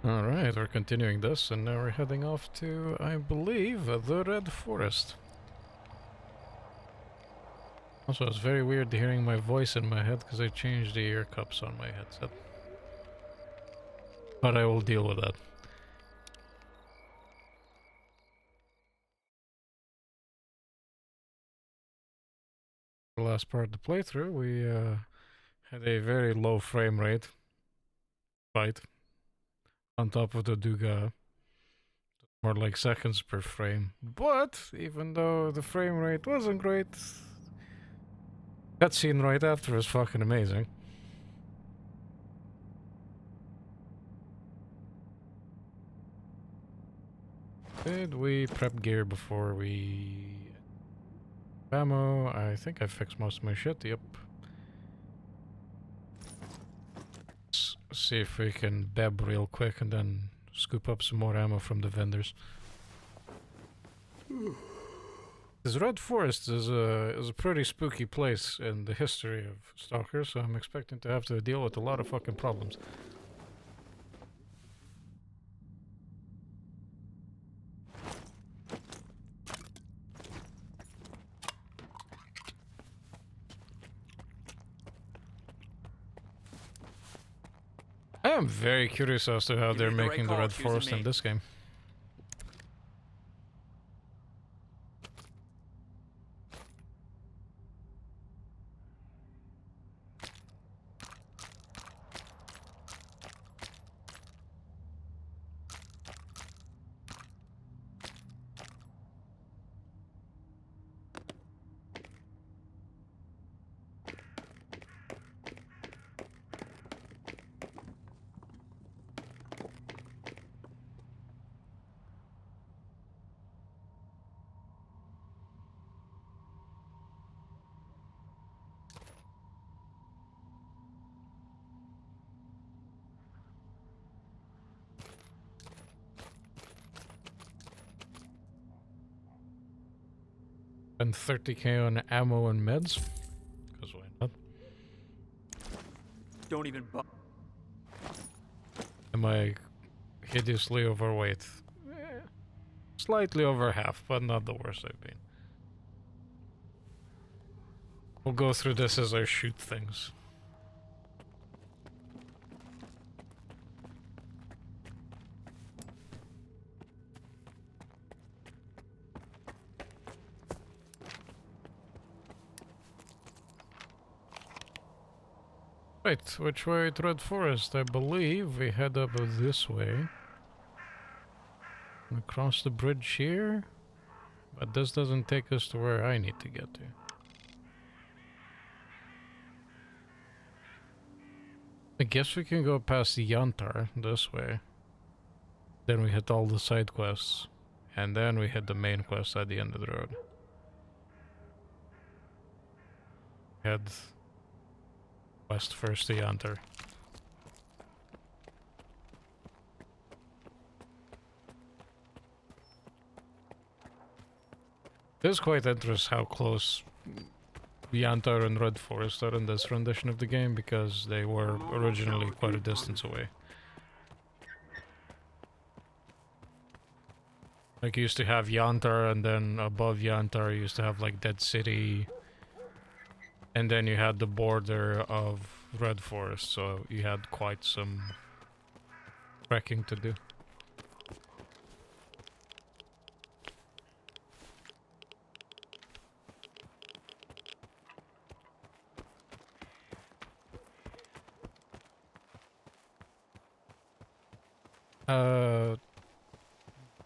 Alright, we're continuing this, and now we're heading off to, I believe, the Red Forest. Also, it's very weird hearing my voice in my head because I changed the ear cups on my headset. But I will deal with that. The last part of the playthrough, we had a very low frame rate fight on top of the Duga. More like seconds per frame. But even though the frame rate wasn't great, cutscene right after was fucking amazing. Did we prep gear before we... Ammo, I think I fixed most of my shit, yep. Let's see if we can beb real quick and then scoop up some more ammo from the vendors. This Red Forest is a pretty spooky place in the history of Stalker, so I'm expecting to have to deal with a lot of fucking problems. I am very curious as to how they're making the Red Forest in this game. And 30k on ammo and meds. Because why not? Don't even Am I hideously overweight? Slightly over half, but not the worst I've been. We'll go through this as I shoot things. Right, which way to Red Forest? I believe we head up this way. Across the bridge here? But this doesn't take us to where I need to get to. I guess we can go past the Yantar this way. Then we hit all the side quests. And then we hit the main quest at the end of the road. Head west first to Yantar. It is quite interesting how close Yantar and Red Forest are in this rendition of the game, because they were originally quite a distance away. Like, you used to have Yantar, and then above Yantar you used to have like Dead City, and then you had the border of Red Forest, so you had quite some trekking to do.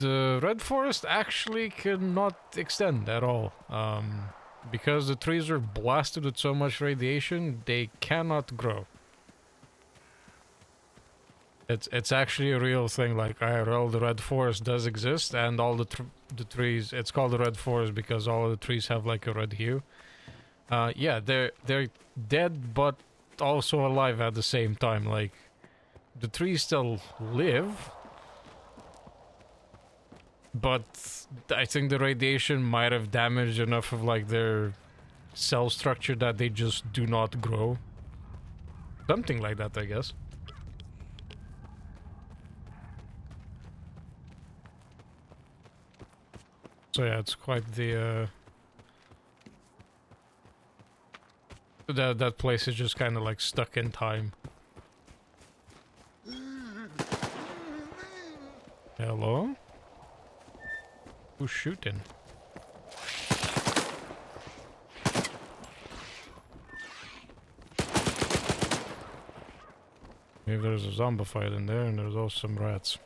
The Red Forest actually cannot extend at all. Because the trees are blasted with so much radiation, they cannot grow. It's actually a real thing, like IRL, the Red Forest does exist, and all the trees, it's called the Red Forest because all of the trees have like a red hue. Yeah, they're dead, but also alive at the same time. Like, the trees still live, but I think the radiation might have damaged enough of like their cell structure that they just do not grow. Something like that, I guess. So yeah, it's quite the that place is just kind of like stuck in time. Hello? Who's shooting? Maybe there's a zombie fight in there and there's also some rats.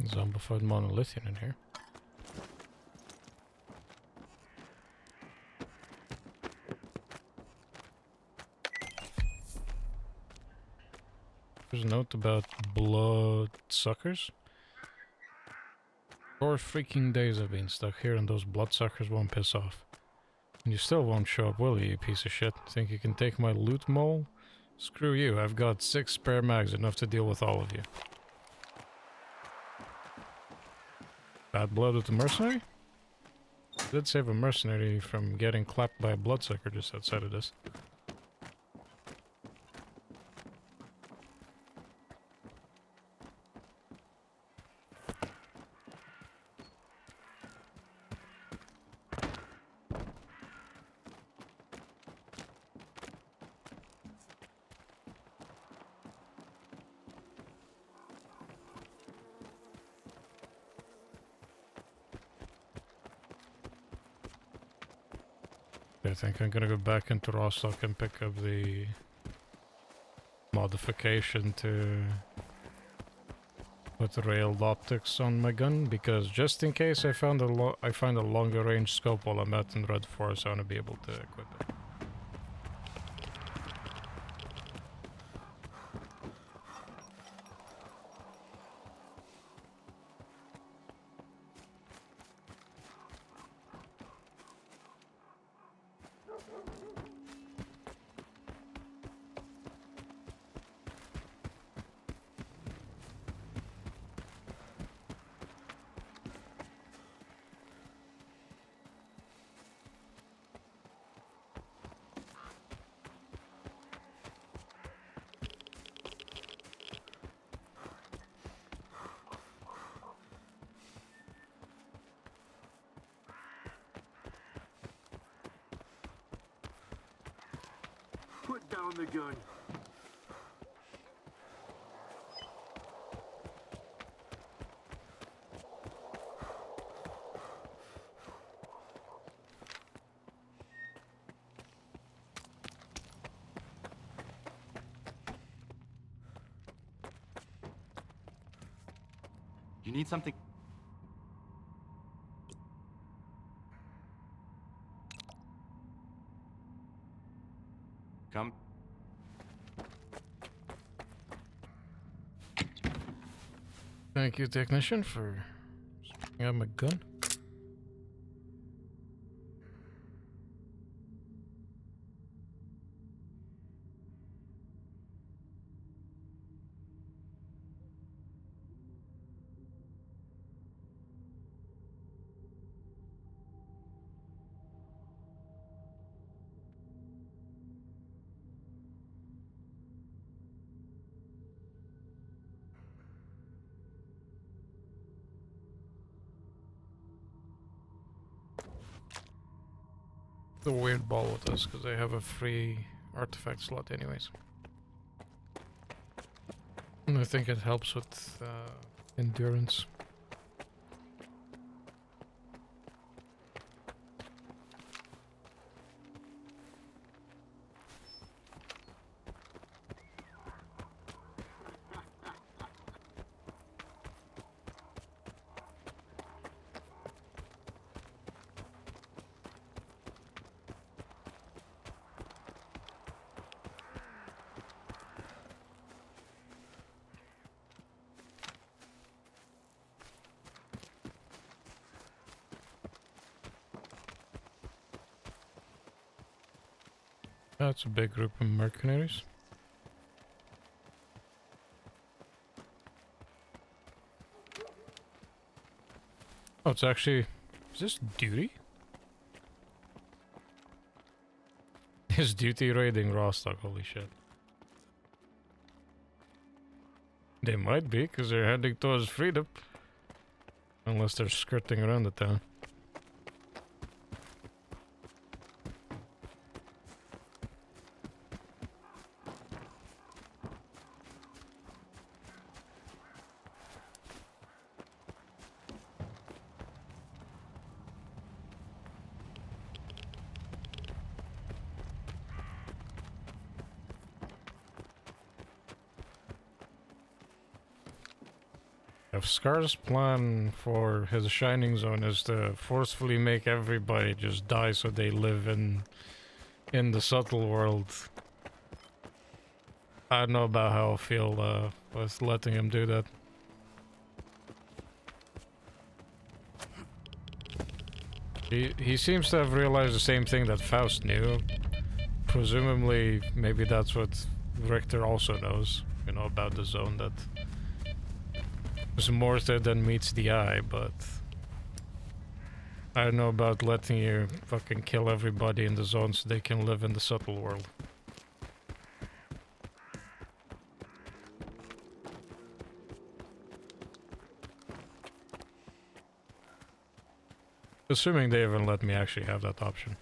Zombified monolithian in here. There's a note about blood suckers. 4 freaking days I've been stuck here and those blood suckers won't piss off. And you still won't show up, will you piece of shit? Think you can take my loot mole? Screw you, I've got 6 spare mags, enough to deal with all of you. Bad blood with the mercenary? Did save a mercenary from getting clapped by a bloodsucker just outside of this. I think I'm gonna go back into Rostock and pick up the modification to put railed optics on my gun, because just in case I find a longer range scope while I'm out in Red Forest, I want to be able to equip it. Put down the gun. You need something? Come. Thank you, technician, for swinging out my gun. the weird ball with us because they have a free artifact slot anyways. And I think it helps with endurance. That's a big group of mercenaries. Oh, it's actually... Is this duty? Is duty raiding raw stock? Holy shit. They might be, because they're heading towards freedom. Unless they're skirting around the town. If Scar's plan for his Shining Zone is to forcefully make everybody just die so they live in the subtle world, I don't know about how I feel with letting him do that. He seems to have realized the same thing that Faust knew. Presumably, maybe that's what Richter also knows, you know, about the zone, that there's more to it than meets the eye, but I don't know about letting you fucking kill everybody in the zone so they can live in the subtle world. Assuming they even let me actually have that option.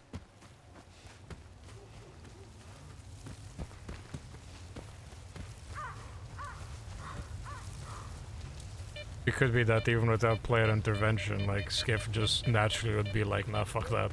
It could be that even without player intervention, like, Skiff just naturally would be like, nah, fuck that.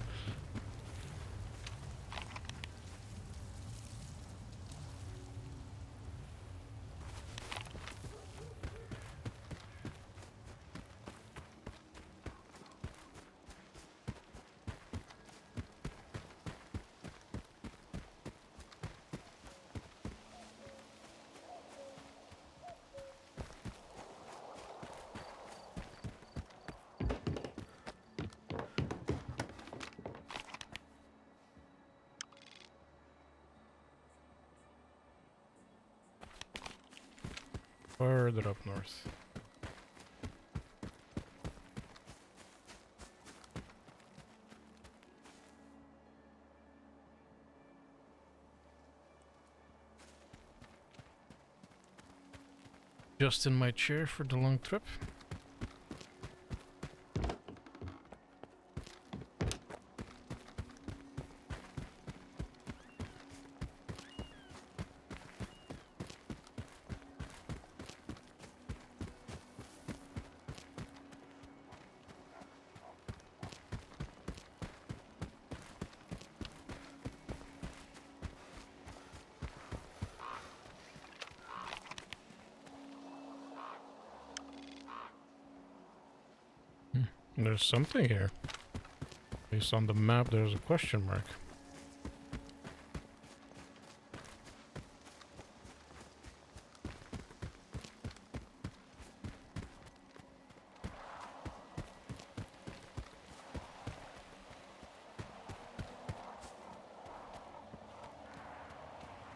Further up north. Just in my chair for the long trip. There's something here. At least on the map there's a question mark.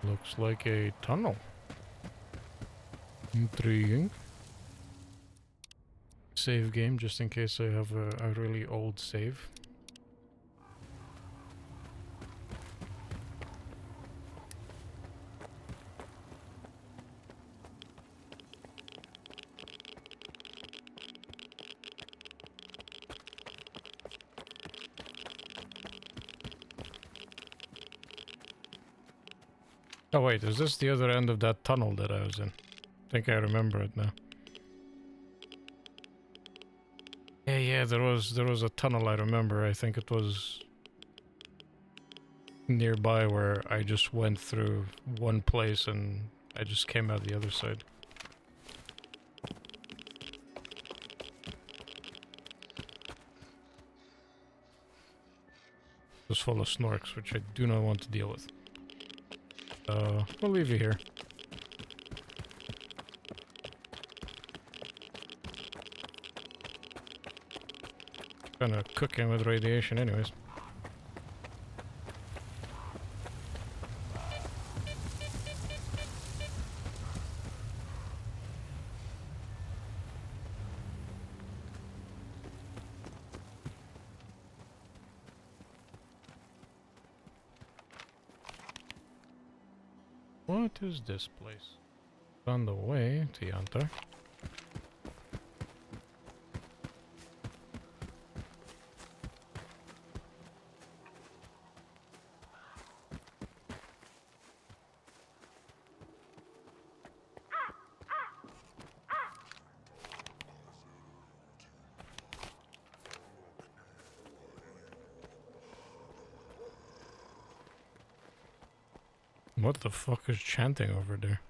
Looks like a tunnel. Intriguing. Save game, just in case I have a really old save. Oh wait, is this the other end of that tunnel that I was in? I think I remember it now. Yeah, there was a tunnel I remember. I think it was nearby where I just went through one place and I just came out the other side. It was full of snorks, which I do not want to deal with. We'll leave you here. Kinda cooking with radiation anyways. What is this place? On the way to Yantar. What the fuck is chanting over there?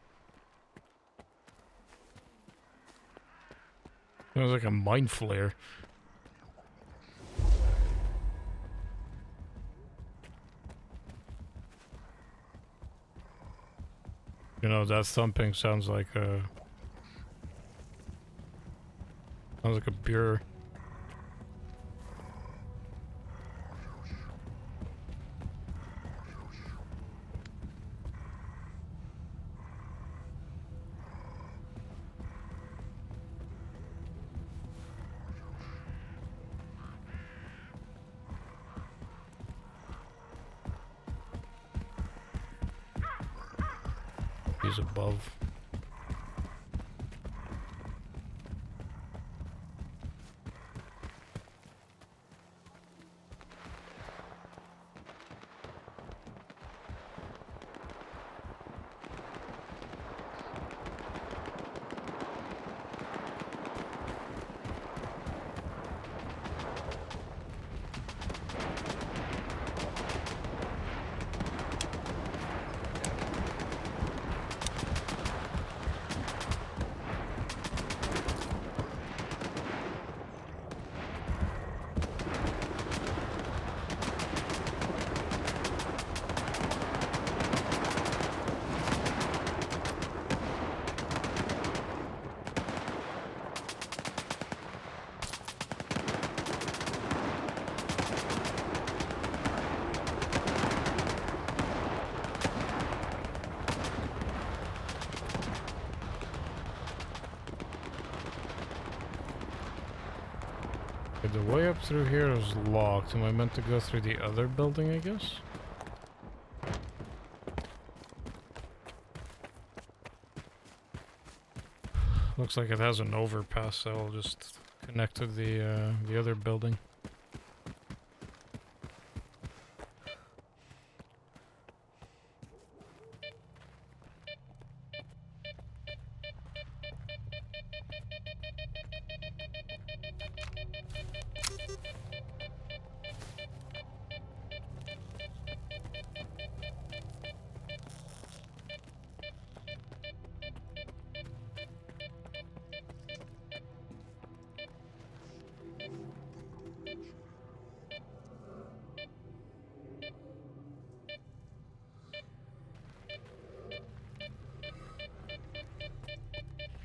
It was like a mind flare. You know, that thumping sounds like a beer. He's above. The way up through here is locked. Am I meant to go through the other building, I guess? Looks like it has an overpass, so I'll just connect to the other building.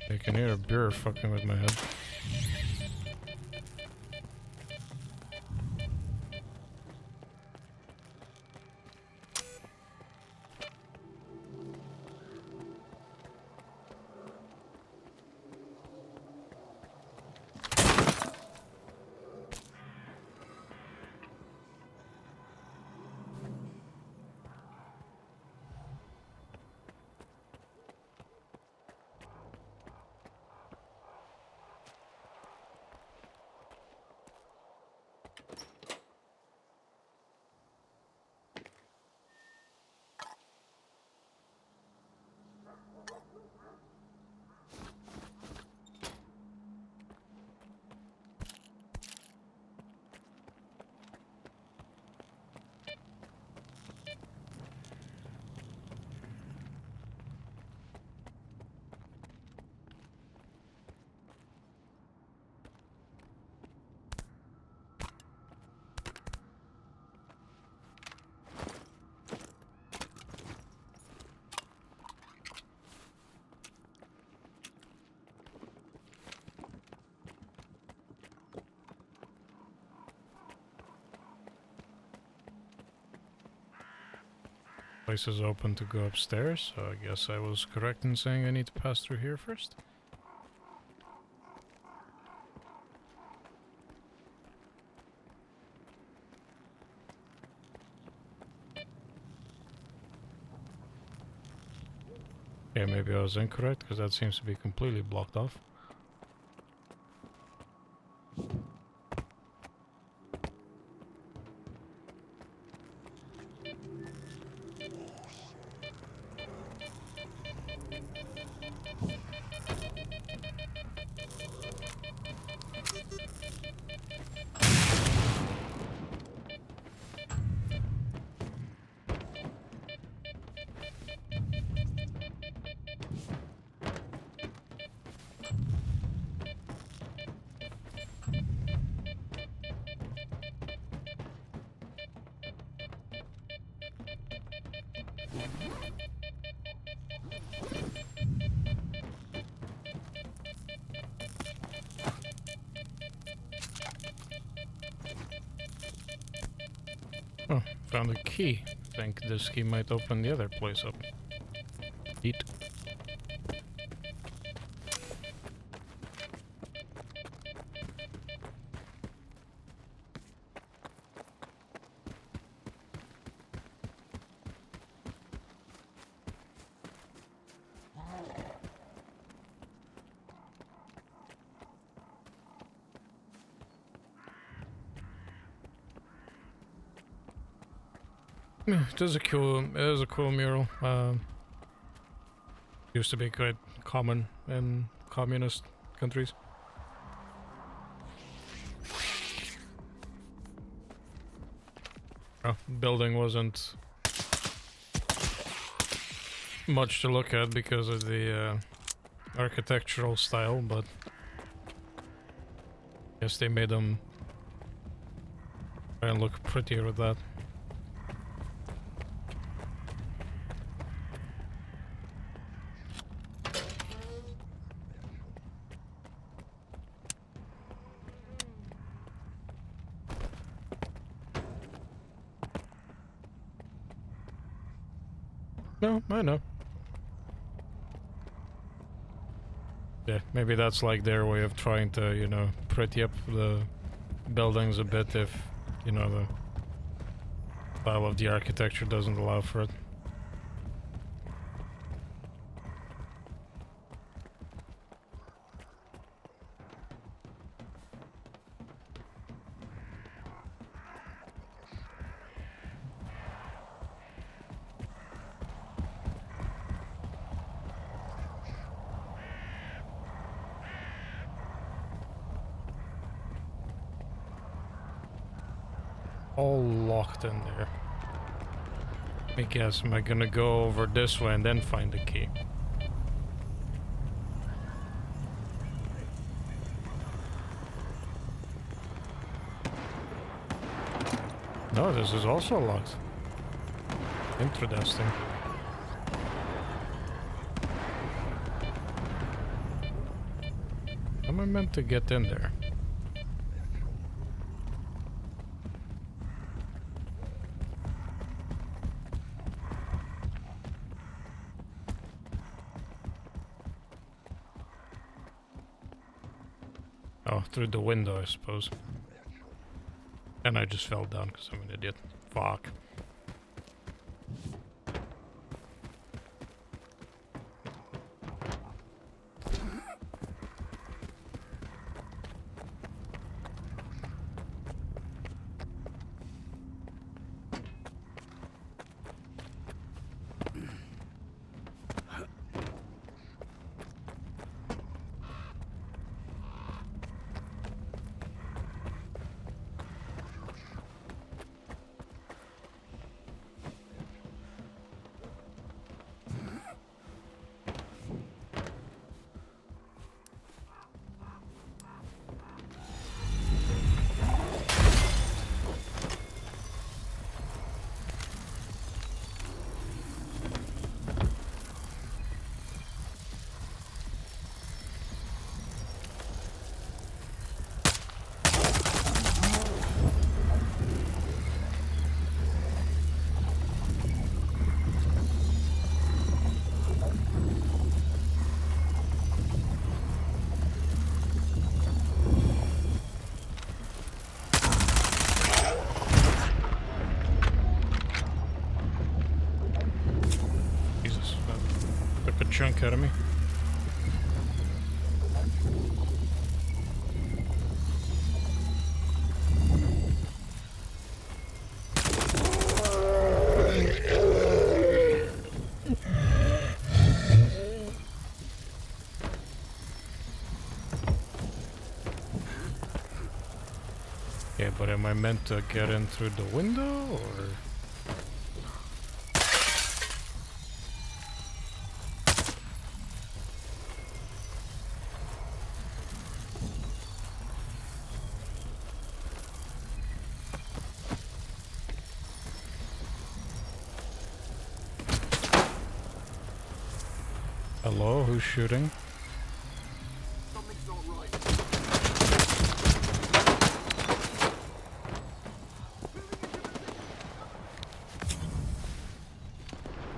I can hear a beer fucking with my head. Place is open to go upstairs, so I guess I was correct in saying I need to pass through here first. Yeah, maybe I was incorrect, because that seems to be completely blocked off. Oh, found a key. I think this key might open the other place up. Eat. Yeah, it is a cool mural. Used to be quite common in communist countries. Building wasn't much to look at because of the architectural style, but I guess they made them try and look prettier with that. No, I know. Yeah, maybe that's like their way of trying to, you know, pretty up the buildings a bit if, you know, the style of the architecture doesn't allow for it. All locked in there. I guess, am I gonna go over this way and then find the key? No, this is also locked. Interesting. How am I meant to get in there? Oh, through the window, I suppose. And I just fell down because I'm an idiot. Fuck. chunk out of me. Yeah, but am I meant to get in through the window, or...? Hello, who's shooting? Something's not right.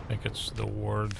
I think it's the ward.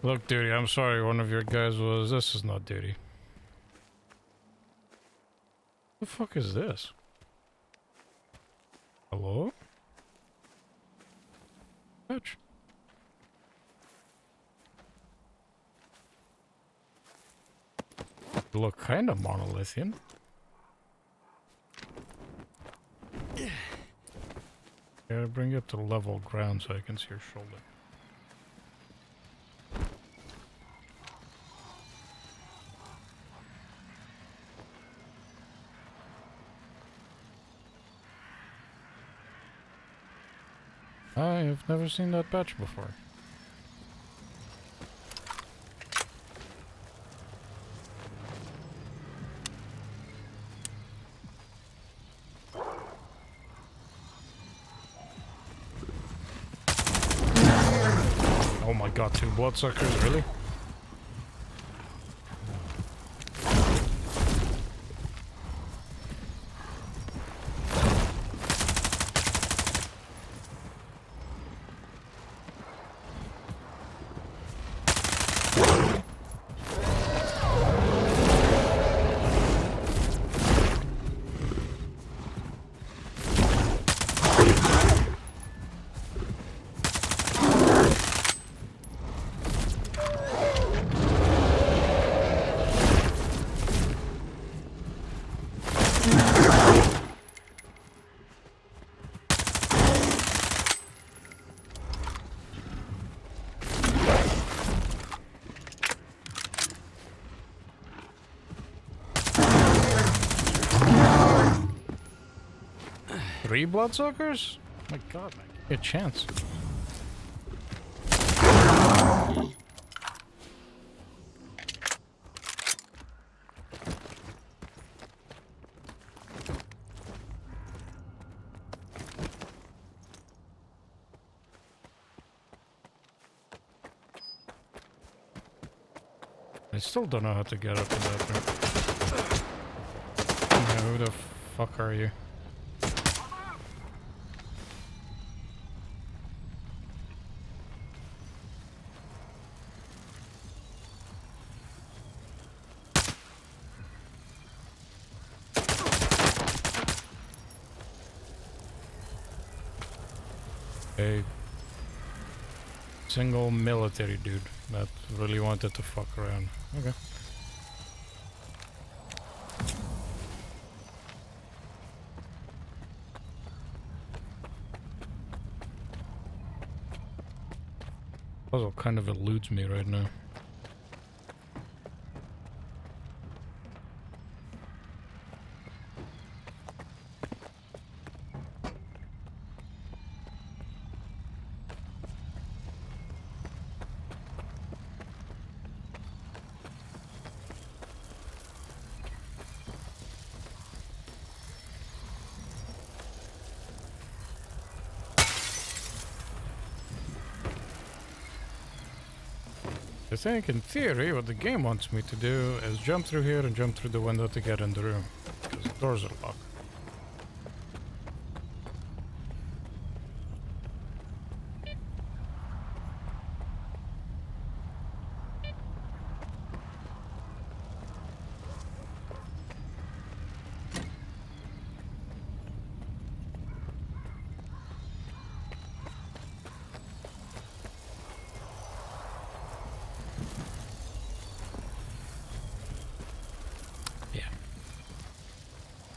Look, duty, I'm sorry, one of your guys was... This is not duty. The fuck is this? Hello? Bitch. You look kind of monolithian. Gotta bring it to level ground so I can see your shoulder. I have never seen that patch before. Oh my god, 2 bloodsuckers, really? Three bloodsuckers? My god, man. Give me a chance. I still don't know how to get up in that thing. Yeah, who the fuck are you? A single military dude that really wanted to fuck around. Okay. Puzzle kind of eludes me right now. I think, in theory, what the game wants me to do is jump through here and jump through the window to get in the room. Because the doors are locked.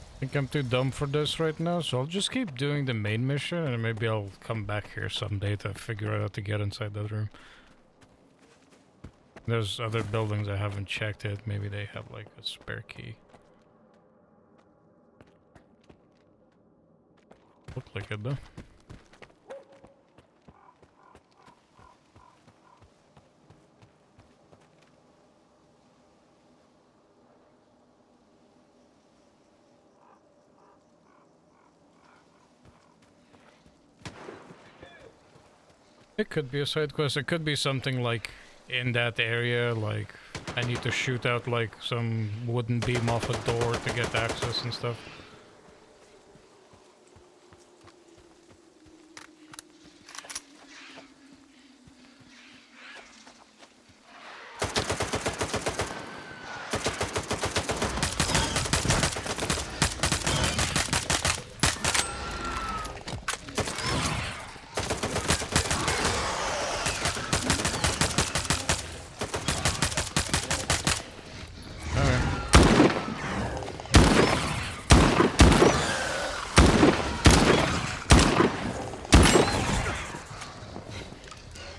I think I'm too dumb for this right now, so I'll just keep doing the main mission and maybe I'll come back here someday to figure out how to get inside that room. There's other buildings I haven't checked yet. Maybe they have like a spare key. Look like it though. It could be a side quest. It could be something like in that area, like I need to shoot out like some wooden beam off a door to get access and stuff.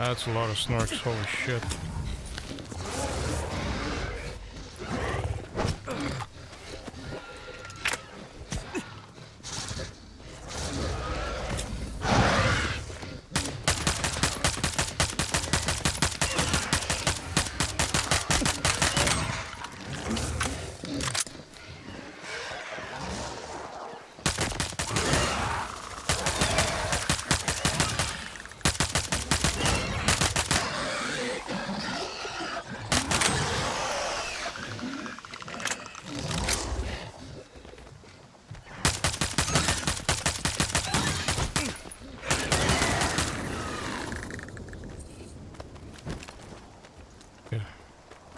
That's a lot of snorks, holy shit.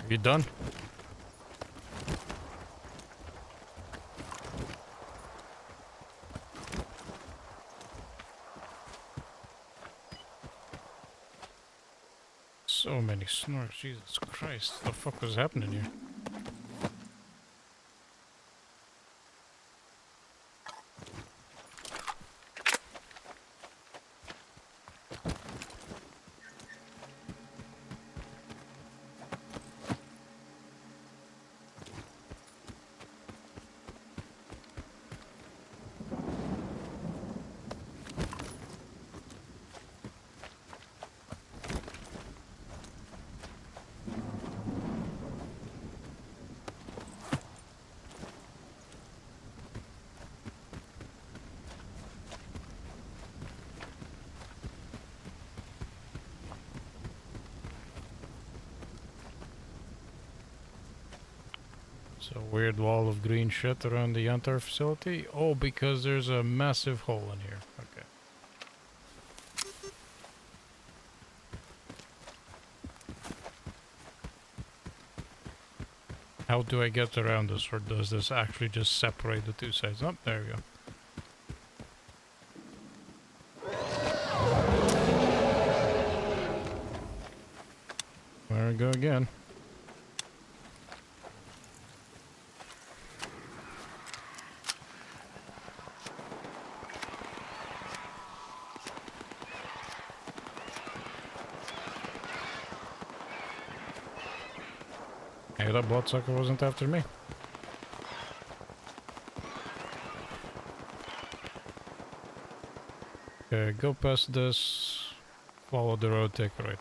You done? So many snorks, Jesus Christ. What the fuck was happening here? It's a weird wall of green shit around the Banter facility. Oh, because there's a massive hole in here. Okay. How do I get around this, or does this actually just separate the two sides? Oh, there we go. There we go again. Hey, that bloodsucker wasn't after me. Okay, go past this. Follow the road, take a right.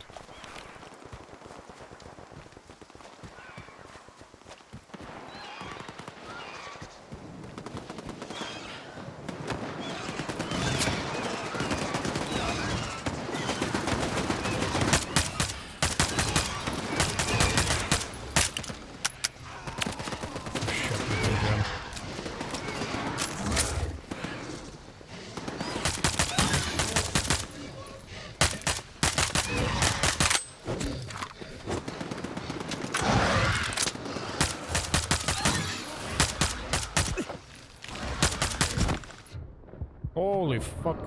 Holy fuck.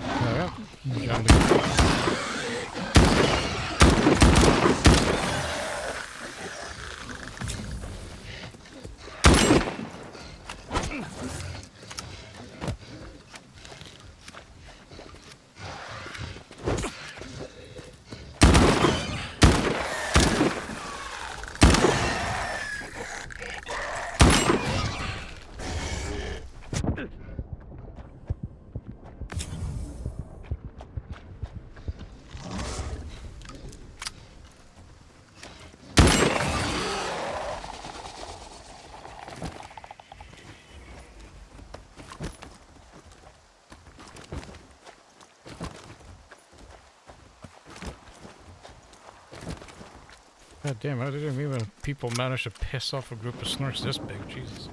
Yeah, jumping. God damn, how did even people manage to piss off a group of snorks this big? Jesus.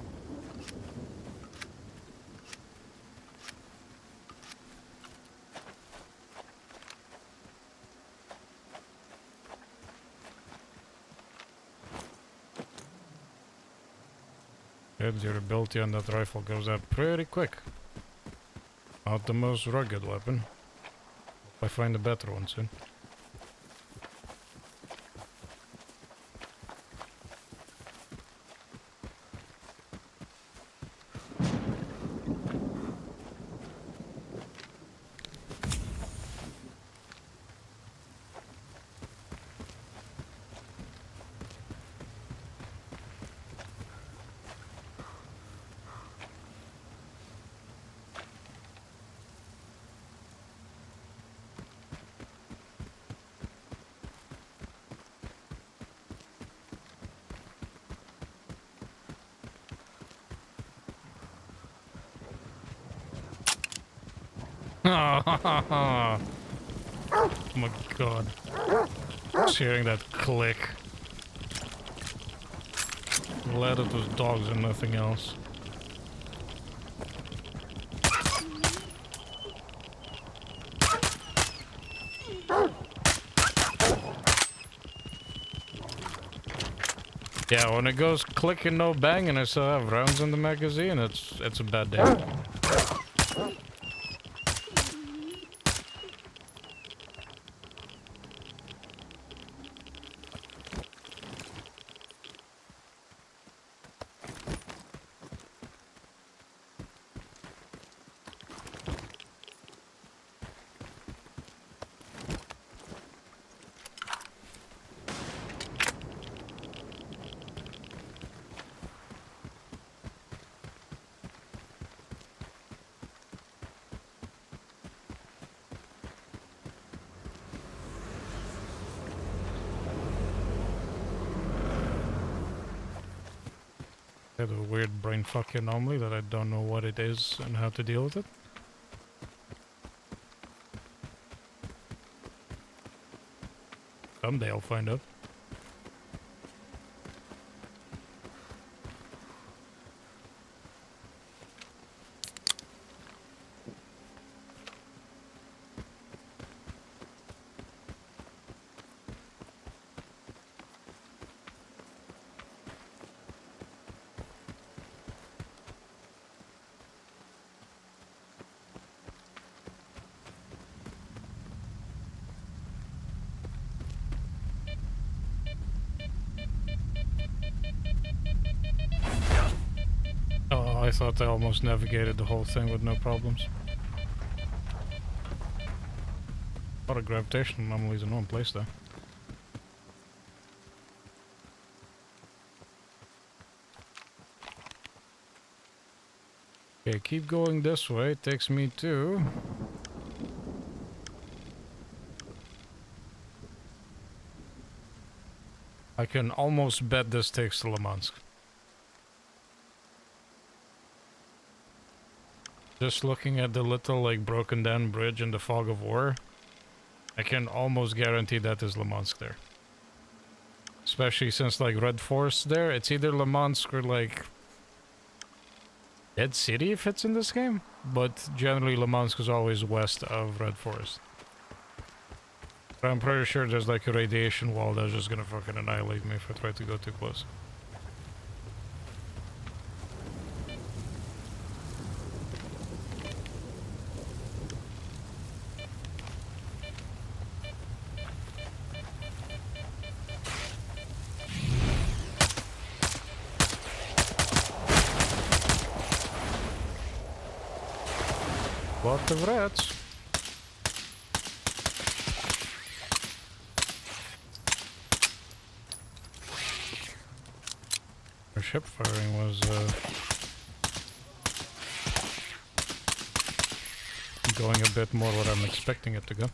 The durability on that rifle goes up pretty quick. Not the most rugged weapon. Hope I find a better one soon. Oh my god. Just hearing that click. Glad it was dogs and nothing else. Yeah, when it goes click and no bang and I still have rounds in the magazine, it's a bad day. I have a weird brain fuck anomaly that I don't know what it is and how to deal with it. Someday I'll find out. Oh, I thought I almost navigated the whole thing with no problems. lot of gravitational anomalies in one place, though. Okay, keep going this way. It takes me to... I can almost bet this takes to Limansk. Just looking at the little, like, broken down bridge in the fog of war, I can almost guarantee that is Limansk there. Especially since, like, Red Forest there, it's either Limansk or, like, Dead City if it's in this game, but generally Limansk is always west of Red Forest. But I'm pretty sure there's, like, a radiation wall that's just gonna fucking annihilate me if I try to go too close. Lot of rats. Our ship firing was going a bit more what I'm expecting it to go.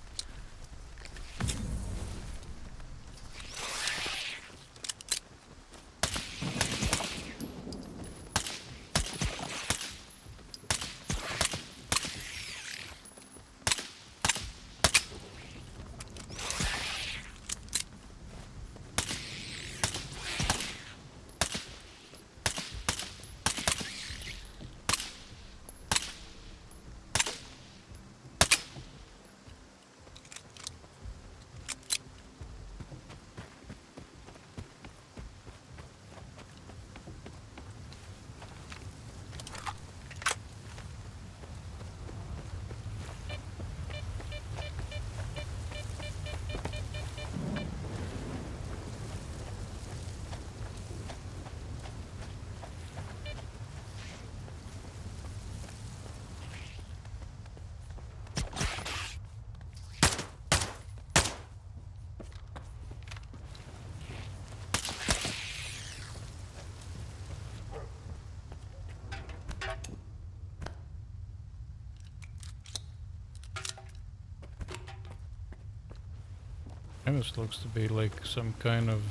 And this looks to be like some kind of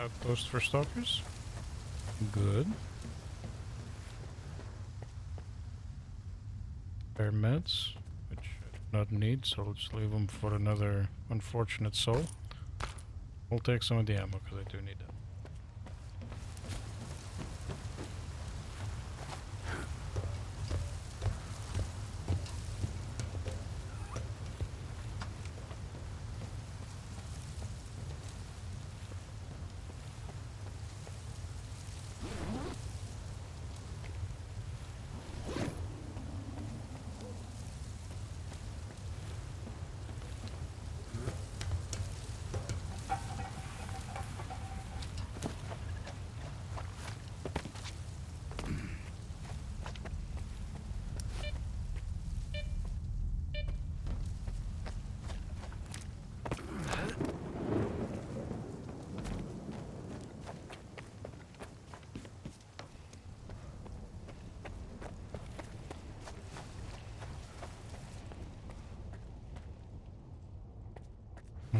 outpost for stalkers. Good. Spare meds, which I do not need, so I'll just leave them for another unfortunate soul. We'll take some of the ammo, because I do need that.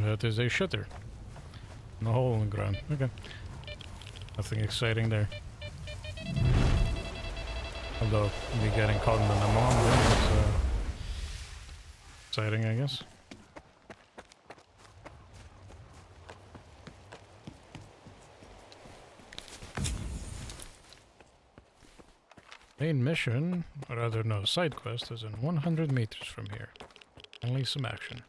That is a shutter. No hole in the ground. Okay. Nothing exciting there. Although, me getting caught in the Namon is exciting, I guess. Main mission, or rather no, side quest is in 100 meters from here. Only some action.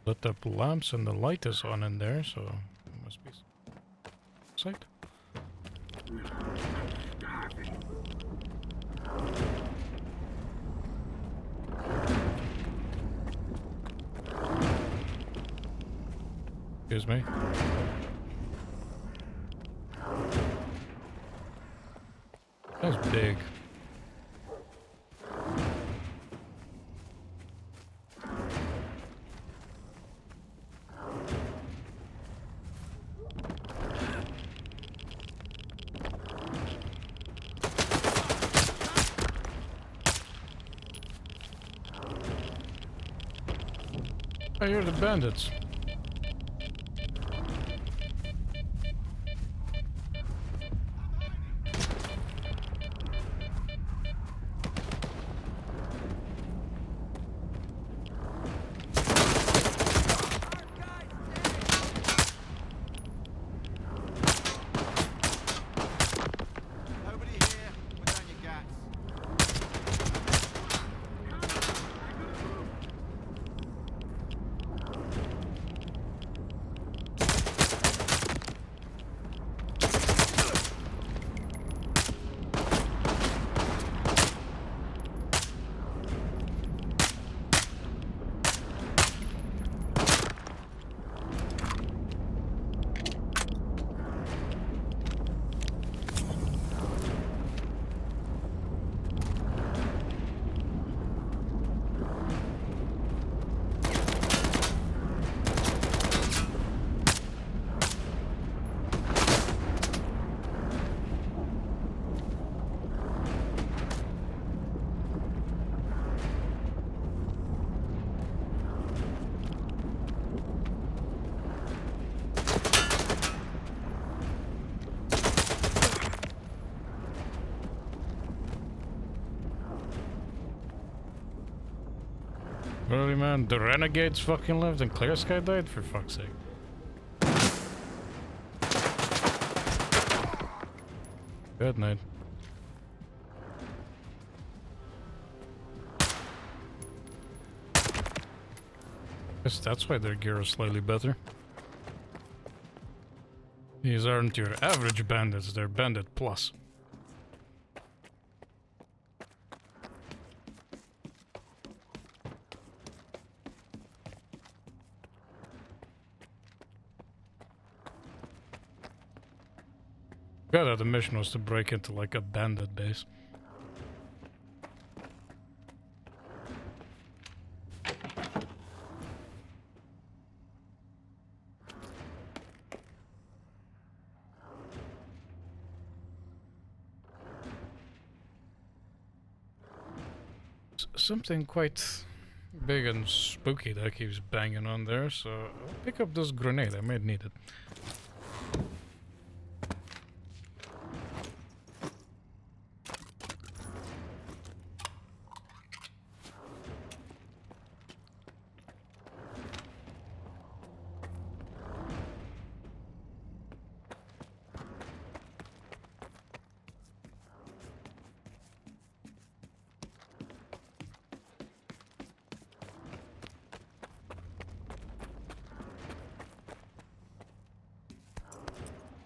Lit up lamps and the light is on in there, so it must be sight. Excuse me. That's big. I hear the bandits. Nobody here. Put down your guns. Really, man? The renegades fucking lived and Clear Sky died? For fuck's sake. Good night. Guess that's why their gear is slightly better. These aren't your average bandits, they're bandit plus. Yeah, the mission was to break into like a bandit base. Something quite big and spooky that keeps banging on there, so I'll pick up this grenade, I might need it.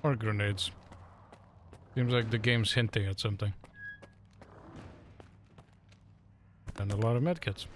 Or grenades. Seems like the game's hinting at something. And a lot of medkits.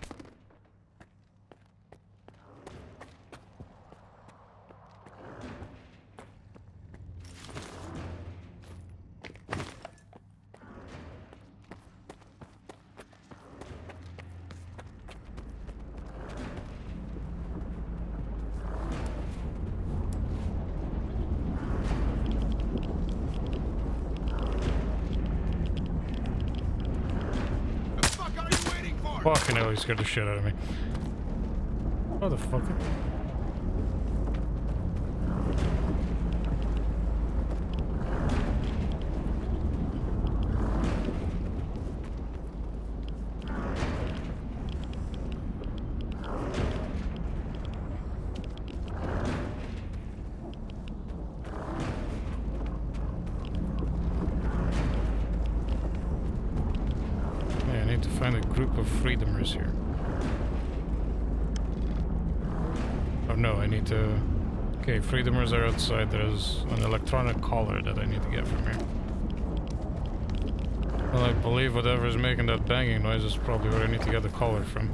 Fucking hell, he scared the shit out of me. Motherfucker. Find a group of freedomers here. Oh no, I need to... Okay, freedomers are outside. There's an electronic collar that I need to get from here. Well, I believe whatever is making that banging noise is probably where I need to get the collar from.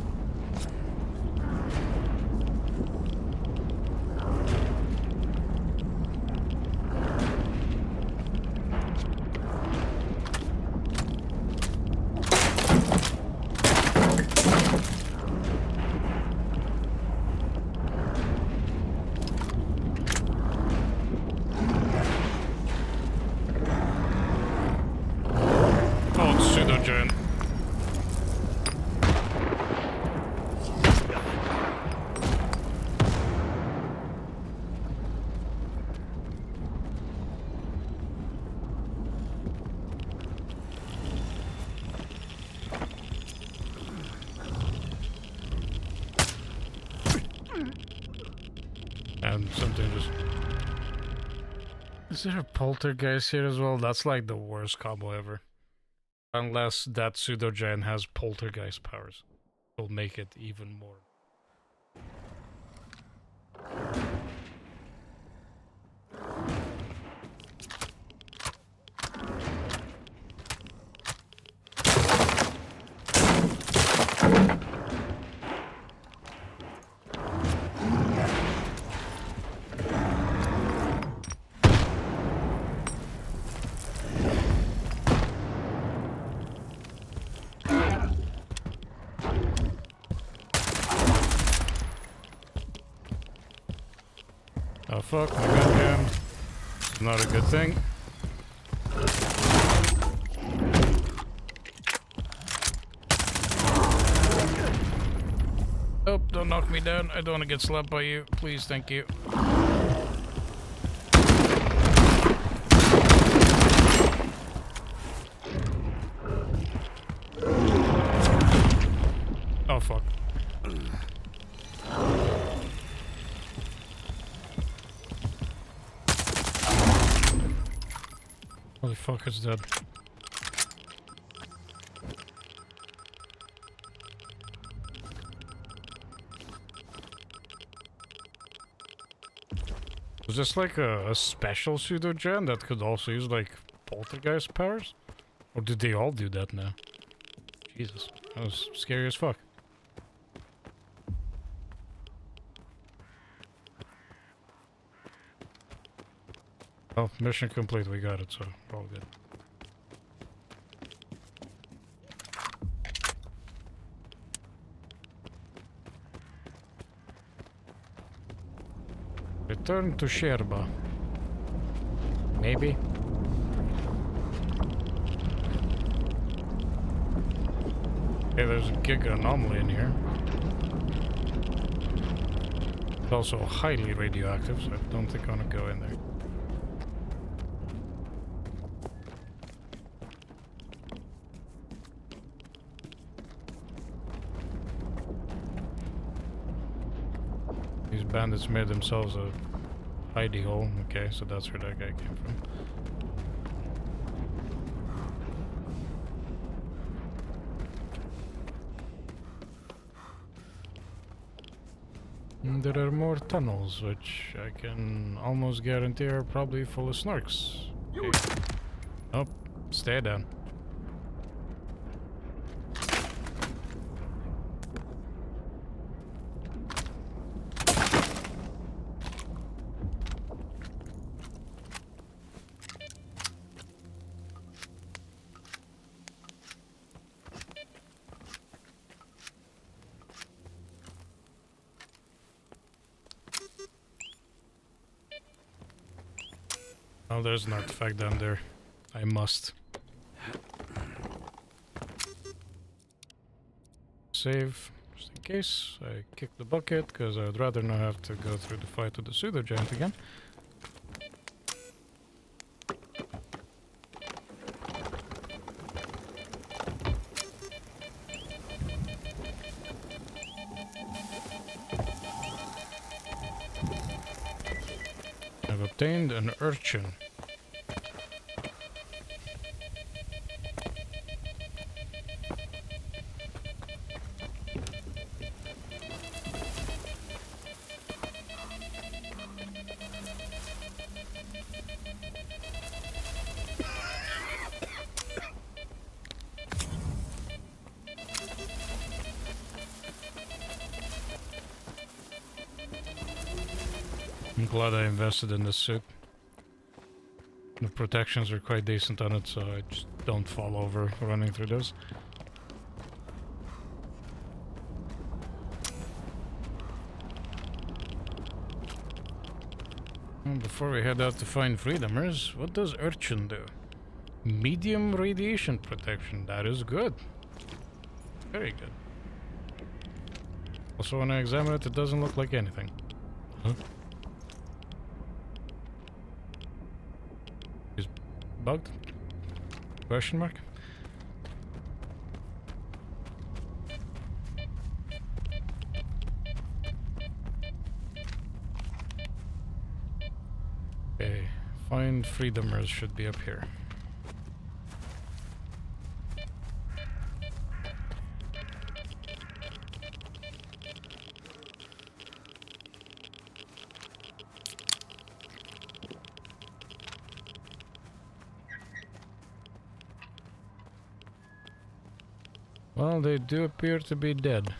And something just... Is there a poltergeist here as well? That's like the worst combo ever. Unless that pseudo-giant has poltergeist powers. It'll make it even more. Oh fuck, my gun jammed. Not a good thing. Oh, don't knock me down. I don't want to get slapped by you. Please, thank you. Oh fuck. Holy fuck, it's dead. Was this like a special pseudo-gen that could also use like poltergeist powers? Or did they all do that now? Jesus, that was scary as fuck. Oh, mission complete, we got it, so we're all good. Return to Sherba. Maybe? Hey, there's a Giga anomaly in here. It's also highly radioactive, so I don't think I want to go in there. These bandits made themselves a hidey hole. Okay, so that's where that guy came from. And there are more tunnels, which I can almost guarantee are probably full of snarks. Okay. Oh, stay down. Oh, there's an artifact down there. I must. Save, just in case. I kick the bucket, because I would rather not have to go through the fight with the pseudo-giant again. I've obtained an urchin. glad I invested in this suit. The protections are quite decent on it, so I just don't fall over running through this. And before we head out to find Freedomers, what does Urchin do? Medium radiation protection. That is good. Very good. Also, when I examine it, it doesn't look like anything. Huh? Is bugged? Question mark? Okay, find Freedomers should be up here. Well, they do appear to be dead.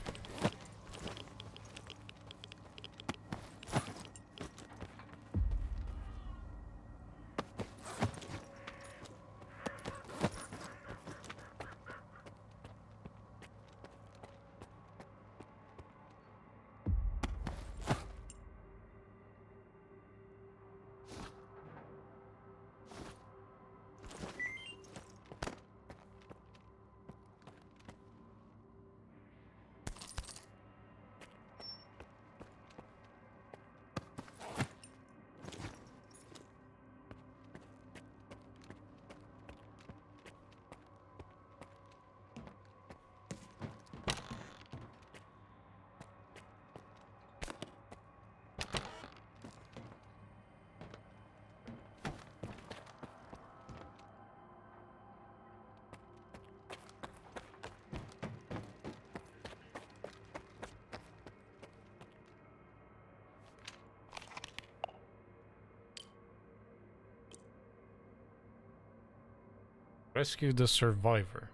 Rescue the survivor.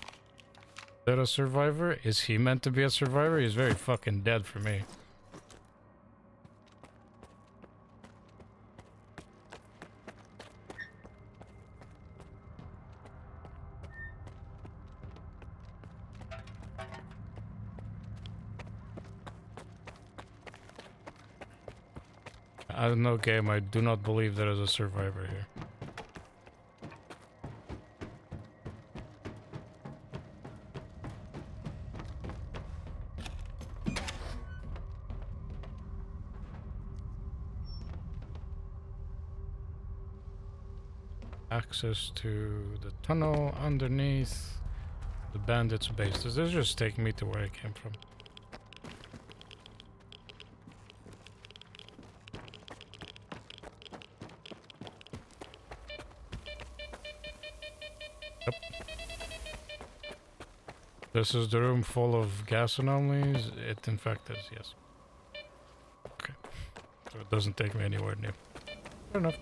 Is that a survivor? Is he meant to be a survivor? He's very fucking dead for me. I don't know, game. I do not believe there is a survivor here. Access to the tunnel underneath the bandits' base. Does this just take me to where I came from? Yep. This is the room full of gas anomalies. It in fact is, yes. Okay. So it doesn't take me anywhere near. Fair enough.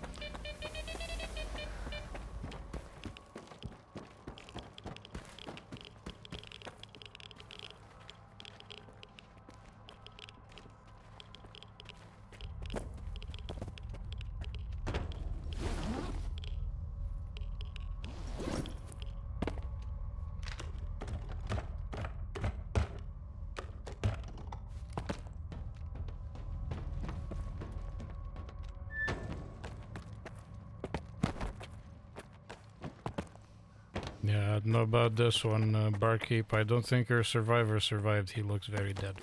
Yeah, I don't know about this one, Barkeep. I don't think your survivor survived. He looks very dead.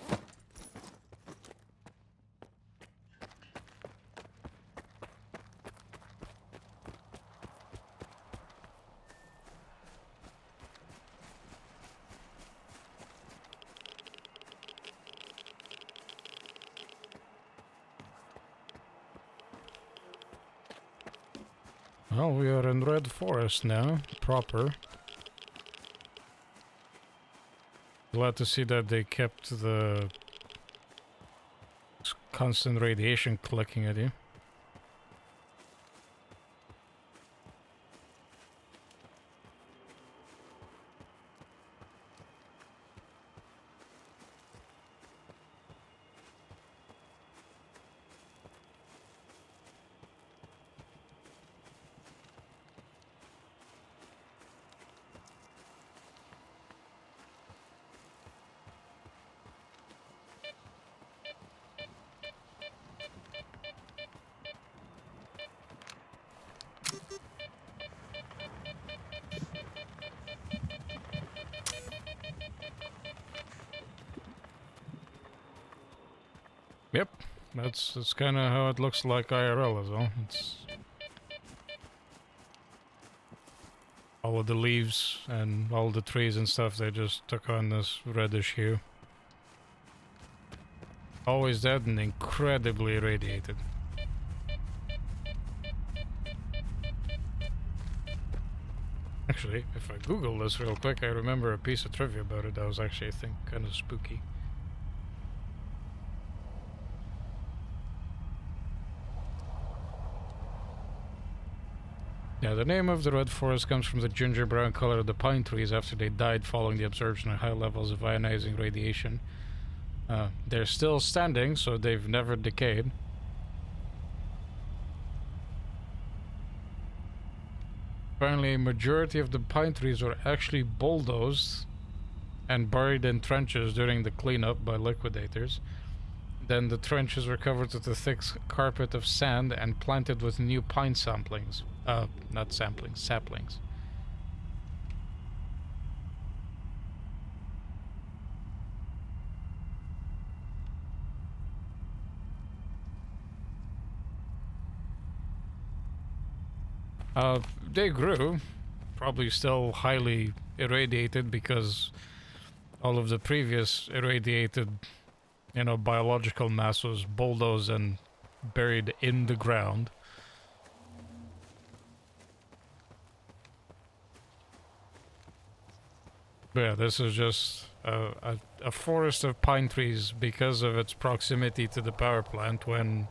Well, we are in Red Forest now, proper. Glad to see that they kept the constant radiation clicking at you. That's kind of how it looks like IRL as well. It's all of the leaves and all the trees and stuff, they just took on this reddish hue. Always dead and incredibly irradiated. Actually, if I Google this real quick, I remember a piece of trivia about it that was actually, I think, kind of spooky. Yeah, the name of the red forest comes from the ginger brown color of the pine trees after they died following the absorption of high levels of ionizing radiation. They're still standing, so they've never decayed. Apparently, a majority of the pine trees were actually bulldozed and buried in trenches during the cleanup by liquidators. Then the trenches were covered with a thick carpet of sand and planted with new pine saplings. Not samplings, saplings. They grew, probably still highly irradiated because all of the previous irradiated, you know, biological mass was bulldozed and buried in the ground. But yeah, this is just a forest of pine trees because of its proximity to the power plant. When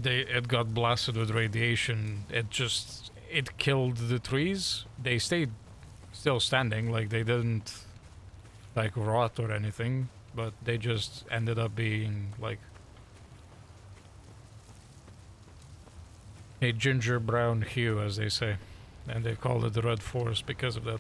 it got blasted with radiation, it killed the trees. They stayed still standing, like they didn't like rot or anything, but they just ended up being like a ginger brown hue, as they say, and they called it the red forest because of that.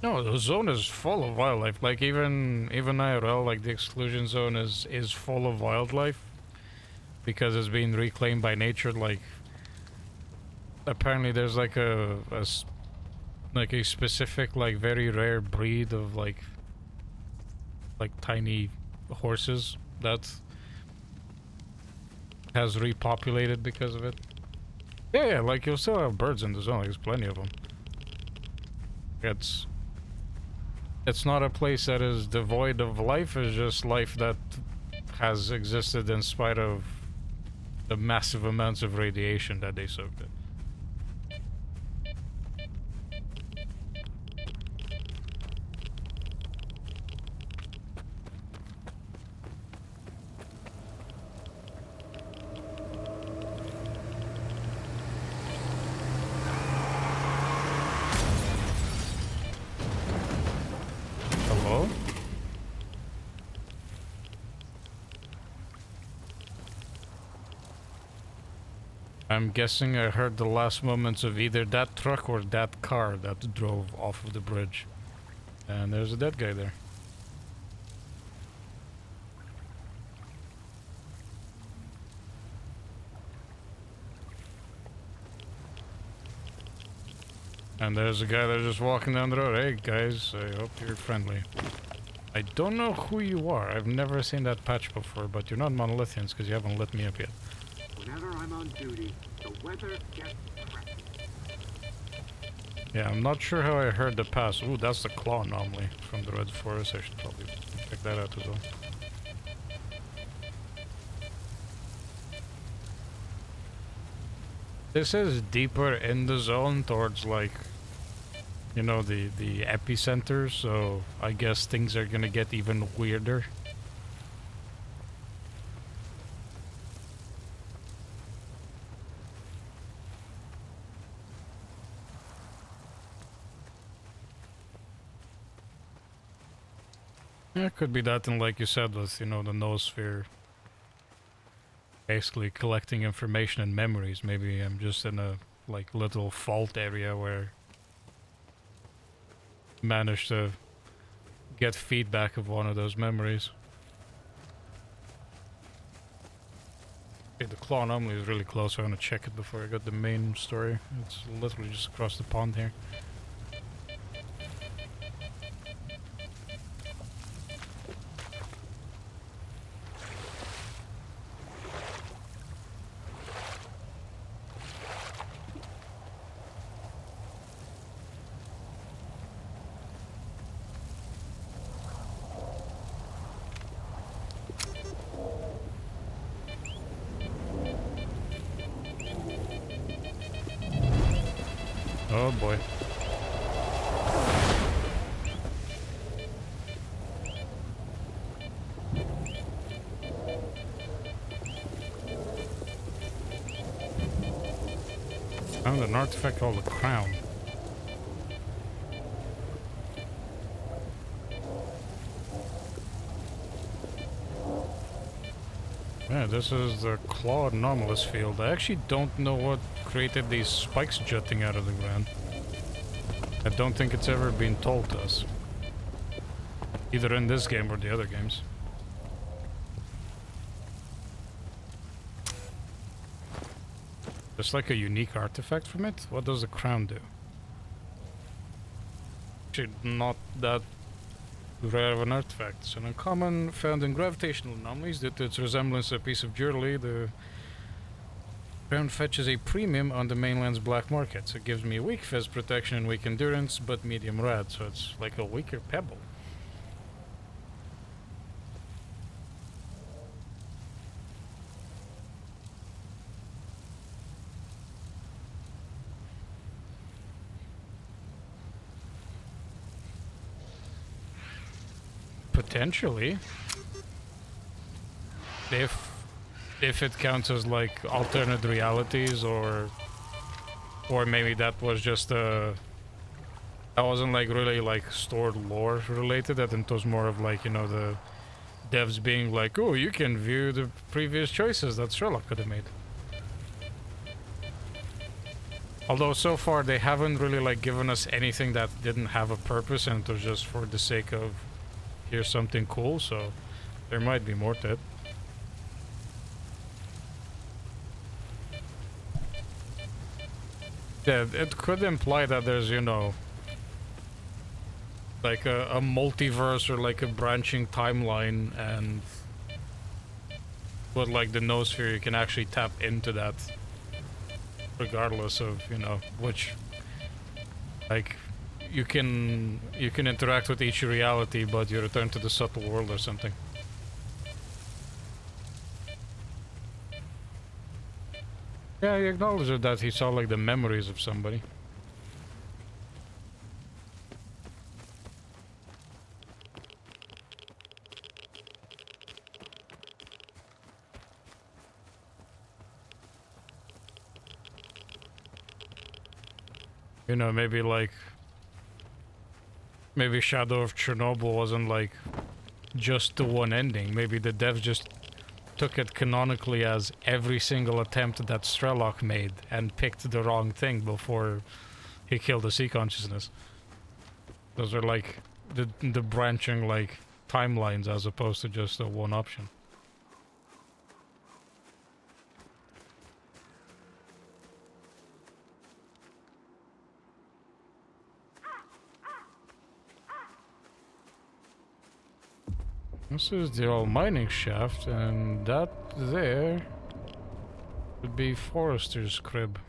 No, the zone is full of wildlife. Like even IRL, like the exclusion zone is full of wildlife because it's being reclaimed by nature. Like apparently there's like like a specific, like very rare breed of like tiny horses that has repopulated because of it. Yeah, like you'll still have birds in the zone. Like, there's plenty of them. It's not a place that is devoid of life. It's just life that has existed in spite of the massive amounts of radiation that they soaked in. Hello? I'm guessing I heard the last moments of either that truck or that car that drove off of the bridge. And there's a dead guy there. And there's a guy that's just walking down the road. Hey guys, I hope you're friendly. I don't know who you are. I've never seen that patch before, but you're not monolithians because you haven't lit me up yet. Whenever I'm on duty, the weather gets crappy. Yeah, I'm not sure how I heard the pass. Ooh, that's the claw anomaly from the red forest. I should probably check that out as well. This is deeper in the zone towards, like, you know, the epicenter, so I guess things are gonna get even weirder. Yeah, it could be that, and like you said, with, you know, the noosphere basically collecting information and memories. Maybe I'm just in a, like, little fault area where I managed to get feedback of one of those memories. Okay, the claw anomaly is really close, so I'm gonna check it before I got the main story. It's literally just across the pond here. Oh boy. Found an artifact called the crown. Yeah, this is the claw anomalous field. I actually don't know what created these spikes jutting out of the ground. I don't think it's ever been told to us. Either in this game or the other games. There's like a unique artifact from it? What does the crown do? Actually, not that rare of an artifact. It's an uncommon found in gravitational anomalies due to its resemblance to a piece of jewelry. The crown fetches a premium on the mainland's black market. So it gives me weak fizz protection and weak endurance, but medium rad, so it's like a weaker pebble. Potentially. If it counts as like alternate realities, or maybe that was just that wasn't like really like stored lore related, that it was more of like, you know, the devs being like, oh, you can view the previous choices that Sherlock could have made. Although so far they haven't really like given us anything that didn't have a purpose and it was just for the sake of here's something cool, so there might be more to it. Yeah, it could imply that there's, you know, like a multiverse or like a branching timeline, and with like the noosphere you can actually tap into that regardless of, you know, which, like, you can interact with each reality, but you return to the subtle world or something. Yeah, he acknowledged that he saw like the memories of somebody. You know, maybe like, maybe Shadow of Chernobyl wasn't like just the one ending. Maybe the devs just took it canonically as every single attempt that S.T.A.L.K.E.R made and picked the wrong thing before he killed the sea consciousness. Those are like the branching like timelines as opposed to just a one option. This is the old mining shaft, and that there would be Forester's crib.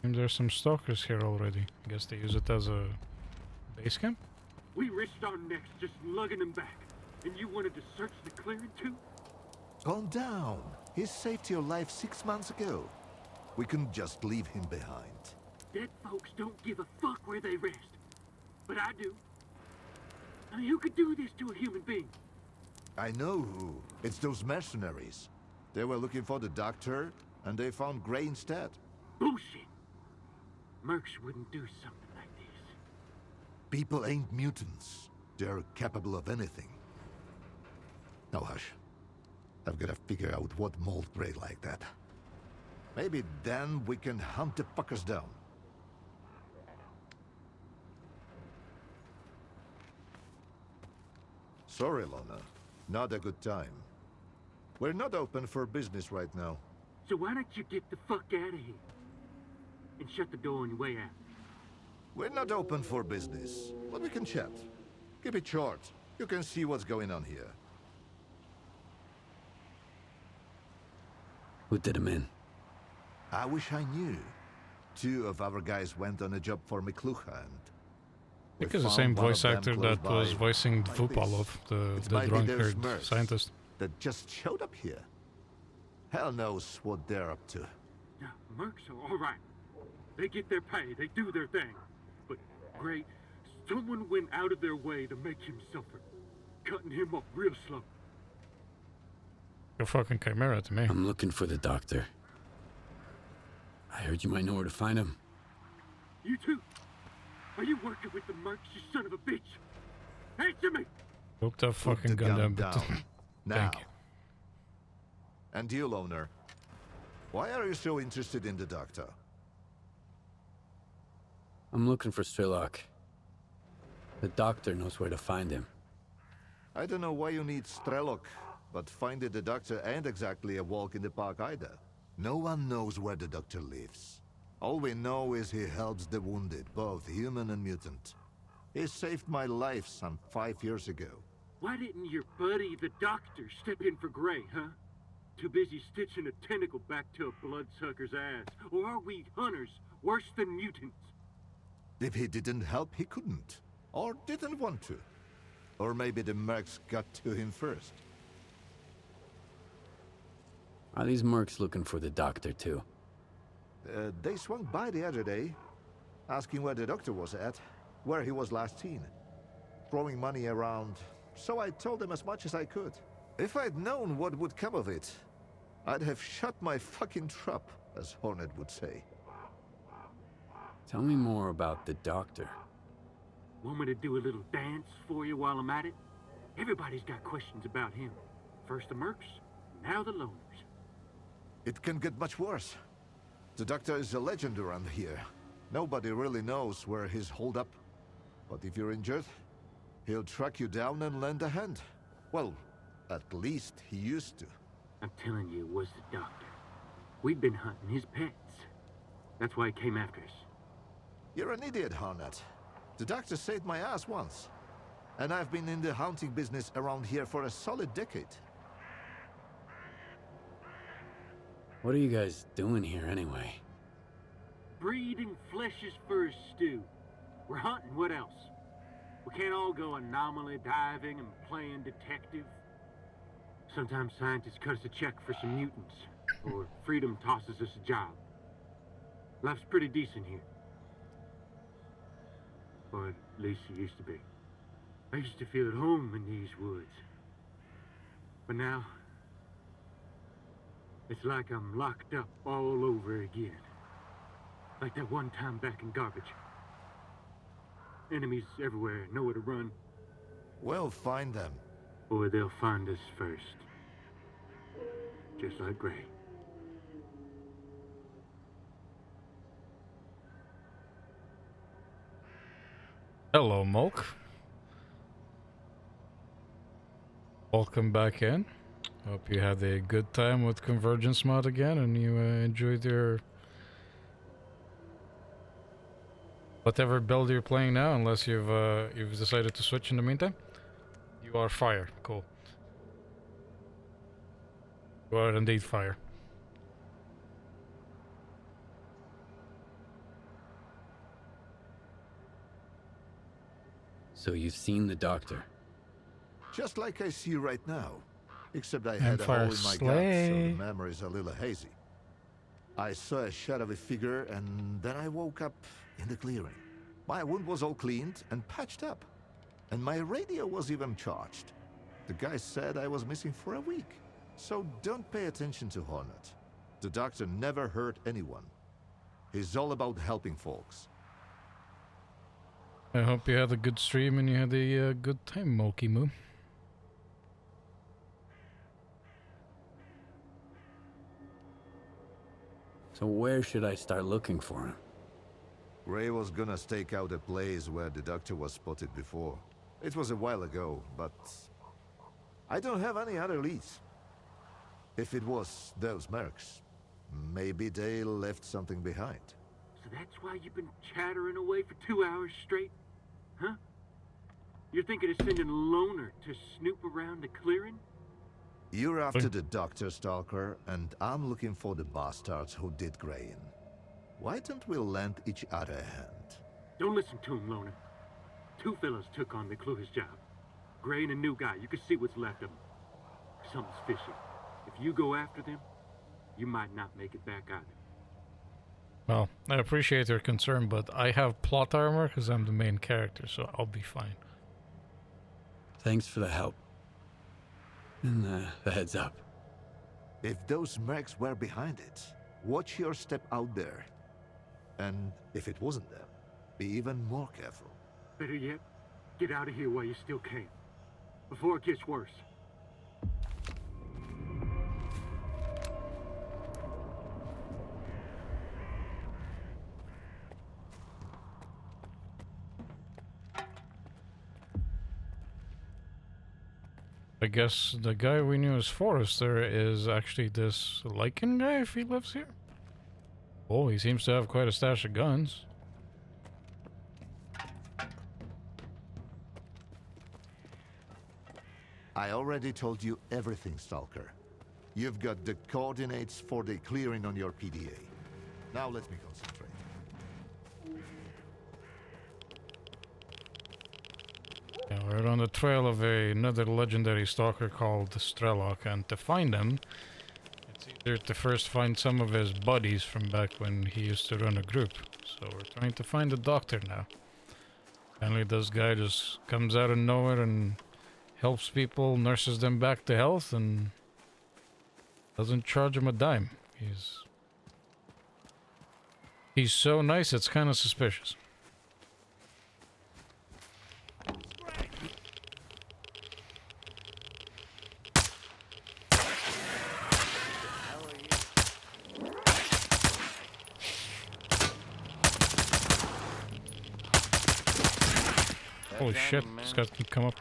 And there's some stalkers here already. I guess they use it as a base camp? We risked our necks just lugging him back. And you wanted to search the clearing too? Calm down. He saved your life 6 months ago. We couldn't just leave him behind. Dead folks don't give a fuck where they rest. But I do. I mean, who could do this to a human being? I know who. It's those mercenaries. They were looking for the doctor, and they found Gray instead. Bullshit. Mercs wouldn't do something like this. People ain't mutants. They're capable of anything. Now hush. I've got to figure out what mold Gray like that. Maybe then we can hunt the fuckers down. Sorry, Lana. Not a good time. We're not open for business right now. So why don't you get the fuck out of here? And shut the door on your way out. We're not open for business, but we can chat. Keep it short. You can see what's going on here. Who did him in? I wish I knew. 2 of our guys went on a job for McLuhan and... I think it's the same voice actor that was voicing Like Vupalov, this. the Might be those drunkard mercs scientist. that just showed up here. Hell knows what they're up to. Yeah, mercs are all right. They get their pay, they do their thing. But, Gray, someone went out of their way to make him suffer. Cutting him up real slow. You're fucking Chimera to me. I'm looking for the doctor. I heard you might know where to find him. You too? Are you working with the mercs, you son of a bitch? Answer me! Hope that Put fucking the gun gun down. down. Now. Thank you. And you, loner. Why are you so interested in the doctor? I'm looking for S.T.A.L.K.E.R. The doctor knows where to find him. I don't know why you need S.T.A.L.K.E.R, but finding the doctor ain't exactly a walk in the park either. No one knows where the doctor lives. All we know is he helps the wounded, both human and mutant. He saved my life some 5 years ago. Why didn't your buddy, the doctor, step in for Gray, huh? Too busy stitching a tentacle back to a bloodsucker's ass. Or are we hunters worse than mutants? If he didn't help, he couldn't. Or didn't want to. Or maybe the mercs got to him first. Are these mercs looking for the doctor too? They swung by the other day, asking where the doctor was at, where he was last seen. Throwing money around, so I told them as much as I could. If I'd known what would come of it, I'd have shut my fucking trap, as Hornet would say. Tell me more about the doctor. Want me to do a little dance for you while I'm at it? Everybody's got questions about him. First the mercs, now the loners. It can get much worse. The doctor is a legend around here. Nobody really knows where he's holed up. But if you're injured, he'll track you down and lend a hand. Well, at least he used to. I'm telling you, it was the doctor. We'd been hunting his pets. That's why he came after us. You're an idiot, Hornet. The doctor saved my ass once. And I've been in the hunting business around here for a solid decade. What are you guys doing here anyway? Breeding flesh's first stew. We're hunting, what else? We can't all go anomaly diving and playing detective. Sometimes scientists cut us a check for some mutants, or freedom tosses us a job. Life's pretty decent here. Or at least it used to be. I used to feel at home in these woods. But now, it's like I'm locked up all over again. Like that one time back in garbage. Enemies everywhere, nowhere to run. Well, find them. Or they'll find us first. Just like Gray. Hello, Mulk. Welcome back in. Hope you had a good time with Convergence mod again and you enjoyed your... whatever build you're playing now, unless you've decided to switch in the meantime. You are fire. Cool. You are indeed fire. So you've seen the doctor? Just like I see right now. Except I And had a for hole in my gut, so Slay. the memory's a little hazy. I saw a shadowy figure, and then I woke up in the clearing. My wound was all cleaned and patched up. And my radio was even charged. The guy said I was missing for a week. So don't pay attention to Hornet. The doctor never hurt anyone. He's all about helping folks. I hope you had a good stream and you had a good time, Mulky Moo. So where should I start looking for him? Gray was gonna stake out a place where the doctor was spotted before. It was a while ago, but I don't have any other leads. If it was those mercs, maybe they left something behind. So that's why you've been chattering away for 2 hours straight? Huh? You're thinking of sending Loner to snoop around the clearing? You're after the Dr. Stalker, and I'm looking for the bastards who did Grayin. Why don't we lend each other a hand? Don't listen to him, Loner. 2 fellas took on McClure's job. Gray and a new guy. You can see what's left of him. Something's fishy. If you go after them, you might not make it back either. Well, I appreciate your concern, but I have plot armor because I'm the main character, so I'll be fine. Thanks for the help. And the heads up. If those mercs were behind it, watch your step out there. And if it wasn't them, be even more careful. Better yet, get out of here while you still can. Before it gets worse. I guess the guy we knew as Forrester is actually this Lycan guy, if he lives here. Oh, he seems to have quite a stash of guns. I already told you everything, Stalker. You've got the coordinates for the clearing on your PDA. Now let me concentrate. Yeah, we're on the trail of another legendary stalker called Strelok, and to find him, it's easier to first find some of his buddies from back when he used to run a group. So we're trying to find the doctor now. Apparently this guy just comes out of nowhere and helps people, nurses them back to health, and doesn't charge them a dime. He's so nice, it's kind of suspicious. Holy shit, this guy can come up.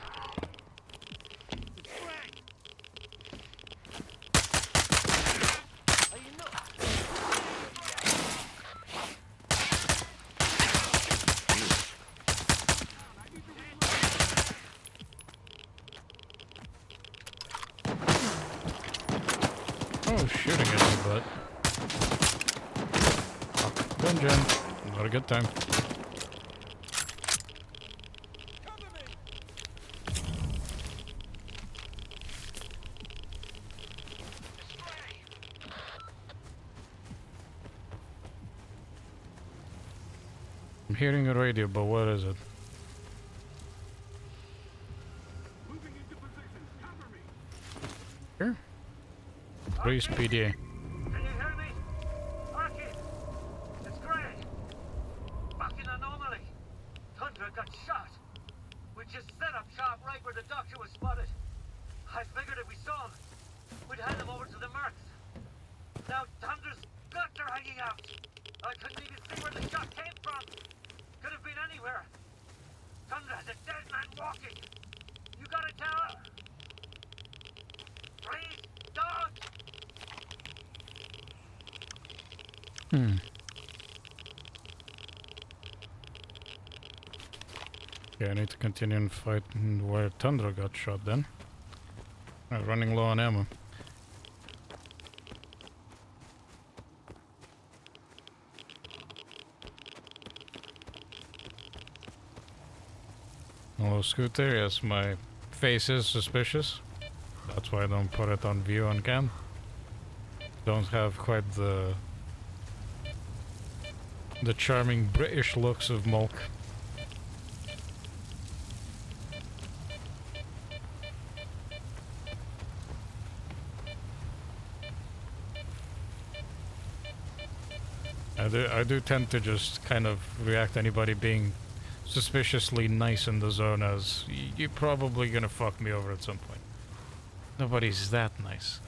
Oh, shooting at me, but... Dungeon. Not a good time. I'm hearing a radio, but what is it? Moving into position. Cover me. Here? Breeze PDA. Can you hear me? Roccat! It's Gray! Fucking anomaly! Tundra got shot! We just set up shop right where the doctor was spotted. I figured if we saw him, we'd hand him over to the mercs. Now Tundra's guts are hanging out! I couldn't even see where the shot came from! Could have been anywhere! Tundra has a dead man walking! You gotta tell her! Please, dog! Yeah, I need to continue and fight where Tundra got shot then. I'm running low on ammo. Hello, Scooter. Yes, my face is suspicious. That's why I don't put it on view on cam. Don't have quite the charming British looks of Mulk. I do tend to just kind of react to anybody being suspiciously nice in the zone as you're probably gonna fuck me over at some point. Nobody's that nice.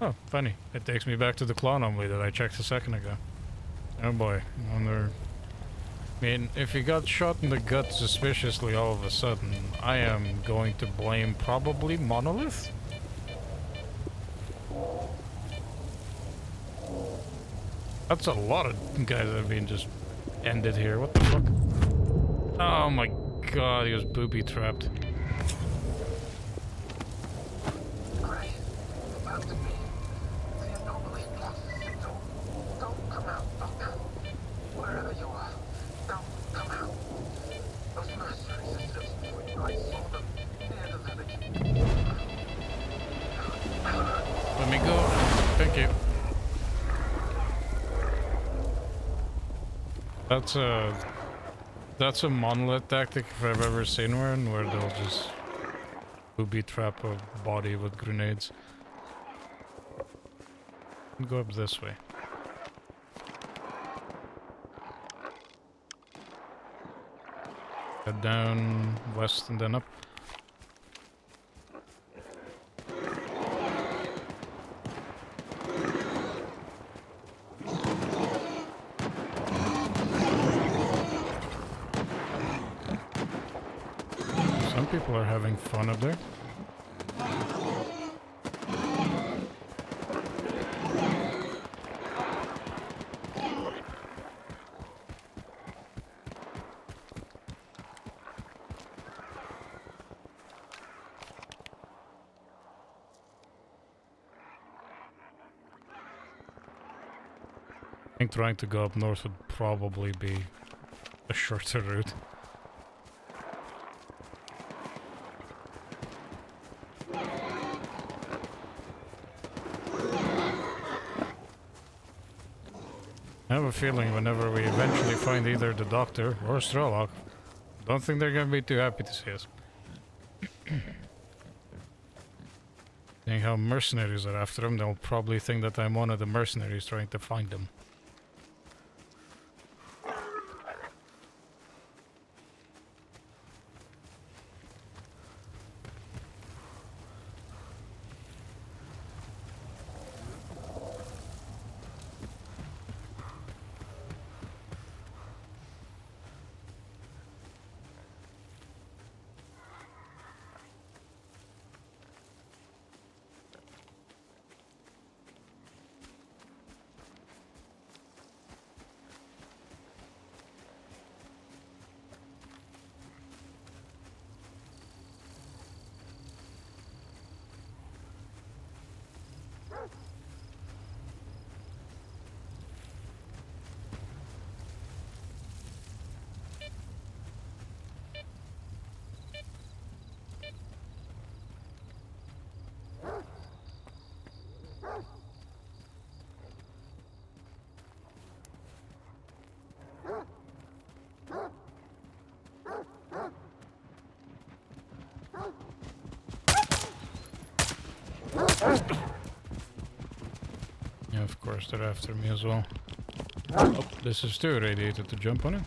Oh, funny. It takes me back to the claw anomaly that I checked a second ago. Oh boy. I wonder... I mean, if he got shot in the gut suspiciously all of a sudden, I am going to blame probably Monolith? That's a lot of guys that have been just ended here. What the fuck? Oh my god, he was booby trapped. Let me go. Thank you. That's a monolith tactic if I've ever seen one, where they'll just booby trap a body with grenades. Go up this way. Head down west and then up. Some people are having fun up there. I think trying to go up north would probably be a shorter route. I have a feeling whenever we eventually find either the Doctor or S.T.A.L.K.E.R, don't think they're gonna be too happy to see us. Seeing how mercenaries are after them, they'll probably think that I'm one of the mercenaries trying to find them. Yeah, of course, they're after me as well. Oh, this is too irradiated to jump on it.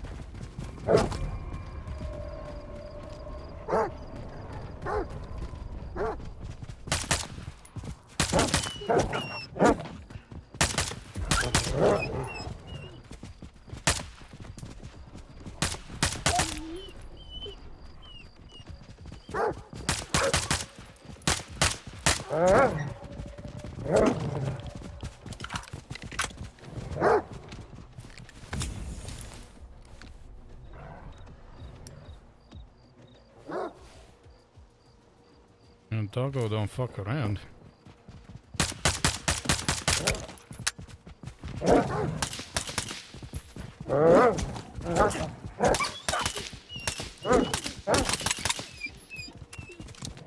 And doggo don't fuck around.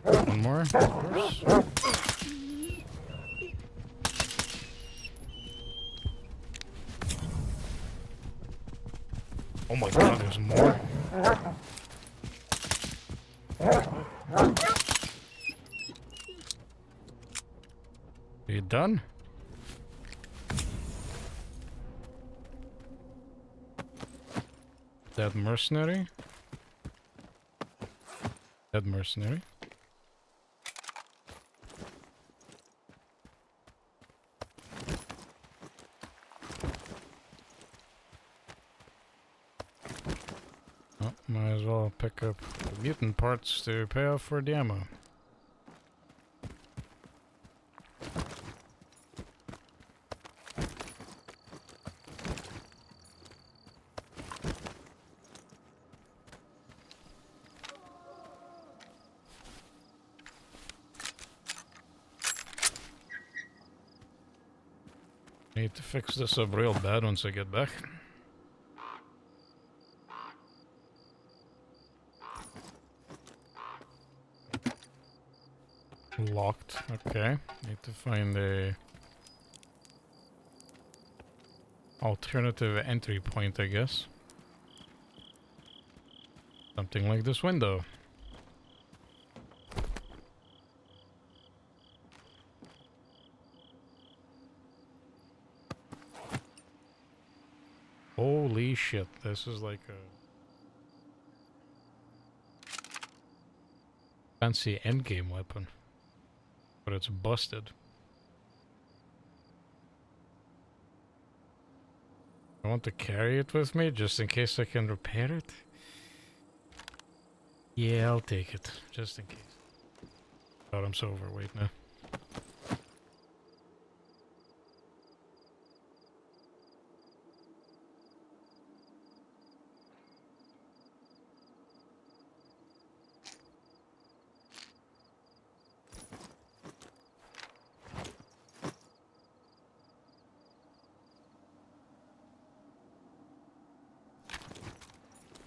One more, of course. Oh my god, there's more. Are you done? Dead mercenary? Dead mercenary? Well, might as well pick up the mutant parts to pay off for the ammo. Need to fix this up real bad once I get back. Locked. Okay. Need to find a alternative entry point, I guess. Something like this window. Holy shit, this is like a fancy endgame weapon. But it's busted. I want to carry it with me just in case I can repair it. Yeah, I'll take it, just in case. God, I'm so overweight now.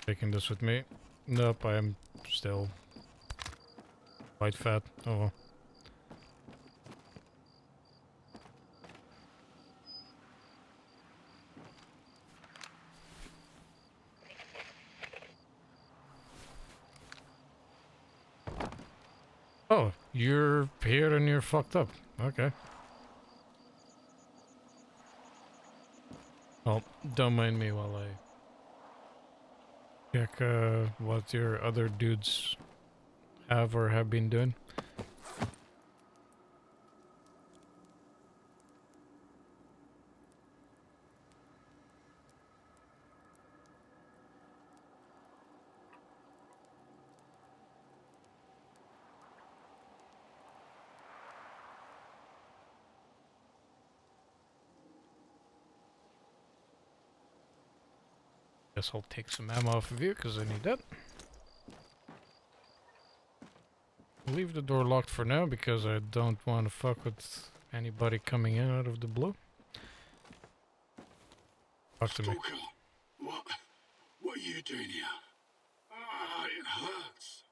Taking this with me. Nope, I am still quite fat. Oh well. Oh, you're here and you're fucked up. Okay. Oh, don't mind me while I check what your other dudes have or have been doing. Guess I'll take some ammo off of you because I need that. Leave the door locked for now because I don't want to fuck with anybody coming in out of the blue. Talk to me. Stalker, what are you doing here? Ah, it hurts.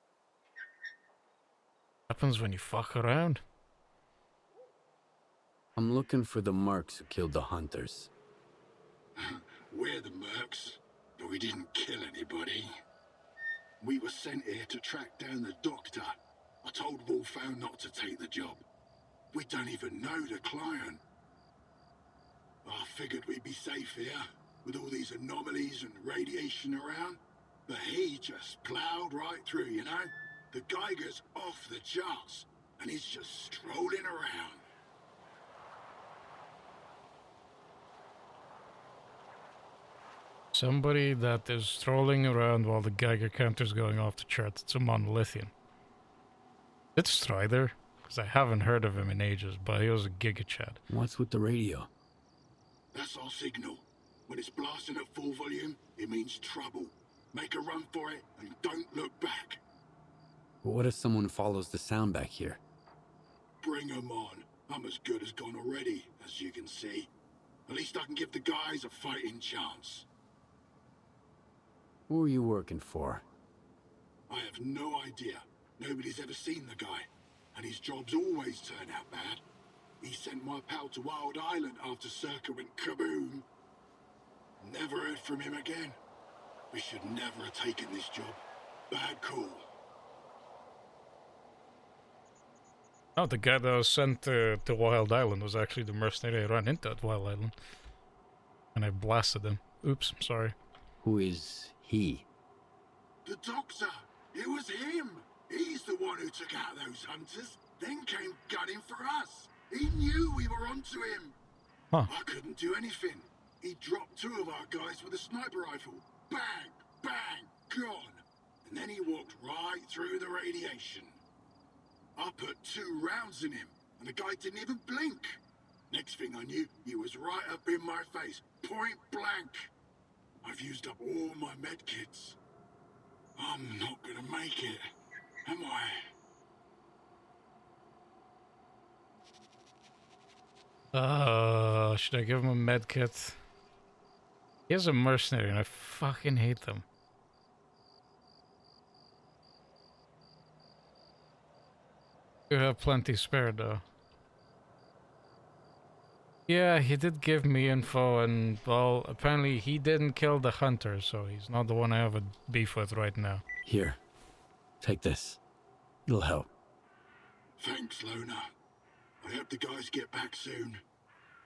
Happens when you fuck around. I'm looking for the mercs who killed the hunters. We're the mercs, but we didn't kill anybody. We were sent here to track down the doctor. I told Wolfhound not to take the job. We don't even know the client. I figured we'd be safe here, with all these anomalies and radiation around. But he just plowed right through, you know? The Geiger's off the charts, and he's just strolling around. Somebody that is strolling around while the Geiger counter's going off the charts. It's a monolithian. It's Strider, because I haven't heard of him in ages, but he was a Gigabyte. What's with the radio? That's our signal. When it's blasting at full volume, it means trouble. Make a run for it, and don't look back. But what if someone follows the sound back here? Bring 'em on. I'm as good as gone already, as you can see. At least I can give the guys a fighting chance. Who are you working for? I have no idea. Nobody's ever seen the guy, and his jobs always turn out bad. He sent my pal to Wild Island after Circa went kaboom. Never heard from him again. We should never have taken this job. Bad call. Oh, the guy that was sent to Wild Island was actually the mercenary I ran into at Wild Island. And I blasted him. Oops, sorry. Who is he? The doctor! It was him! He's the one who took out those hunters, then came gunning for us. He knew we were onto him. Huh. I couldn't do anything. He dropped 2 of our guys with a sniper rifle. Bang! Bang! gone. And then he walked right through the radiation. I put 2 rounds in him, and the guy didn't even blink. Next thing I knew, he was right up in my face, point blank. I've used up all my medkits. I'm not gonna make it, am I? Should I give him a med kit? He is a mercenary and I fucking hate them. You have plenty spare though. Yeah, he did give me info and, well, apparently he didn't kill the hunter, so he's not the one I have a beef with right now. Here, take this. It'll help. Thanks, Loner. I hope the guys get back soon.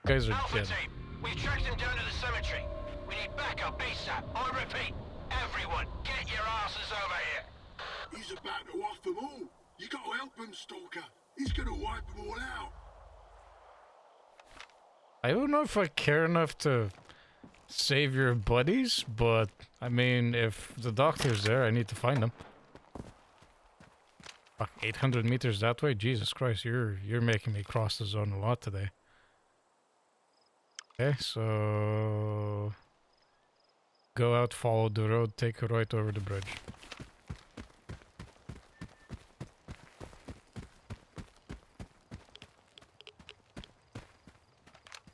You guys are Alpha dead. team, we've tracked him down to the cemetery. We need backup ASAP. I repeat, everyone, get your asses over here. He's about to off them all. You gotta help him, Stalker. He's gonna wipe them all out. I don't know if I care enough to save your buddies, but I mean, if the doctor's there, I need to find him. Fuck, 800 meters that way? Jesus Christ, you're making me cross the zone a lot today. Okay, so go out, follow the road, take a right over the bridge.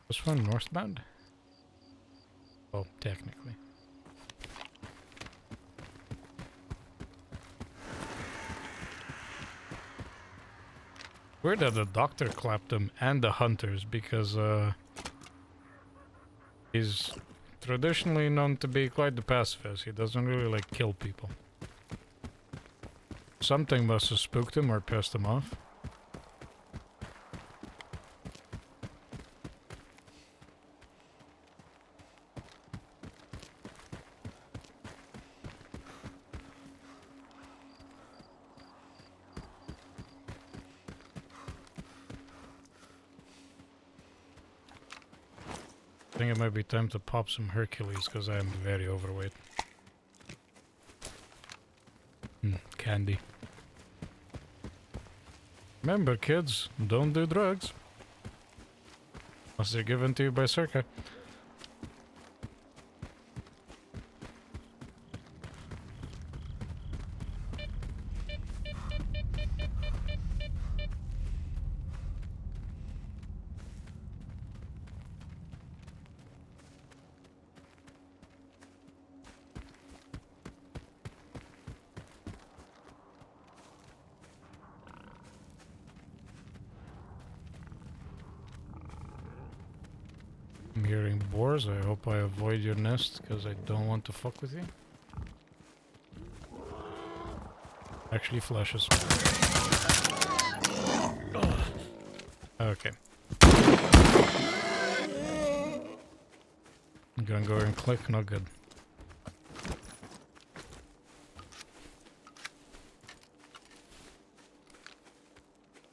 This one northbound? Oh, technically. Weird that the doctor clapped him and the hunters because he's traditionally known to be quite the pacifist. He doesn't really like kill people. Something must have spooked him or pissed him off. I think it might be time to pop some Hercules because I am very overweight. Candy. Remember, kids, don't do drugs. Unless they're given to you by Circa. I'm hearing boars. I hope I avoid your nest because I don't want to fuck with you. Actually flashes. Okay. I'm gonna go and click, not good.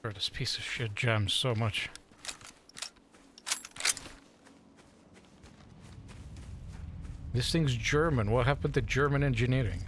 Bro, this piece of shit jams so much. This thing's German. What happened to German engineering?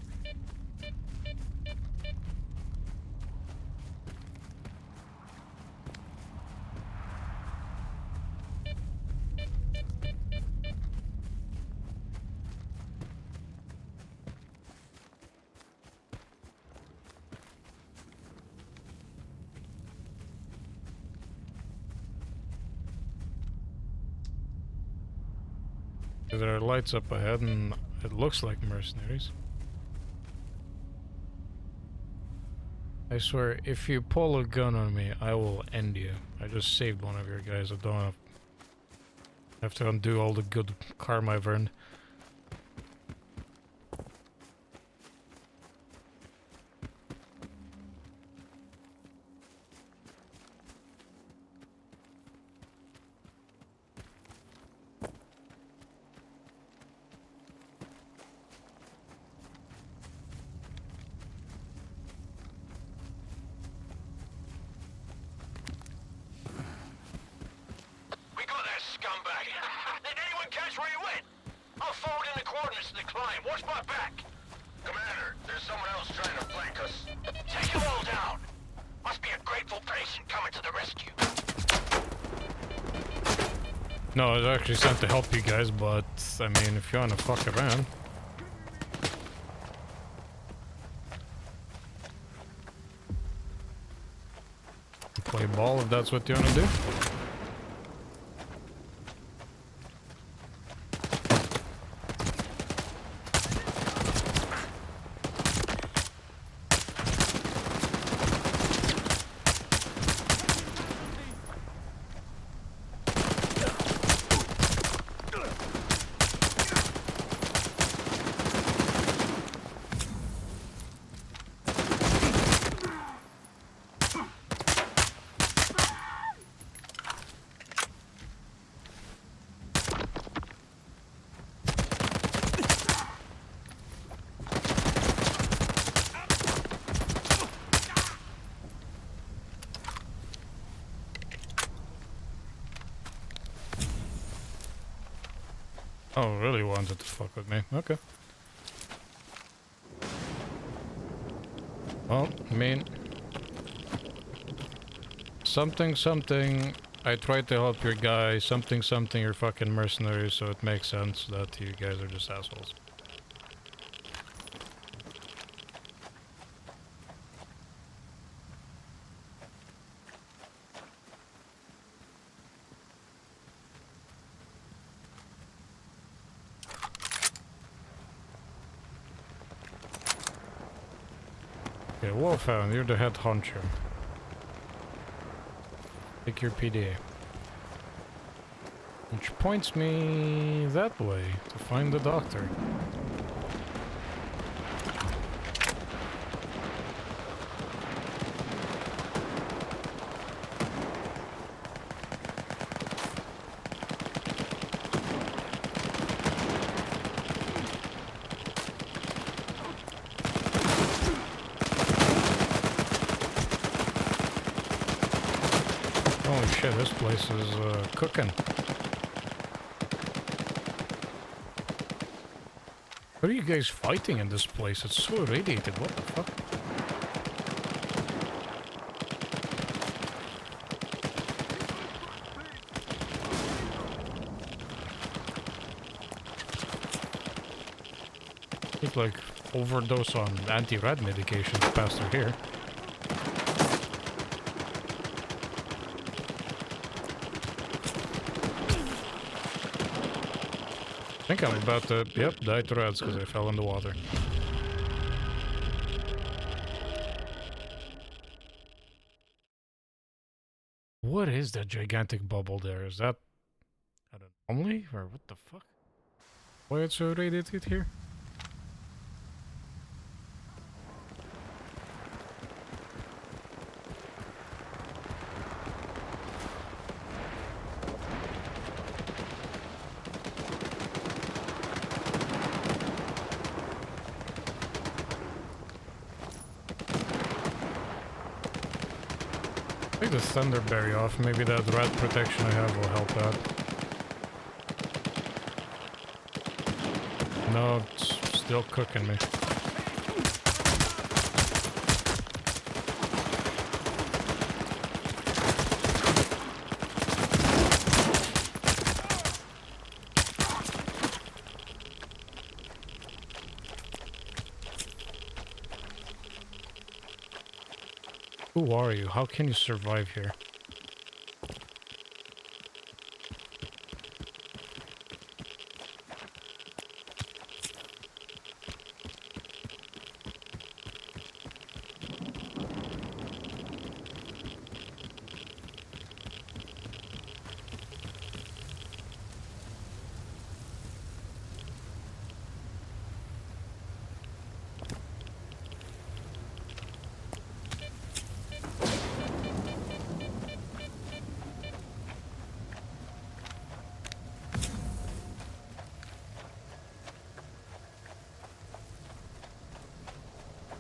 There are lights up ahead and it looks like mercenaries. I swear, if you pull a gun on me, I will end you. I just saved one of your guys. I don't have to undo all the good karma I've earned. No, I was actually sent to help you guys, but I mean, if you wanna fuck around. Play ball if that's what you wanna do. Oh, really wanted to fuck with me. Okay. Well, I mean... Something, I tried to help your guy, something, you're fucking mercenaries, so it makes sense that you guys are just assholes. Okay, Wolfhound, you're the head honcho. Take your PDA. Which points me that way, to find the doctor. Holy shit, this place is cooking. What are you guys fighting in this place? It's so irradiated, what the fuck? It's like overdose on anti-rad medications passed through here. I think I'm about to, yep, die to rats because I fell in the water. What is that gigantic bubble there? Is that an anomaly? Or what the fuck? Why it's so radiated here? Take the Thunderberry off, maybe that rat protection I have will help out. No, it's still cooking me. Who are you? How can you survive here?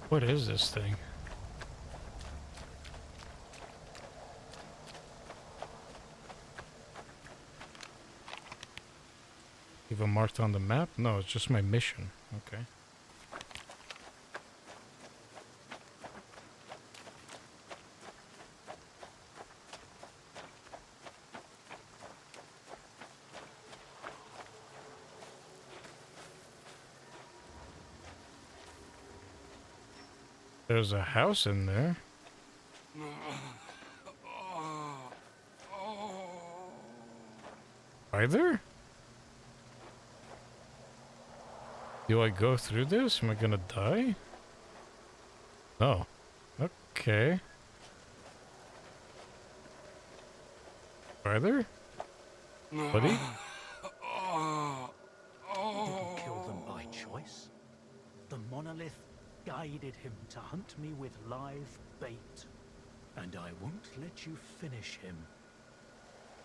What is this thing? Even marked on the map? No, it's just my mission. Okay. There's a house in there. Either? Do I go through this? Am I gonna die? Oh. Okay. Either? Buddy? Didn't kill them by choice. The monolith guided him to hunt me with live bait. And I won't let you finish him.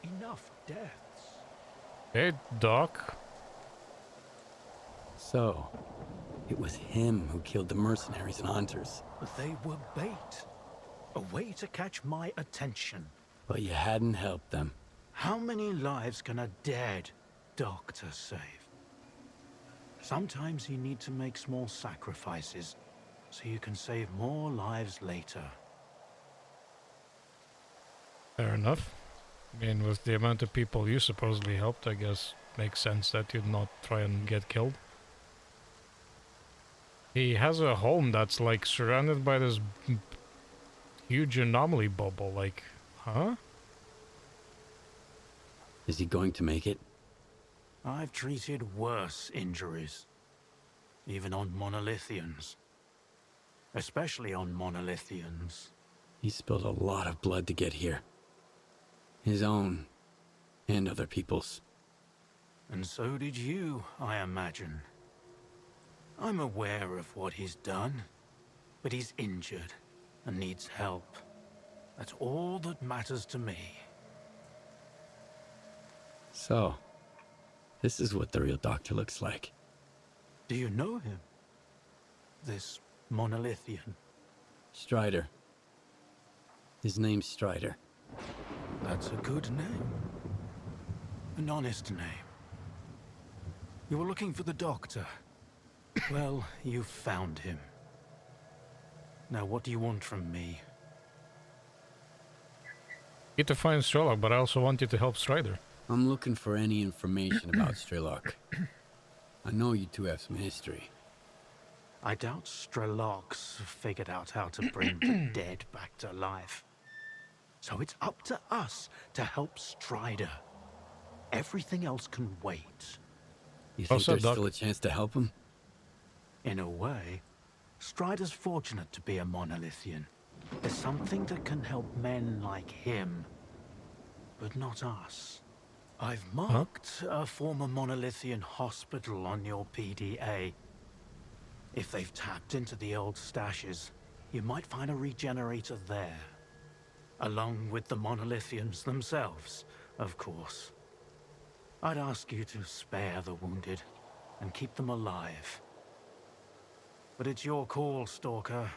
Enough deaths. Hey, Doc. So, it was him who killed the mercenaries and hunters. They were bait. A way to catch my attention. But you hadn't helped them. How many lives can a dead doctor save? Sometimes you need to make small sacrifices so you can save more lives later. Fair enough. I mean, with the amount of people you supposedly helped, I guess makes sense that you'd not try and get killed. He has a home that's like surrounded by this huge anomaly bubble, like, huh? Is he going to make it? I've treated worse injuries. Even on monolithians. Especially on monolithians. He spilled a lot of blood to get here. His own, and other people's. And so did you, I imagine. I'm aware of what he's done, but he's injured and needs help. That's all that matters to me. So, this is what the real doctor looks like. Do you know him? This monolithian? Strider. His name's Strider. That's a good name. An honest name. You were looking for the doctor. Well, you found him. Now what do you want from me? Need to find S.T.A.L.K.E.R, but I also want you to help Strider. I'm looking for any information about S.T.A.L.K.E.R. I know you two have some history. I doubt S.T.A.L.K.E.'s figured out how to bring the dead back to life. So it's up to us to help Strider. Everything else can wait. You think Also, there's Doc, still a chance to help him? In a way, Strider's fortunate to be a monolithian. There's something that can help men like him, but not us. I've marked a former monolithian hospital on your PDA. If they've tapped into the old stashes, you might find a regenerator there. Along with the monolithians themselves, of course. I'd ask you to spare the wounded and keep them alive. But it's your call, Stalker.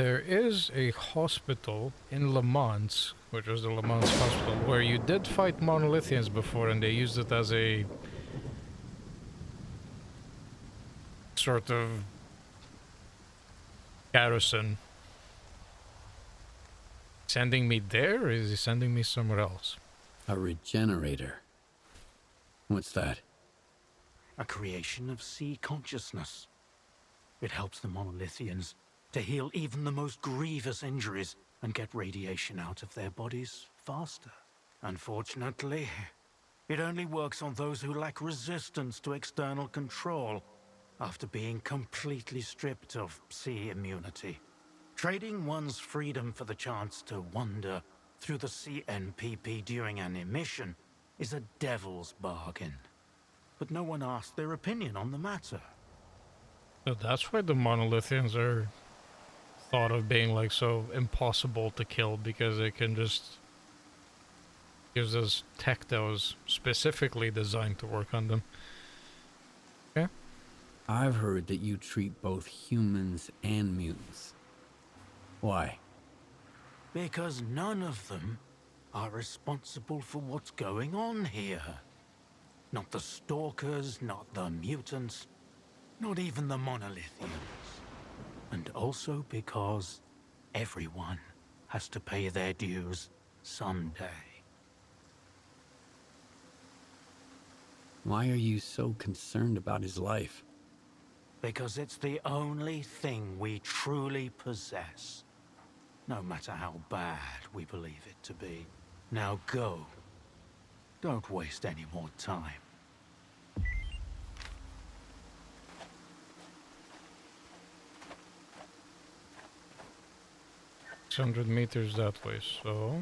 there is a hospital in Le Mans, which was the Le Mans hospital, where you did fight monolithians before, and they used it as a sort of garrison. Sending me there, or is he sending me somewhere else? A regenerator. What's that? A creation of sea consciousness. It helps the monolithians to heal even the most grievous injuries and get radiation out of their bodies faster. Unfortunately, it only works on those who lack resistance to external control after being completely stripped of sea immunity. Trading one's freedom for the chance to wander through the CNPP during an emission is a devil's bargain. But no one asked their opinion on the matter. So that's why the monolithians are thought of being like so impossible to kill, because they can just use this tech that was specifically designed to work on them. Yeah. I've heard that you treat both humans and mutants. Why? Because none of them are responsible for what's going on here. Not the stalkers, not the mutants, not even the monolithians. And also because everyone has to pay their dues someday. Why are you so concerned about his life? Because it's the only thing we truly possess. No matter how bad we believe it to be. Now go. Don't waste any more time. 600 meters that way, so...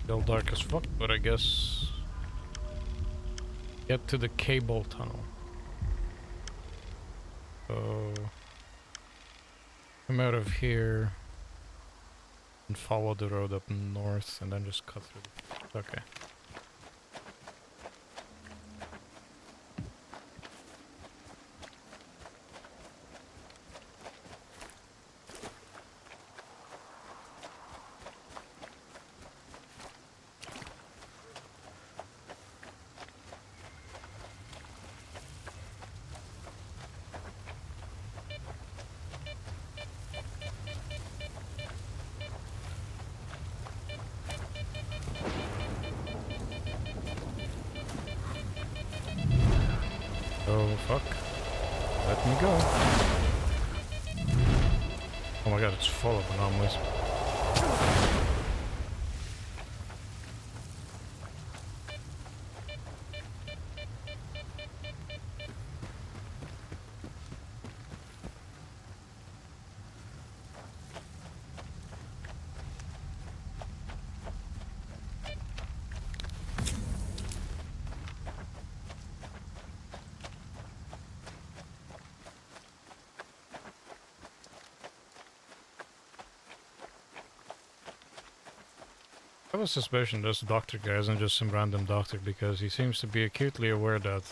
Still dark as fuck, but I guess... Get to the cable tunnel. So... Come out of here... And follow the road up north, and then just cut through. Okay. Oh fuck. Let me go. Oh my god, it's full of anomalies. I have a suspicion this doctor guy isn't just some random doctor because he seems to be acutely aware that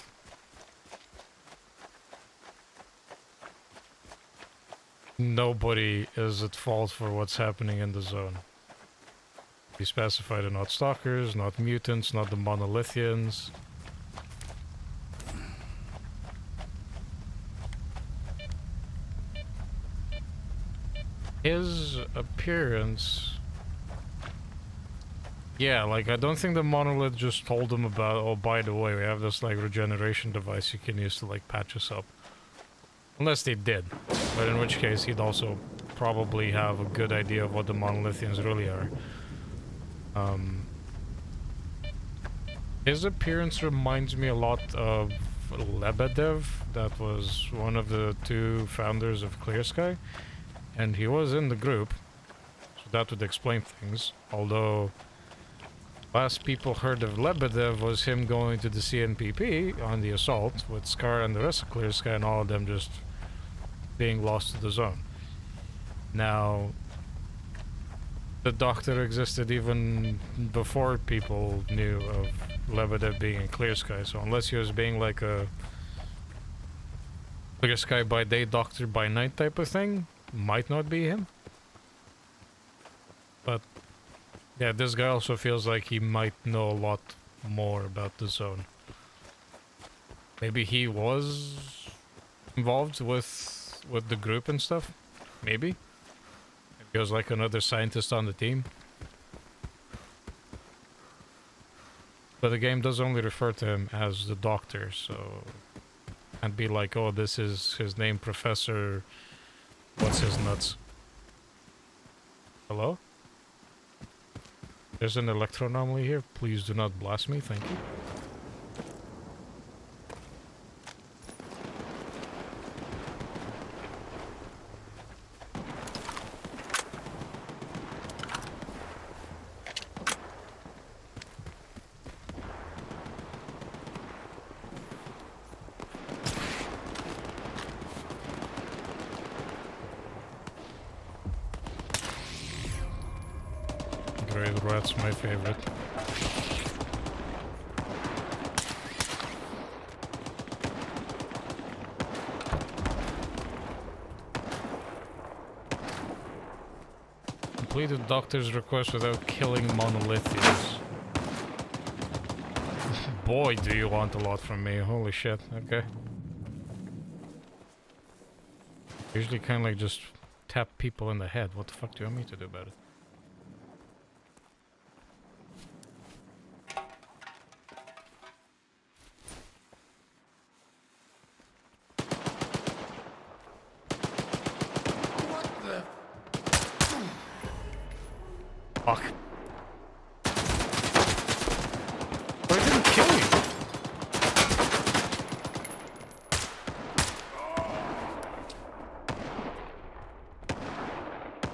nobody is at fault for what's happening in the zone. He specified they're not stalkers, not mutants, not the monolithians. His appearance... Yeah, like, I don't think the monolith just told him about, oh, by the way, we have this, like, regeneration device you can use to, like, patch us up. Unless they did. But in which case, he'd also probably have a good idea of what the monolithians really are. His appearance reminds me a lot of Lebedev, that was one of the two founders of Clear-Sky. And he was in the group, so that would explain things, although... Last people heard of Lebedev was him going to the CNPP on the assault with Scar and the rest of Clear-Sky and all of them just being lost to the zone. Now, the Doctor existed even before people knew of Lebedev being in Clear-Sky, so unless he was being like a Clear-Sky by day, Doctor by night type of thing, might not be him. But yeah, this guy also feels like he might know a lot more about the zone. Maybe he was involved with the group and stuff. Maybe. Maybe he was like another scientist on the team. But the game does only refer to him as the Doctor, so... And be like, oh, this is his name, Professor... What's his nuts? Hello? There's an electro anomaly here. Please do not blast me, thank you. Great rat's my favorite. Complete the Doctor's request without killing monolithians. Boy, do you want a lot from me. Holy shit, okay. Usually kind of like just tap people in the head. What the fuck do you want me to do about it?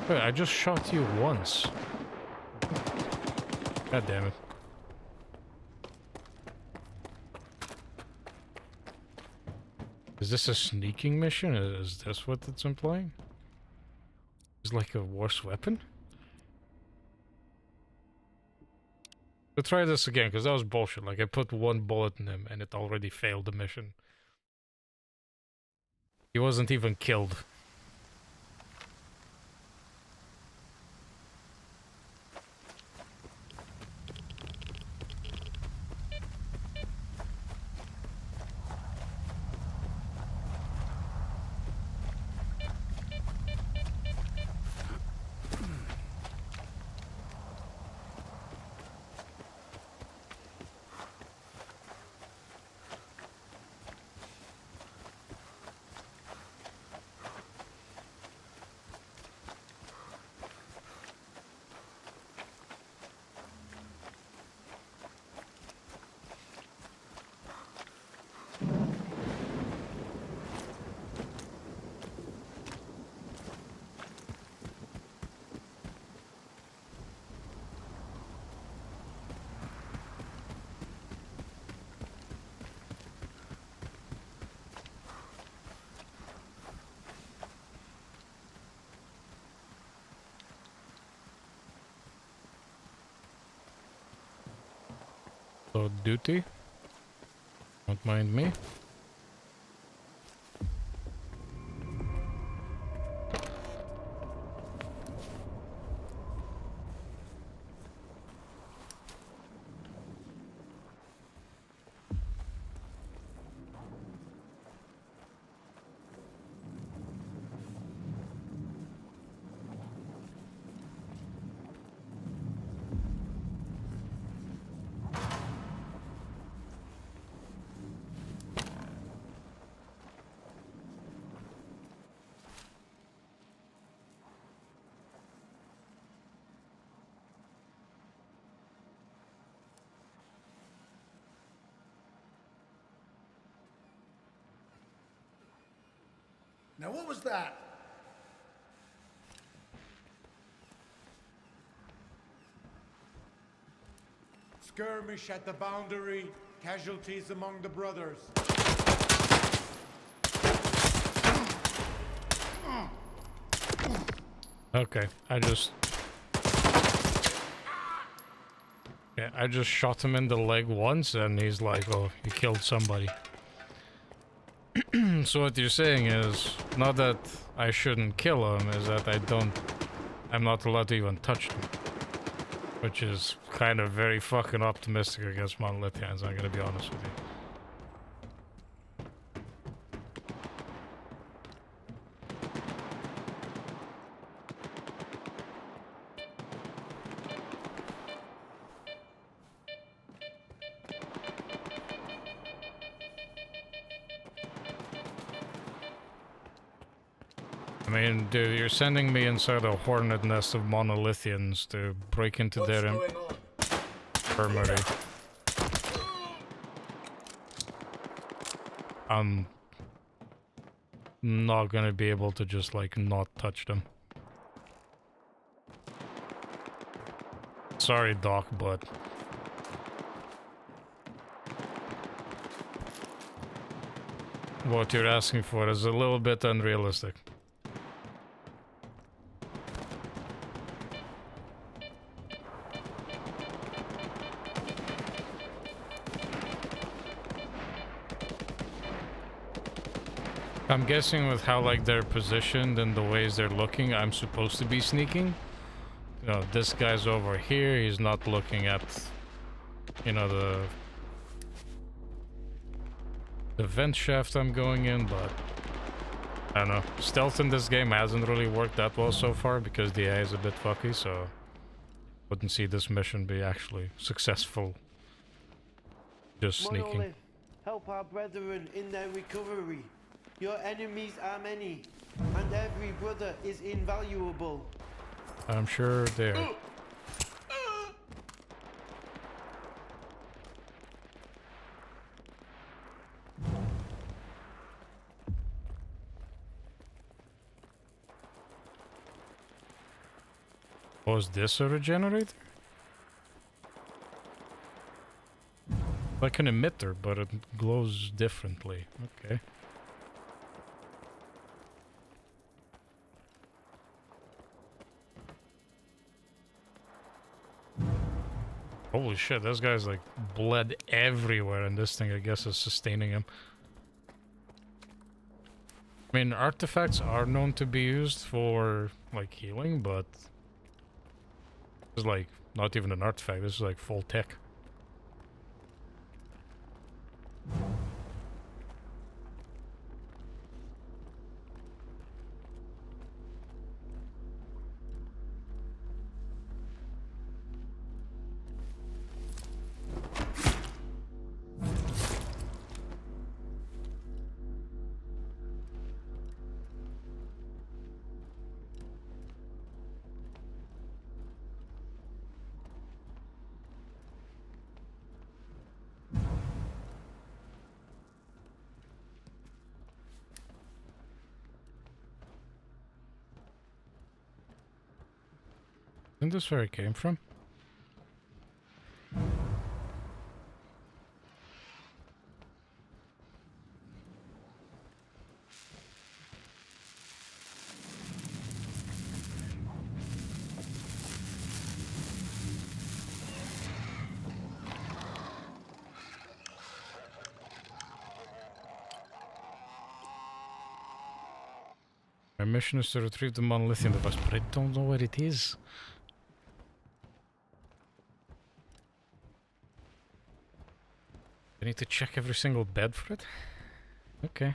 Wait, I just shot you once. God damn it. Is this a sneaking mission? Is this what it's implying? It's like a worse weapon? Let's try this again, because that was bullshit. Like, I put one bullet in him, and it already failed the mission. He wasn't even killed. So, duty? Don't mind me. Now what was that? Skirmish at the boundary, casualties among the brothers. Okay, I just shot him in the leg once, and he's like, oh, he killed somebody. So what you're saying is, not that I shouldn't kill him, is that I'm not allowed to even touch him. Which is kind of very fucking optimistic against monolithians, I'm gonna be honest with you. I mean, dude, you're sending me inside a hornet nest of monolithians to break into their infirmary. I'm not gonna be able to just, like, not touch them. Sorry, Doc, but... what you're asking for is a little bit unrealistic. I'm guessing with how, like, they're positioned and the ways they're looking, I'm supposed to be sneaking. You know, this guy's over here, he's not looking at, you know, the vent shaft I'm going in, but I don't know. Stealth in this game hasn't really worked that well so far because the AI is a bit fucky, so wouldn't see this mission be actually successful. Just sneaking. Monolith, help our brethren in their recovery. Your enemies are many, and every brother is invaluable. I'm sure they're... Oh, is this a regenerator? Like an emitter, but it glows differently. Okay. Holy shit, this guy's like bled everywhere, and this thing, I guess, is sustaining him. I mean, artifacts are known to be used for, like, healing, but... This is, like, not even an artifact, this is, like, full tech. Isn't this where it came from? My mission is to retrieve the monolithium device, but I don't know where it is. I need to check every single bed for it? Okay.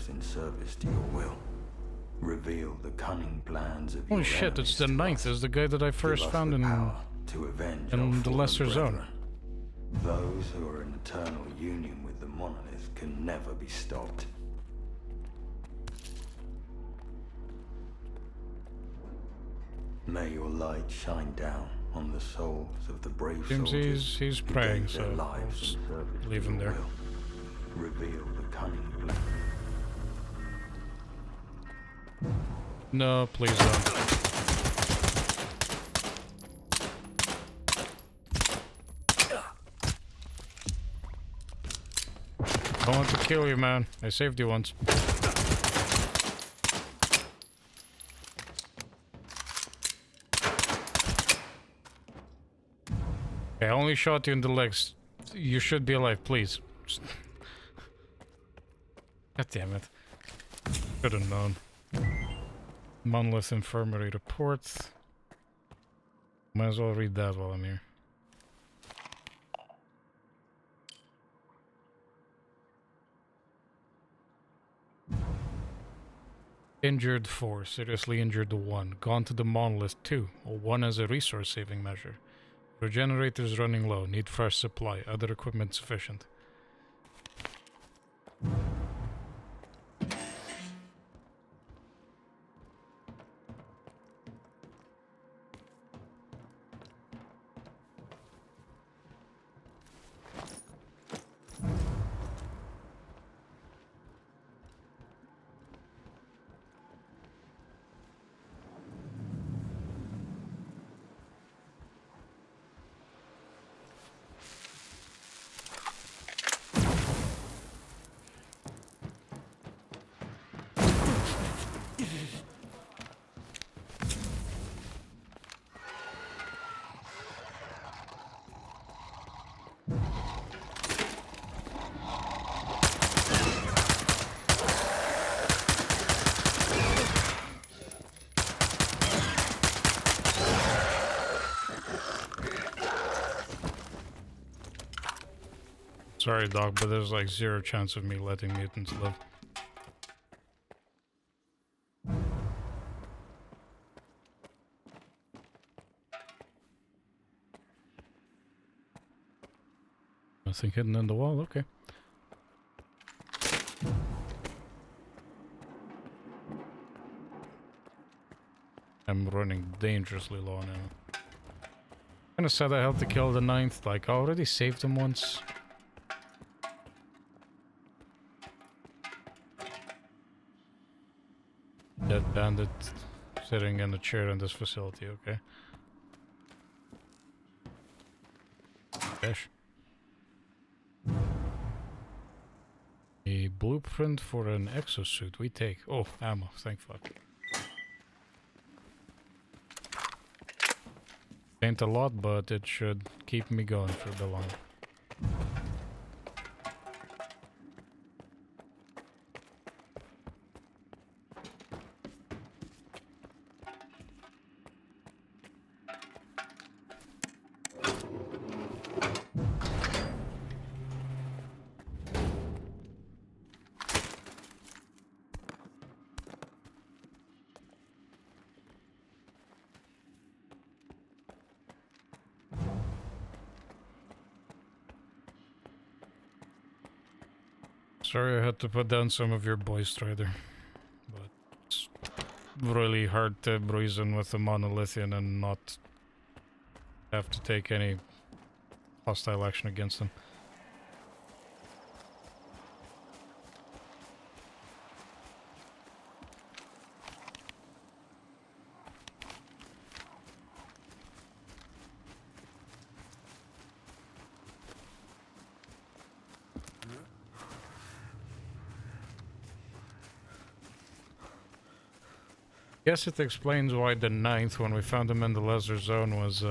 In service to your will. Reveal the cunning plans of Holy shit, it's the ninth. Is the guy that I first found in the Lesser Zone. Those who are in eternal union with the monolith can never be stopped. May your light shine down on the souls of the brave soldiers. He's praying, so I'll just leave him there. Reveal the cunning plan. No, please don't. I want to kill you, man. I saved you once. I only shot you in the legs. You should be alive, please. God damn it. Should have known. Monolith Infirmary report. Might as well read that while I'm here. Injured 4, seriously injured 1. Gone to the Monolith 2, 1 as a resource saving measure. Regenerators running low, need fresh supply, other equipment sufficient. Sorry, dog, but there's like 0 chance of me letting mutants live. Nothing hidden in the wall, okay. I'm running dangerously low now. Kinda sad I had to kill the 9th, like I already saved him once. Dead bandit sitting in a chair in this facility, okay. Dash. A blueprint for an exosuit, we take. Oh, ammo, thank fuck. Ain't a lot, but it should keep me going for a bit longer. Sorry I had to put down some of your boys, Strider. But it's really hard to reason with a monolithian and not have to take any hostile action against them. Guess it explains why the 9th, when we found him in the lesser zone, was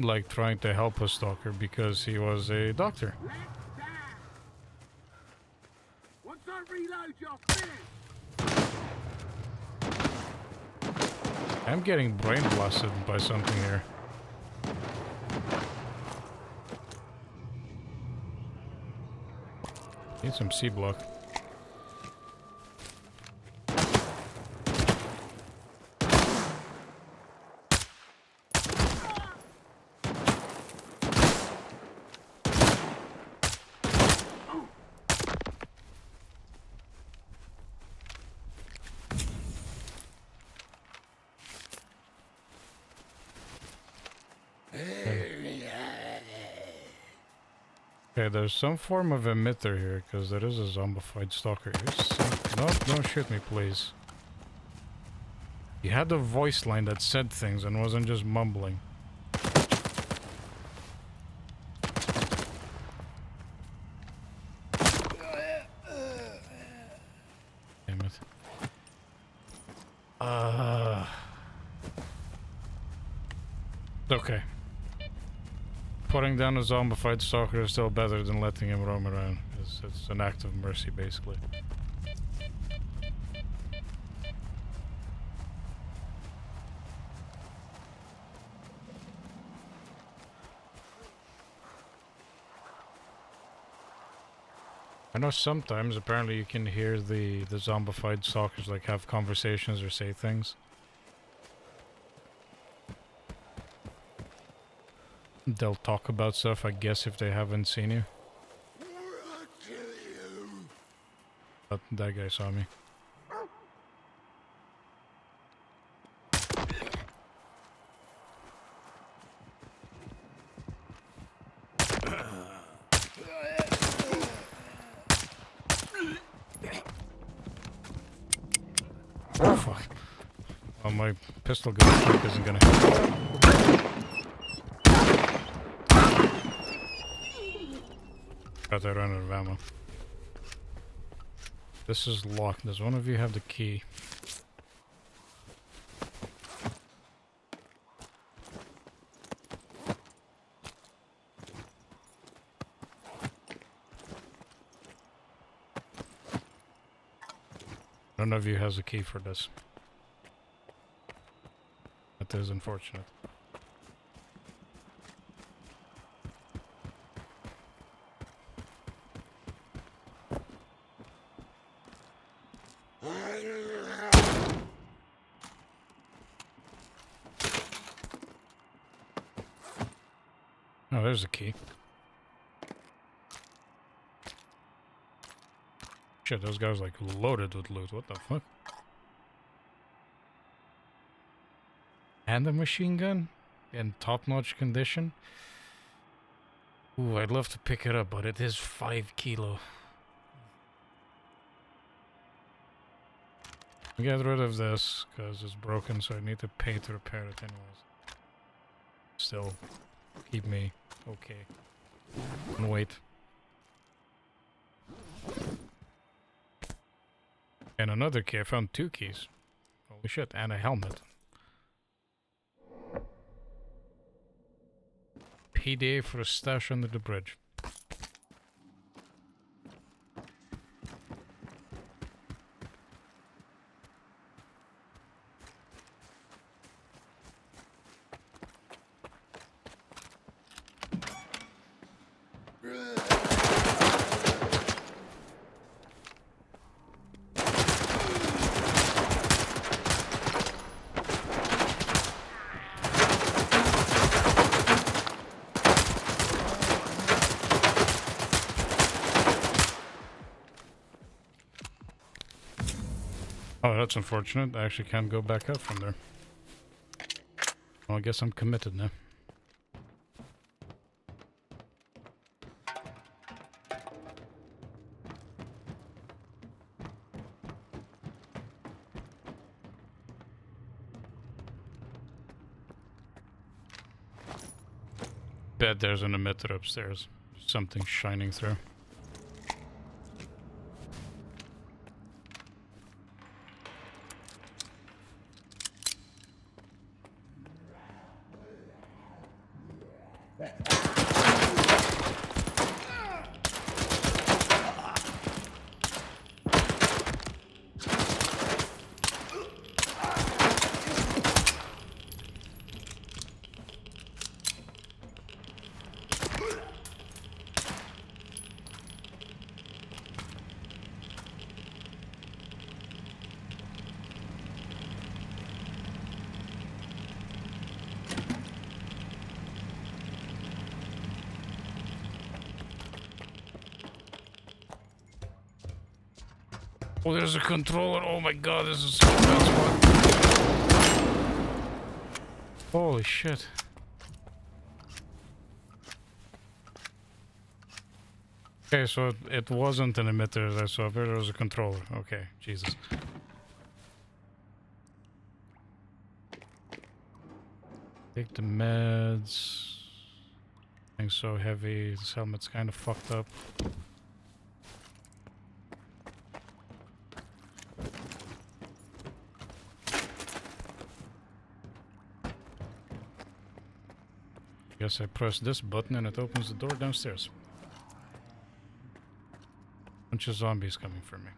like trying to help a stalker because he was a doctor. Once I reload, you're finished. I'm getting brain blasted by something here. Need some C block. Okay, there's some form of emitter here, because there is a zombified stalker here. No, don't shoot me, please. He had a voice line that said things and wasn't just mumbling. Damn it. Okay. Putting down a zombified stalker is still better than letting him roam around. It's an act of mercy, basically. I know sometimes, apparently, you can hear the zombified stalkers like have conversations or say things. They'll talk about stuff, I guess, if they haven't seen you. But that guy saw me. Oh fuck. Well, my pistol gun kick isn't gonna hit. I ran out of ammo. This is locked. Does one of you have the key? None of you has a key for this. That is unfortunate. Oh, there's a key. Shit, those guys like loaded with loot. What the fuck? And a machine gun? In top-notch condition? Ooh, I'd love to pick it up, but it is 5 kilo. Get rid of this, because it's broken, so I need to pay to repair it anyways. Still, keep me okay. And wait. And another key. I found 2 keys. Holy shit, and a helmet. PDA for a stash under the bridge. Oh, that's unfortunate. I actually can't go back up from there. Well, I guess I'm committed now. Bet there's an emitter upstairs. Something shining through. Oh, there's a controller. Oh my god, this is so bad. Holy shit. Okay, so it wasn't an emitter as I saw. There was a controller. Okay, Jesus. Take the meds. Thing's so heavy. This helmet's kind of fucked up. Guess I press this button and it opens the door downstairs. Bunch of zombies coming for me.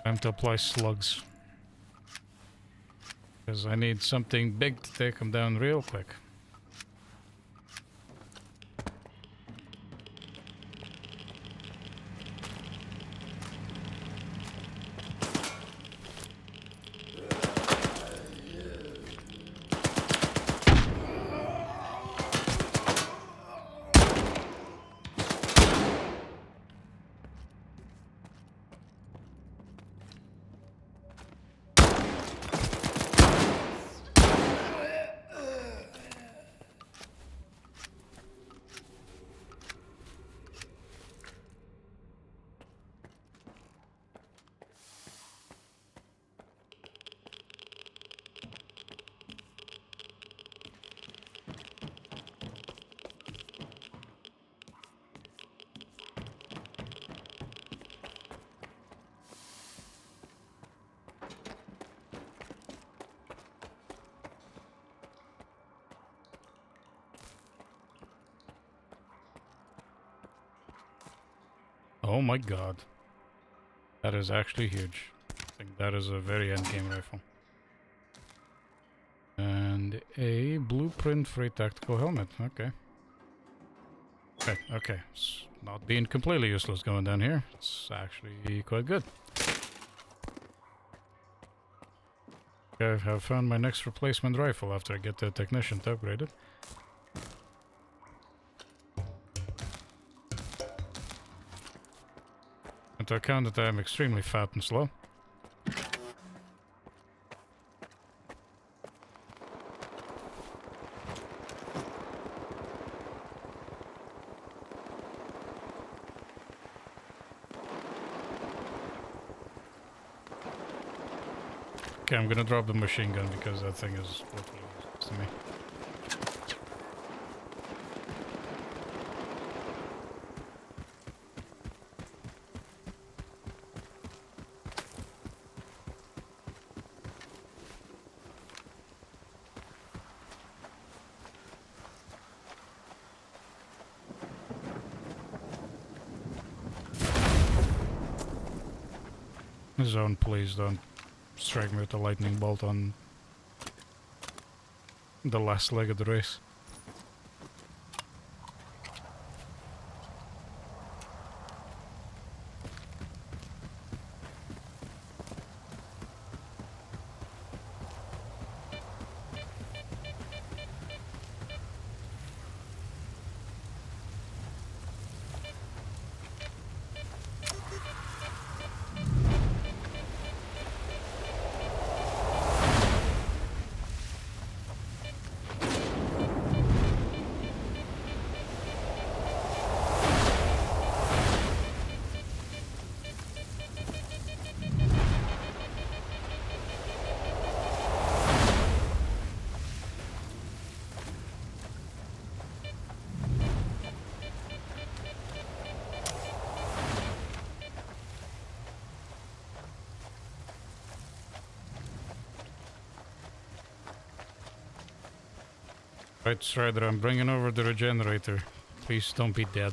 Time to apply slugs. Because I need something big to take them down real quick. Oh my god. That is actually huge. I think that is a very endgame rifle. And a blueprint for a tactical helmet. Okay. Okay. It's not being completely useless going down here. It's actually quite good. Okay, I have found my next replacement rifle after I get the technician to upgrade it. And to account that I am extremely fat and slow. Okay, I'm gonna drop the machine gun because that thing is literally useless to me. Zone, please don't strike me with a lightning bolt on the last leg of the race. Right, Strider, I'm bringing over the regenerator. Please don't be dead.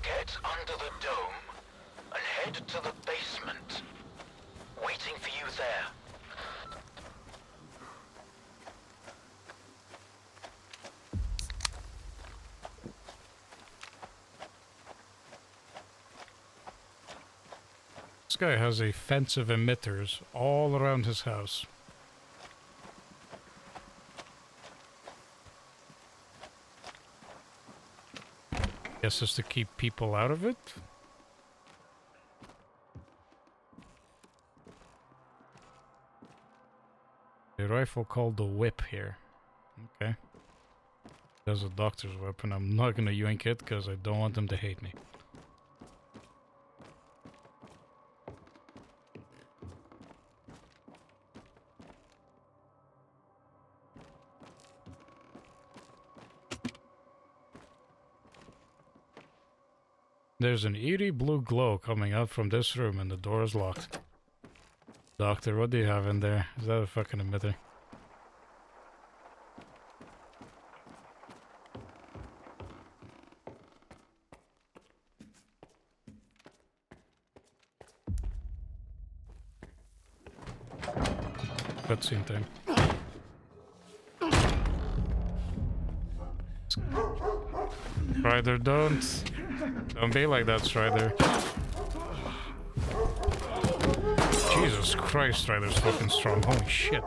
Get under the dome and head to the basement. Waiting for you there. This guy has a fence of emitters all around his house. Guess it's to keep people out of it? A rifle called the Whip here. Okay. There's a doctor's weapon. I'm not gonna yoink it because I don't want them to hate me. There's an eerie blue glow coming out from this room and the door is locked. Doctor, what do you have in there? Is that a fucking emitter? Cutscene time. Strider, don't be like that, Strider. Jesus Christ, Strider's fucking strong. Holy shit.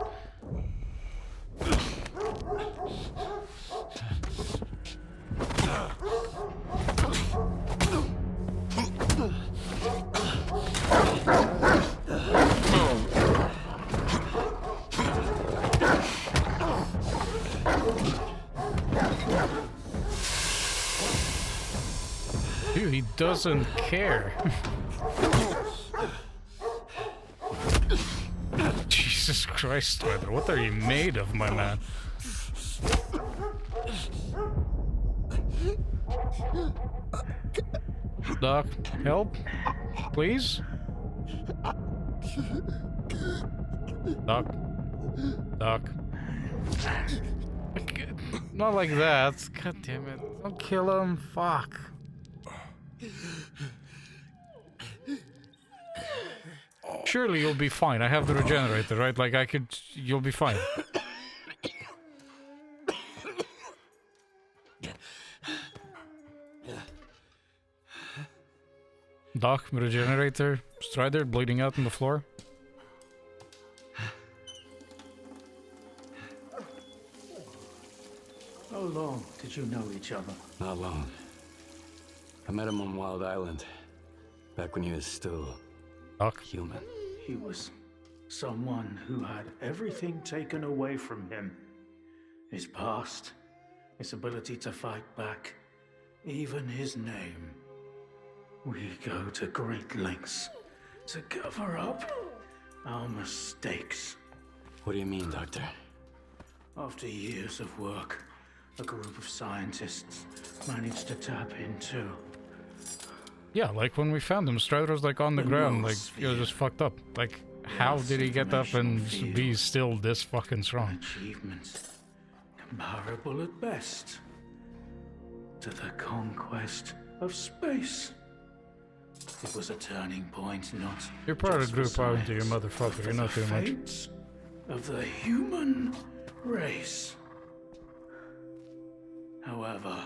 Dude, he doesn't care. Jesus Christ, Strider, what are you made of, my man? Doc, help? Please? Doc? Doc? Not like that. God damn it. Don't kill him. Fuck. Surely you'll be fine. I have the regenerator, right? Like, you'll be fine. Doc, regenerator, Strider bleeding out on the floor. How long did you know each other? Not long. I met him on Wild Island, back when he was still Doc. human. He was someone who had everything taken away from him. His past, his ability to fight back, even his name. We go to great lengths to cover up our mistakes. What do you mean, Doctor? After years of work, a group of scientists managed to tap into Yeah, like when we found him, Strider was like on the ground, like he was just fucked up. Like, how did he get up and be still this fucking strong? achievements comparable at best to the conquest of space. It was a turning point, not You're part of just the group, for aren't you, science, motherfucker? but You're not for doing much. fates of the human race. However,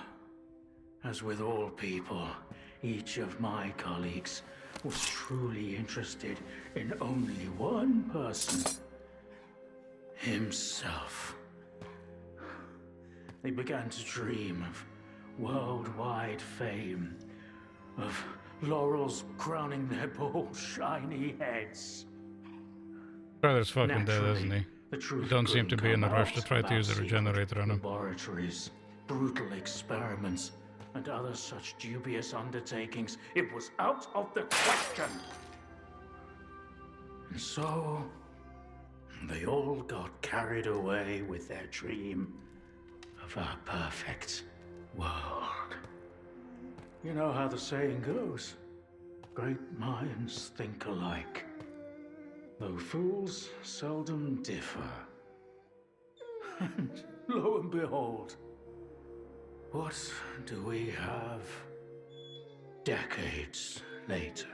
as with all people, each of my colleagues was truly interested in only one person. Himself. They began to dream of worldwide fame, of laurels crowning their bald, shiny heads. Strider's fucking dead, isn't he? The truth You don't seem to couldn't be in a come rush to out try to about use a secret regenerator on him. Laboratories, brutal experiments, and other such dubious undertakings. It was out of the question. And so, they all got carried away with their dream of a perfect world. You know how the saying goes, great minds think alike, though fools seldom differ. And lo and behold, what do we have decades later?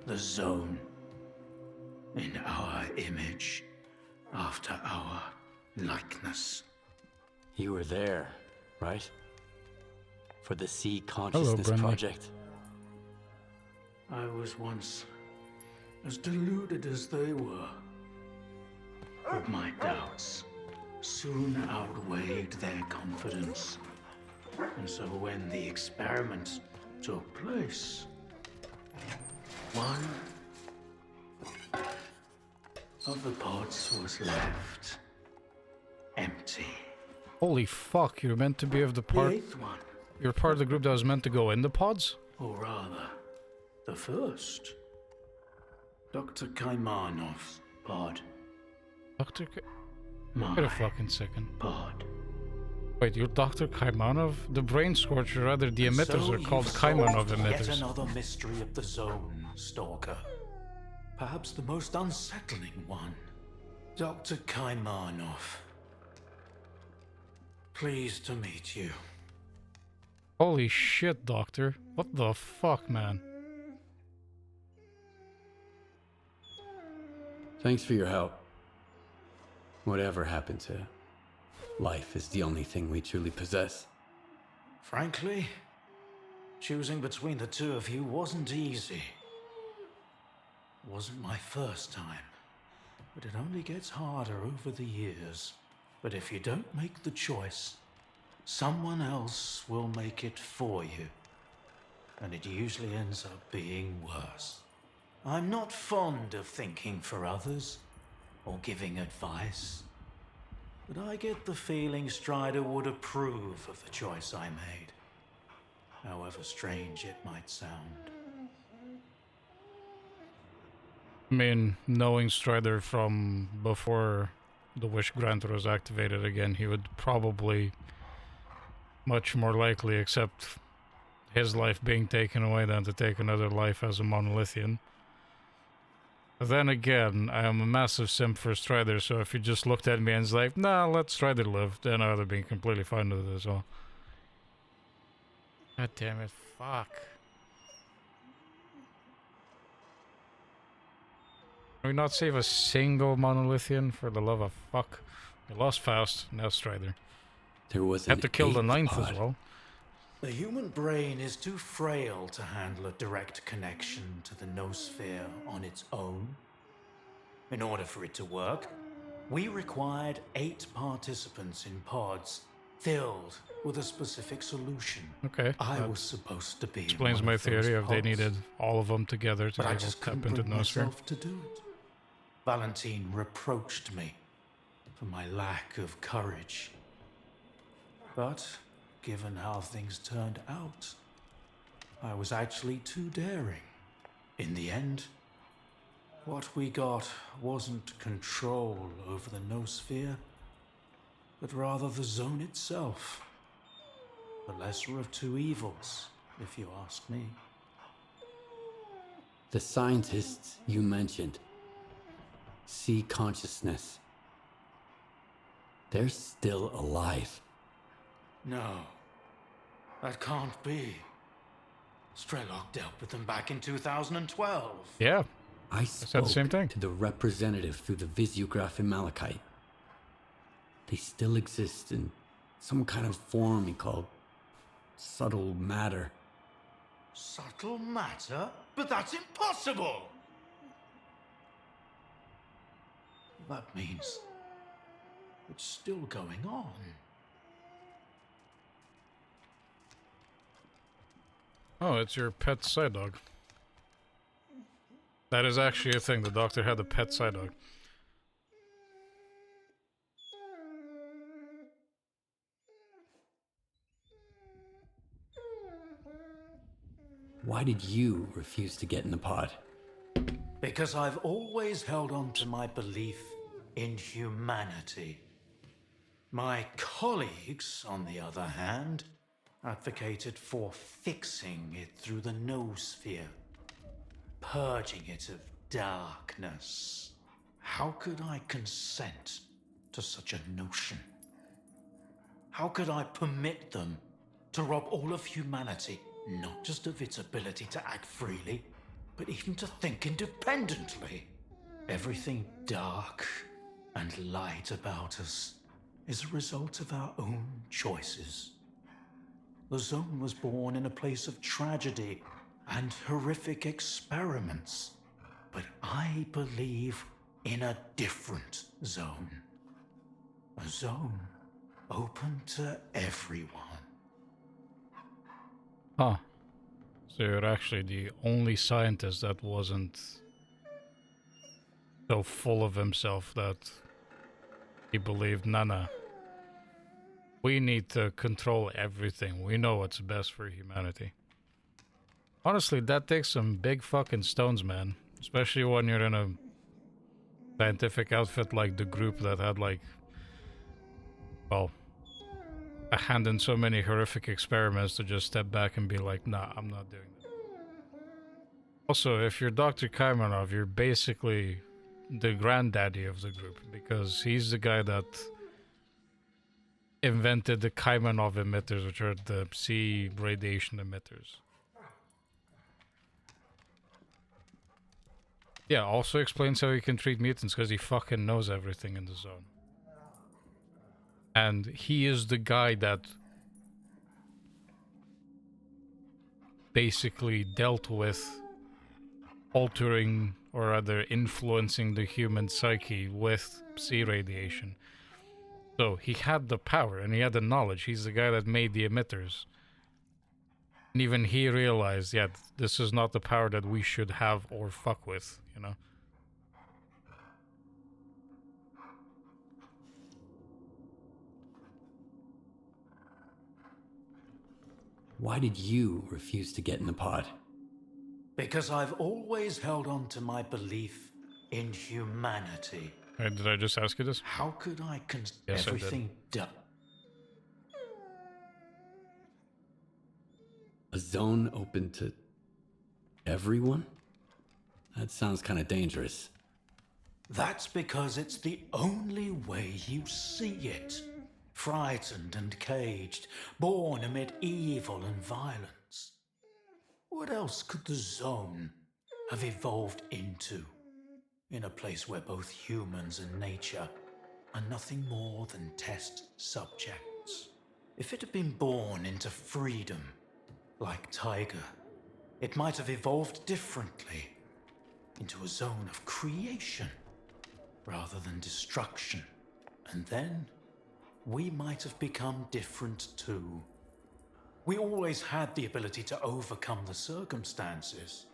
The Zone, in our image, after our likeness. You were there, right? For the Sea Consciousness Brendan. Project. I was once as deluded as they were, but my doubts soon outweighed their confidence. And so when the experiment took place, one of the pods was left empty. Holy fuck, you're meant to be of the The part. eighth one, You're part of the group that was meant to go in the pods? or rather, the first. Dr. Kaimanov's pod. Dr. K My Wait a fucking second. pod. Wait, you're Dr. Kaimanov? The brain scorcher, rather, the emitters So are called you've Kaimanov solved emitters. Yet another mystery of the Zone, Stalker. Perhaps the most unsettling one. Dr. Kaimanov. Pleased to meet you. Holy shit, Doctor. What the fuck, man? Thanks for your help. Whatever happened to life is the only thing we truly possess. Frankly, choosing between the two of you wasn't easy. Wasn't my first time, but it only gets harder over the years. But if you don't make the choice, someone else will make it for you. And it usually ends up being worse. I'm not fond of thinking for others or giving advice, but I get the feeling Strider would approve of the choice I made, however strange it might sound. I mean, knowing Strider from before the Wish Granter was activated again, he would probably much more likely accept his life being taken away than to take another life as a monolithian. But then again, I am a massive simp for Strider, so if you just looked at me and was like, nah, let Strider live, then I would have been completely fine with it as well. God damn it, fuck. Can we not save a single monolithian, for the love of fuck? We lost Faust, now Strider. There was Had to kill the eighth ninth pod. as well. The human brain is too frail to handle a direct connection to the noosphere on its own. In order for it to work, we required 8 participants in pods, filled with a specific solution. Okay. I was supposed to be in Explains one my of those theory of they pods, needed all of them together to but be I able just to tap couldn't into bring the noosphere. myself to do it. Valentine reproached me for my lack of courage. But given how things turned out, I was actually too daring. In the end, what we got wasn't control over the noosphere, but rather the zone itself. The lesser of two evils, if you ask me. The scientists you mentioned see consciousness. They're still alive. No, that can't be. S.T.A.L.K.E.R dealt with them back in 2012. Yeah. I said the same thing. spoke to the representative through the visiograph in Malachite. They still exist in some kind of form he called subtle matter. Subtle matter? But that's impossible! That means it's still going on. Oh, it's your pet side dog. That is actually a thing. The doctor had a pet side dog. Why did you refuse to get in the pod? Because I've always held on to my belief in humanity. My colleagues, on the other hand, advocated for fixing it through the noosphere, purging it of darkness. How could I consent to such a notion? How could I permit them to rob all of humanity, not just of its ability to act freely, but even to think independently? Everything dark and light about us is a result of our own choices. The zone was born in a place of tragedy and horrific experiments, but I believe in a different zone. A zone open to everyone. Huh. So you're actually the only scientist that wasn't so full of himself that he believed, nah. We need to control everything. We know what's best for humanity. Honestly, that takes some big fucking stones, man. Especially when you're in a scientific outfit like the group that had, like, well, a hand in so many horrific experiments to just step back and be like, nah, I'm not doing that. Also, if you're Dr. Kaimanov, you're basically the granddaddy of the group, because he's the guy that invented the Kaimanov emitters, which are the C radiation emitters. Yeah, also explains how he can treat mutants, because he fucking knows everything in the zone. And he is the guy that basically dealt with altering, or rather influencing, the human psyche with C radiation. So he had the power and he had the knowledge. He's the guy that made the emitters. And even he realized, yeah, this is not the power that we should have or fuck with, you know? Why did you refuse to get in the pod? Because I've always held on to my belief in humanity. Hey, did I just ask you this? How could I Yes, everything done? A zone open to everyone? That sounds kind of dangerous. That's because it's the only way you see it. Frightened and caged, born amid evil and violence. What else could the zone have evolved into? In a place where both humans and nature are nothing more than test subjects. If it had been born into freedom, like Tiger, it might have evolved differently, into a zone of creation, rather than destruction. And then, we might have become different too. We always had the ability to overcome the circumstances.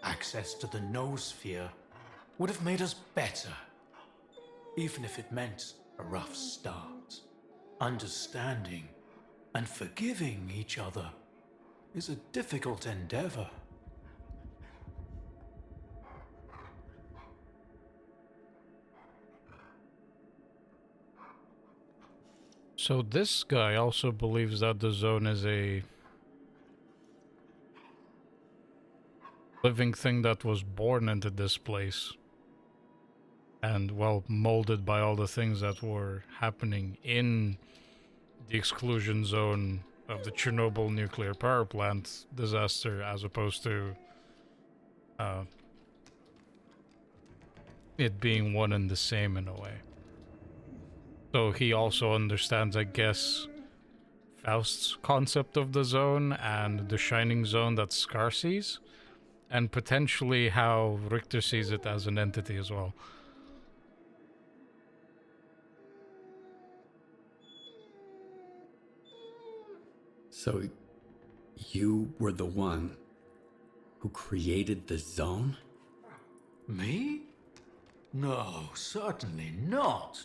Access to the noosphere would have made us better, even if it meant a rough start. Understanding and forgiving each other is a difficult endeavor. So this guy also believes that the zone is a living thing that was born into this place and, well, molded by all the things that were happening in the exclusion zone of the Chernobyl nuclear power plant disaster, as opposed to it being one and the same in a way. So he also understands, I guess, Faust's concept of the zone and the shining zone that S.T.A.L.K.E.R sees, and potentially how Richter sees it as an entity as well. So, you were the one who created the zone? Me? No, certainly not.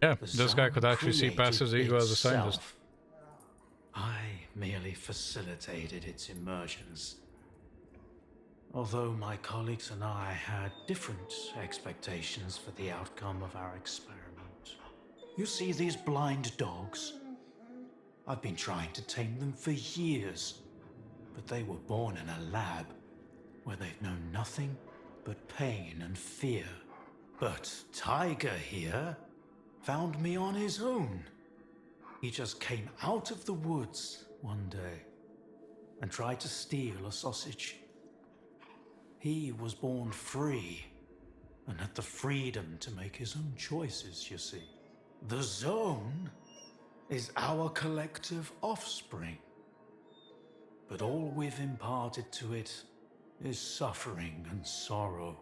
Yeah, this guy could actually see past his ego as a scientist. I merely facilitated its emergence. Although my colleagues and I had different expectations for the outcome of our experiment. You see these blind dogs? I've been trying to tame them for years, but they were born in a lab where they've known nothing but pain and fear. But Tiger here found me on his own. He just came out of the woods one day and tried to steal a sausage. He was born free and had the freedom to make his own choices, you see. The zone is our collective offspring, but all we've imparted to it is suffering and sorrow.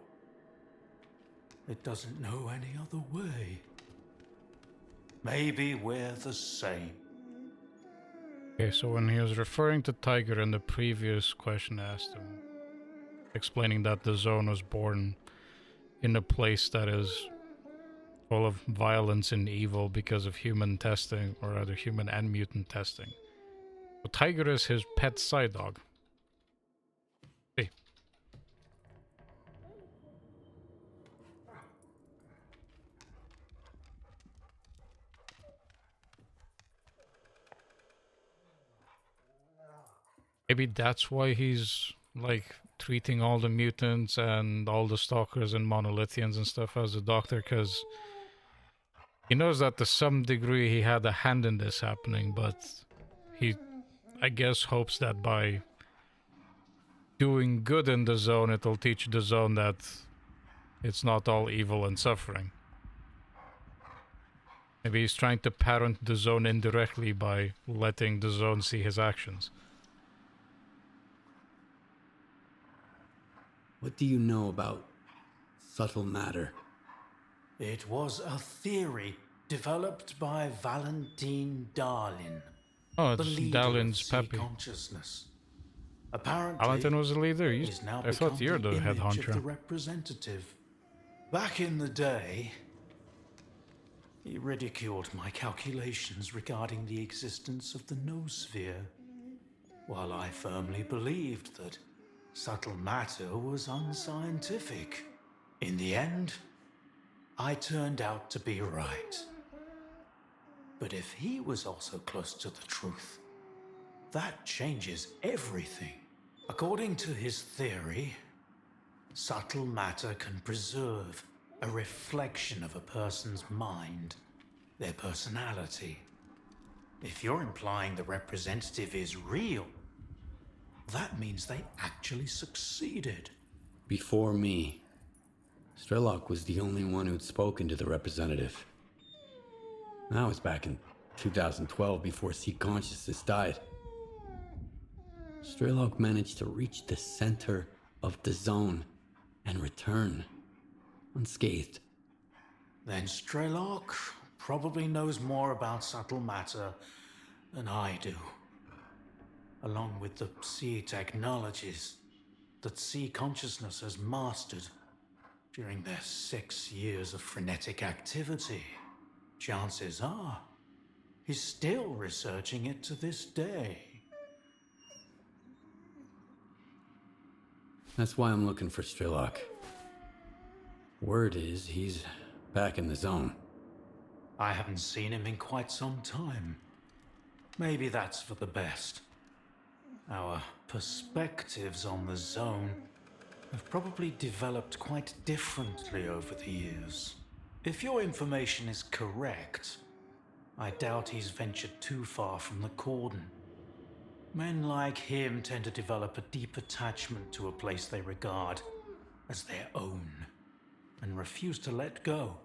It doesn't know any other way. Maybe we're the same. Okay, so when he was referring to Tiger in the previous question I asked him, explaining that the zone was born in a place that is full of violence and evil because of human testing, or rather human and mutant testing. So Tiger is his pet side dog. See. Maybe that's why he's, like, treating all the mutants and all the stalkers and monolithians and stuff as a doctor, because he knows that to some degree he had a hand in this happening, but he, I guess, hopes that by doing good in the zone, it'll teach the zone that it's not all evil and suffering. Maybe he's trying to parent the zone indirectly by letting the zone see his actions. What do you know about subtle matter? It was a theory developed by Valentine Darlin. Oh, the it's leader Darlin's of Peppy. consciousness. Apparently, Valentine was the leader? he's now I thought you're the head image of the honcho. representative. Back in the day, he ridiculed my calculations regarding the existence of the noosphere, while I firmly believed that subtle matter was unscientific. In the end, I turned out to be right. But if he was also close to the truth, that changes everything. According to his theory, subtle matter can preserve a reflection of a person's mind, their personality. If you're implying the representative is real, that means they actually succeeded. Before me, S.T.A.L.K.E.R was the only one who'd spoken to the representative. That was back in 2012, before C consciousness died. S.T.A.L.K.E.R managed to reach the center of the zone and return unscathed. Then S.T.A.L.K.E.R probably knows more about subtle matter than I do. Along with the C technologies that C consciousness has mastered during their 6 years of frenetic activity, chances are he's still researching it to this day. That's why I'm looking for S.T.A.L.K.E.R. Word is he's back in the zone. I haven't seen him in quite some time. Maybe that's for the best. Our perspectives on the zone have probably developed quite differently over the years. If your information is correct, I doubt he's ventured too far from the cordon. Men like him tend to develop a deep attachment to a place they regard as their own and refuse to let go.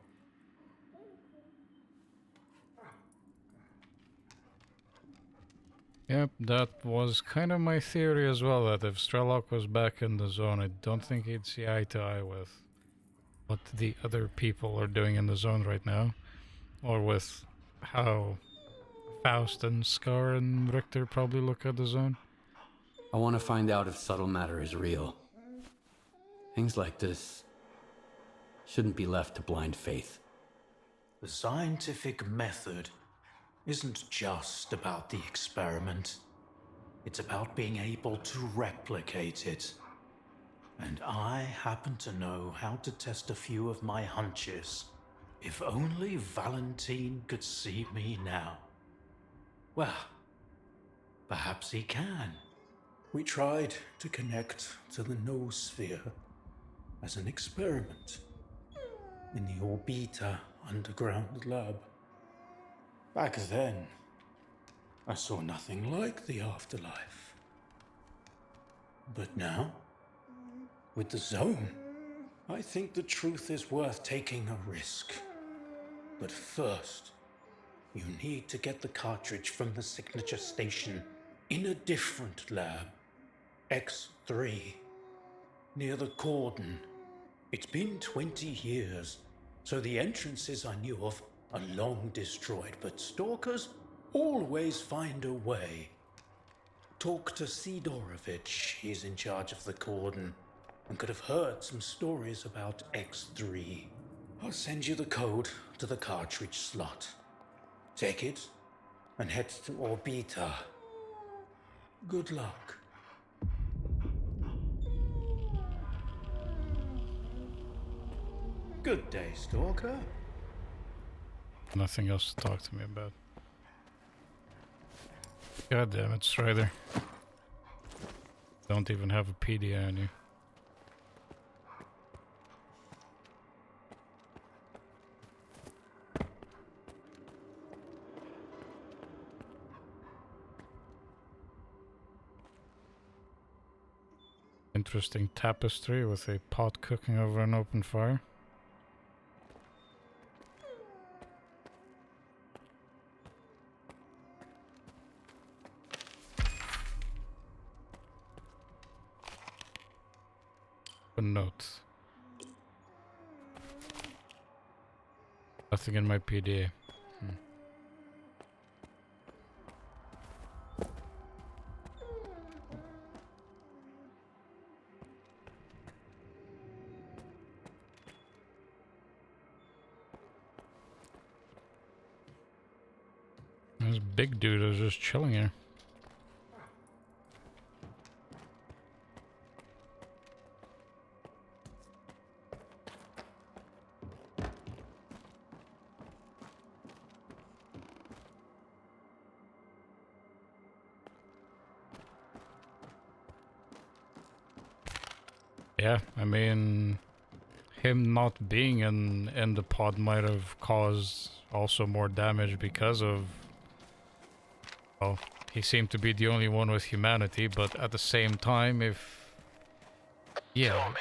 Yep, that was kind of my theory as well, that if S.T.A.L.K.E.R was back in the zone, I don't think he'd see eye to eye with what the other people are doing in the zone right now, or with how Faust and Scar and Richter probably look at the zone. I want to find out if subtle matter is real. Things like this shouldn't be left to blind faith. The scientific method isn't just about the experiment. It's about being able to replicate it. And I happen to know how to test a few of my hunches. If only Valentine could see me now. Well, perhaps he can. We tried to connect to the noosphere as an experiment in the Orbita underground lab. Back then, I saw nothing like the afterlife. But now, with the zone, I think the truth is worth taking a risk. But first, you need to get the cartridge from the signature station in a different lab, X3, near the cordon. It's been 20 years, so the entrances I knew of are long destroyed, but stalkers always find a way. Talk to Sidorovich, he's in charge of the cordon, and could have heard some stories about X3. I'll send you the code to the cartridge slot. Take it and head to Orbita. Good luck. Good day, Stalker. Nothing else to talk to me about. God damn it, Strider. Don't even have a PD on you. Interesting tapestry with a pot cooking over an open fire. A note. Nothing in my PDA. This big dude is just chilling here. Yeah, I mean, him not being in the pod might have caused also more damage because of, well, he seemed to be the only one with humanity, but at the same time, if, yeah, Tell me,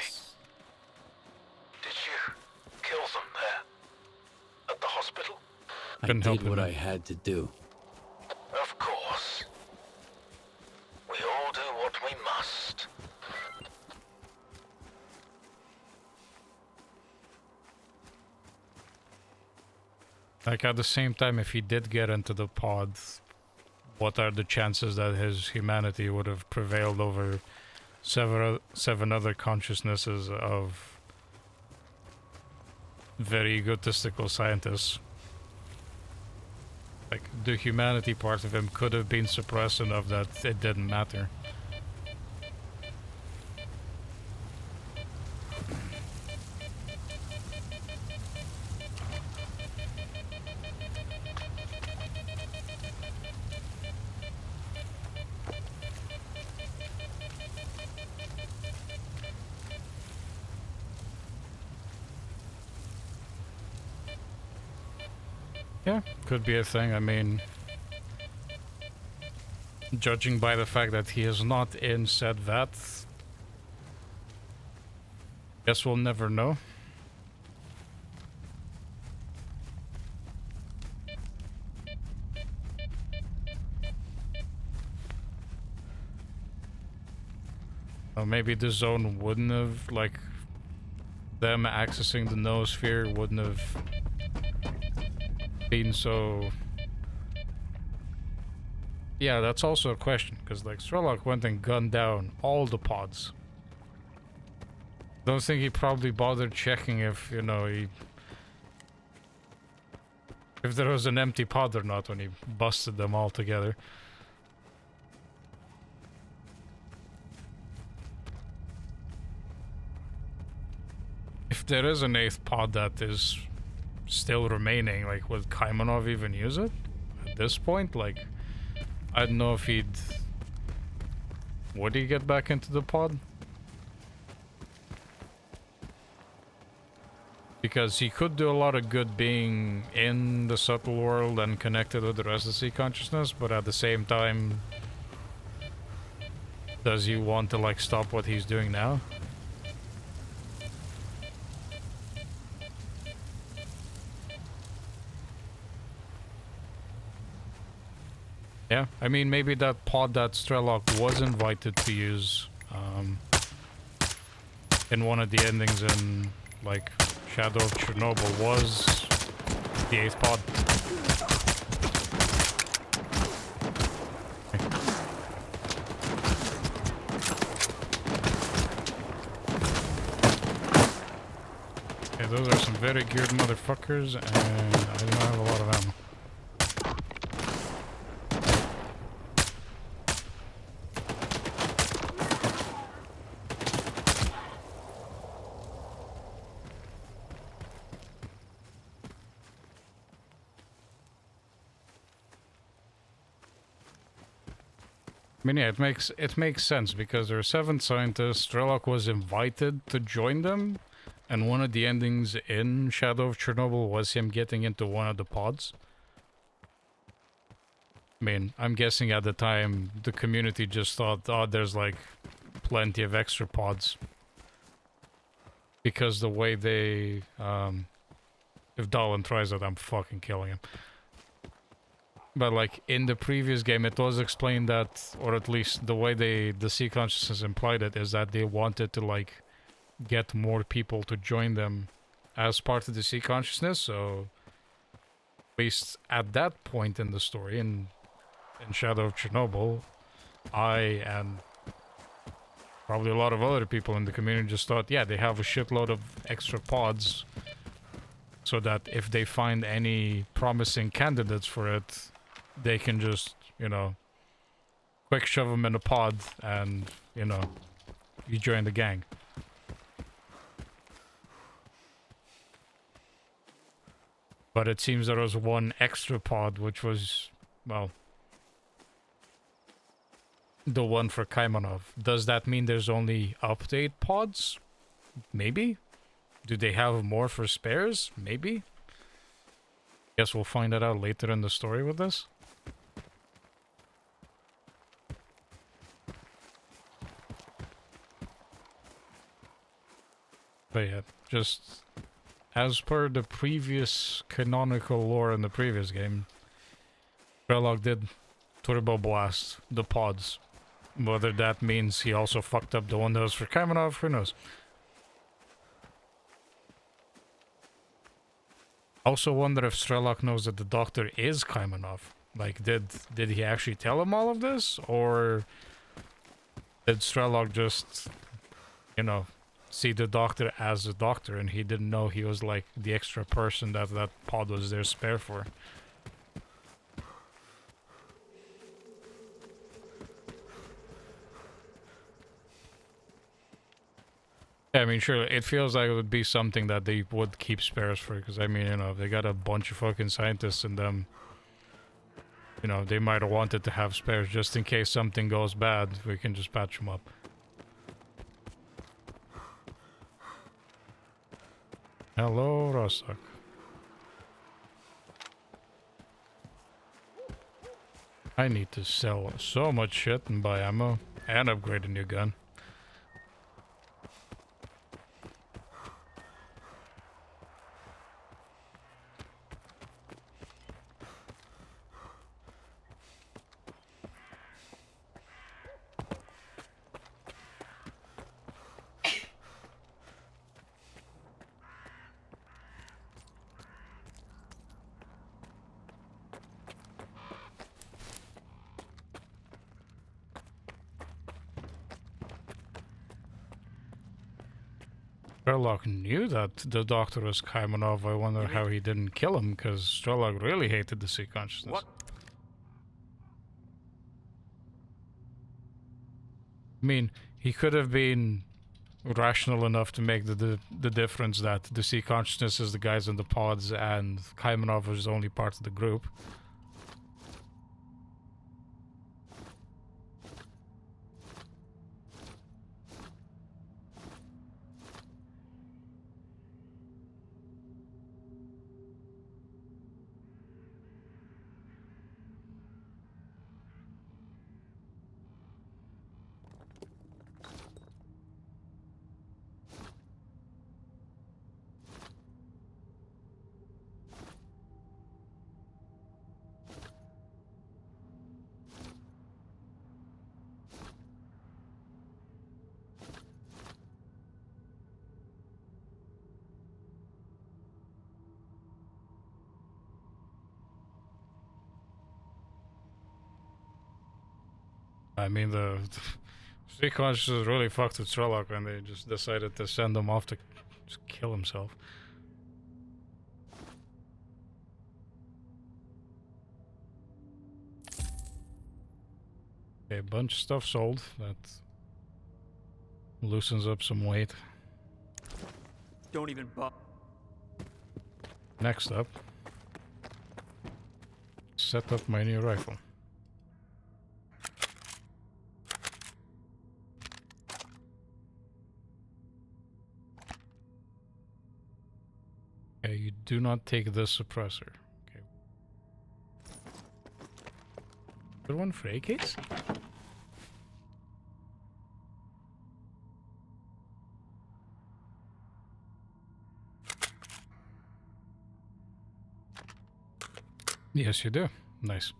did you kill them there at the hospital? I Couldn't help did it, what man. I had to do. Of course. We all do what we must. Like, at the same time, if he did get into the pod, what are the chances that his humanity would have prevailed over seven other consciousnesses of very egotistical scientists? Like, the humanity part of him could have been suppressed enough that it didn't matter. Yeah, could be a thing. I mean, judging by the fact that he is not in said vat, guess we'll never know. Or maybe the zone wouldn't have, like, them accessing the noosphere wouldn't have been so... Yeah, that's also a question, because, like, S.T.A.L.K.E.R went and gunned down all the pods. Don't think he probably bothered checking if, you know, if there was an empty pod or not when he busted them all together. If there is an 8th pod that is still remaining, like, would Kaimanov even use it? At this point, like, I don't know if he'd... Would he get back into the pod? Because he could do a lot of good being in the subtle world and connected with the rest of the sea consciousness, but at the same time, does he want to, like, stop what he's doing now? Yeah, I mean, maybe that pod that S.T.A.L.K.E.R was invited to use in one of the endings in, like, Shadow of Chernobyl was the 8th pod. Okay, those are some very geared motherfuckers, and I do not have a lot of ammo. I mean, yeah, it makes sense because there are 7 scientists. S.T.A.L.K.E.R was invited to join them, and one of the endings in Shadow of Chernobyl was him getting into one of the pods. I mean, I'm guessing at the time the community just thought, oh, there's like plenty of extra pods. Because the way they, if Darwin tries it, I'm fucking killing him. But like in the previous game, it was explained that, or at least the way the sea consciousness implied it, is that they wanted to like get more people to join them as part of the sea consciousness. So at least at that point in the story, in Shadow of Chernobyl, I and probably a lot of other people in the community just thought, yeah, they have a shitload of extra pods, so that if they find any promising candidates for it, they can just, you know, quick shove them in a pod and, you know, you join the gang. But it seems there was one extra pod, which was, well, the one for Kaimanov. Does that mean there's only update pods? Maybe. Do they have more for spares? Maybe. Guess we'll find that out later in the story with this. But yeah, just as per the previous canonical lore in the previous game, S.T.A.L.K.E.R did turbo blast the pods. Whether that means he also fucked up the windows for Kamenov, who knows. Also wonder if S.T.A.L.K.E.R knows that the doctor is Kamenov. Like, did he actually tell him all of this? Or did S.T.A.L.K.E.R just, you know, see the doctor as a doctor and he didn't know he was like the extra person that that pod was there spare for? I mean, sure, it feels like it would be something that they would keep spares for, because, I mean, you know, they got a bunch of fucking scientists in them. You know, they might have wanted to have spares just in case something goes bad. We can just patch them up. Hello, Rostok. I need to sell so much shit and buy ammo and upgrade a new gun. S.T.A.L.K.E.R knew that the doctor was Kamenov. I wonder how he didn't kill him, because S.T.A.L.K.E.R really hated the sea consciousness. What? I mean, he could have been rational enough to make the difference that the sea consciousness is the guys in the pods and Kamenov is only part of the group. I mean, the sea consciousness really fucked with S.T.A.L.K.E.R and they just decided to send him off to just kill himself. Okay, a bunch of stuff sold. That loosens up some weight. Don't even bother. Next up, set up my new rifle. Okay, you do not take this suppressor. Okay. Good one for AKs? Yes, you do. Nice.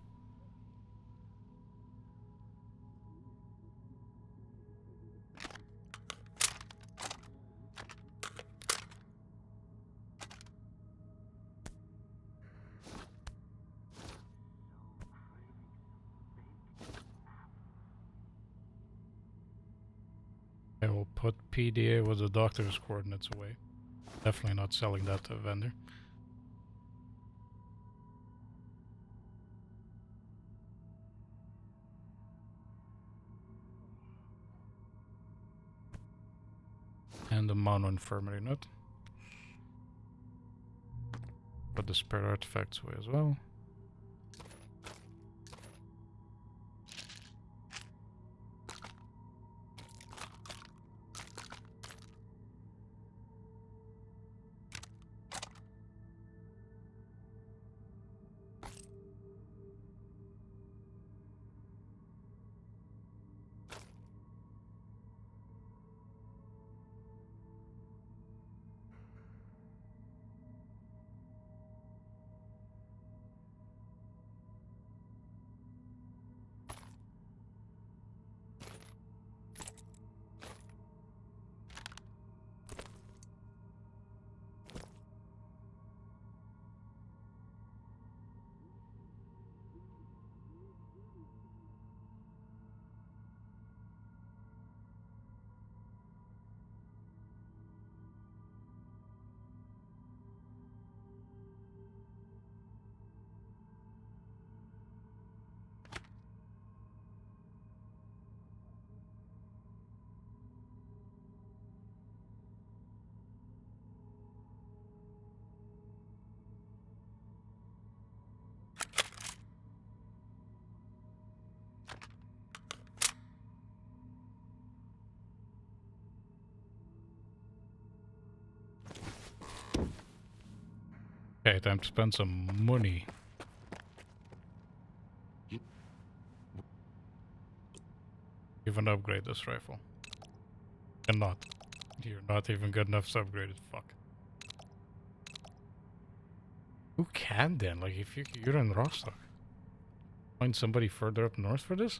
I will put PDA with the doctor's coordinates away. Definitely not selling that to a vendor. And the mono infirmary nut. Put the spare artifacts away as well. Okay, time to spend some money. Even upgrade this rifle. Cannot. You're not even good enough to upgrade it. Fuck. Who can then? Like, if you're in Rostock. Find somebody further up north for this?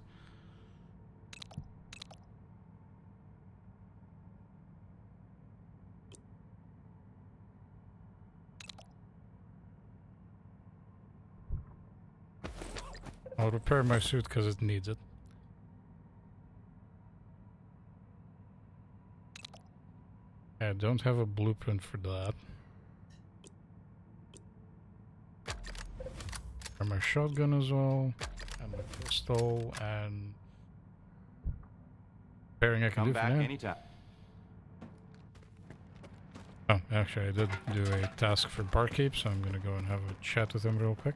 I'll repair my suit because it needs it. I don't have a blueprint for that. For my shotgun as well, and my pistol, and repairing I can do for now. Anytime. Oh, actually, I did do a task for Barkeep, so I'm gonna go and have a chat with him real quick.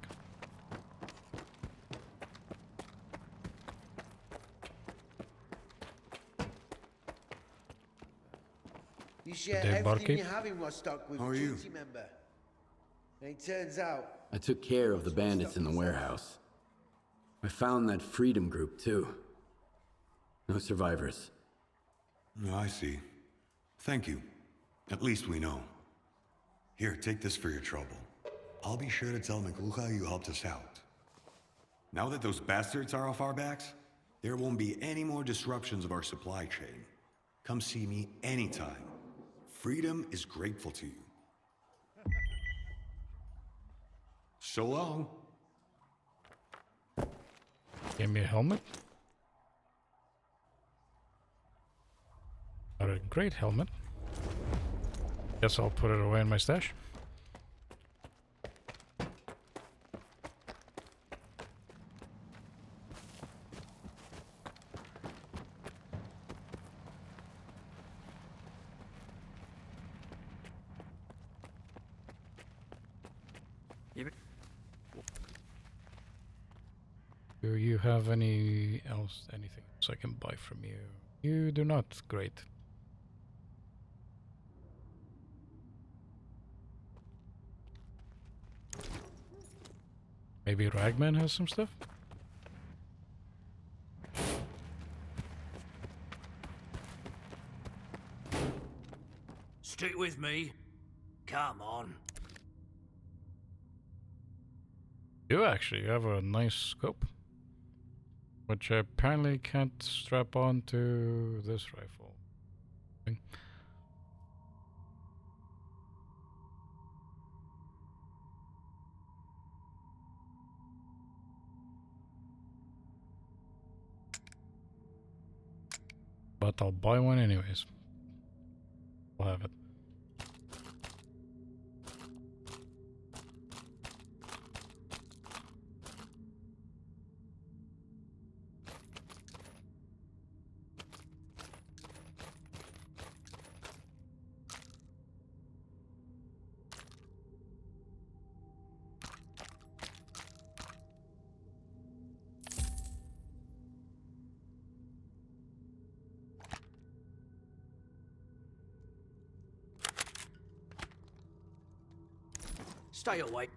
You share Good day, everything Barkeep. you have in Rostock with How are a you? duty member. And it turns out... I took care of the bandits in the warehouse. I found that freedom group, too. No survivors. Oh, I see. Thank you. At least we know. Here, take this for your trouble. I'll be sure to tell McLuha you helped us out. Now that those bastards are off our backs, there won't be any more disruptions of our supply chain. Come see me anytime. Freedom is grateful to you. So long. Give me a helmet. Not a great helmet. Guess I'll put it away in my stash. Do you have anything else I can buy from you? You do not. Great. Maybe Ragman has some stuff? Stick with me. Come on. You actually have a nice scope, which I apparently can't strap on to this rifle. But I'll buy one anyways. I'll have it. Stay away.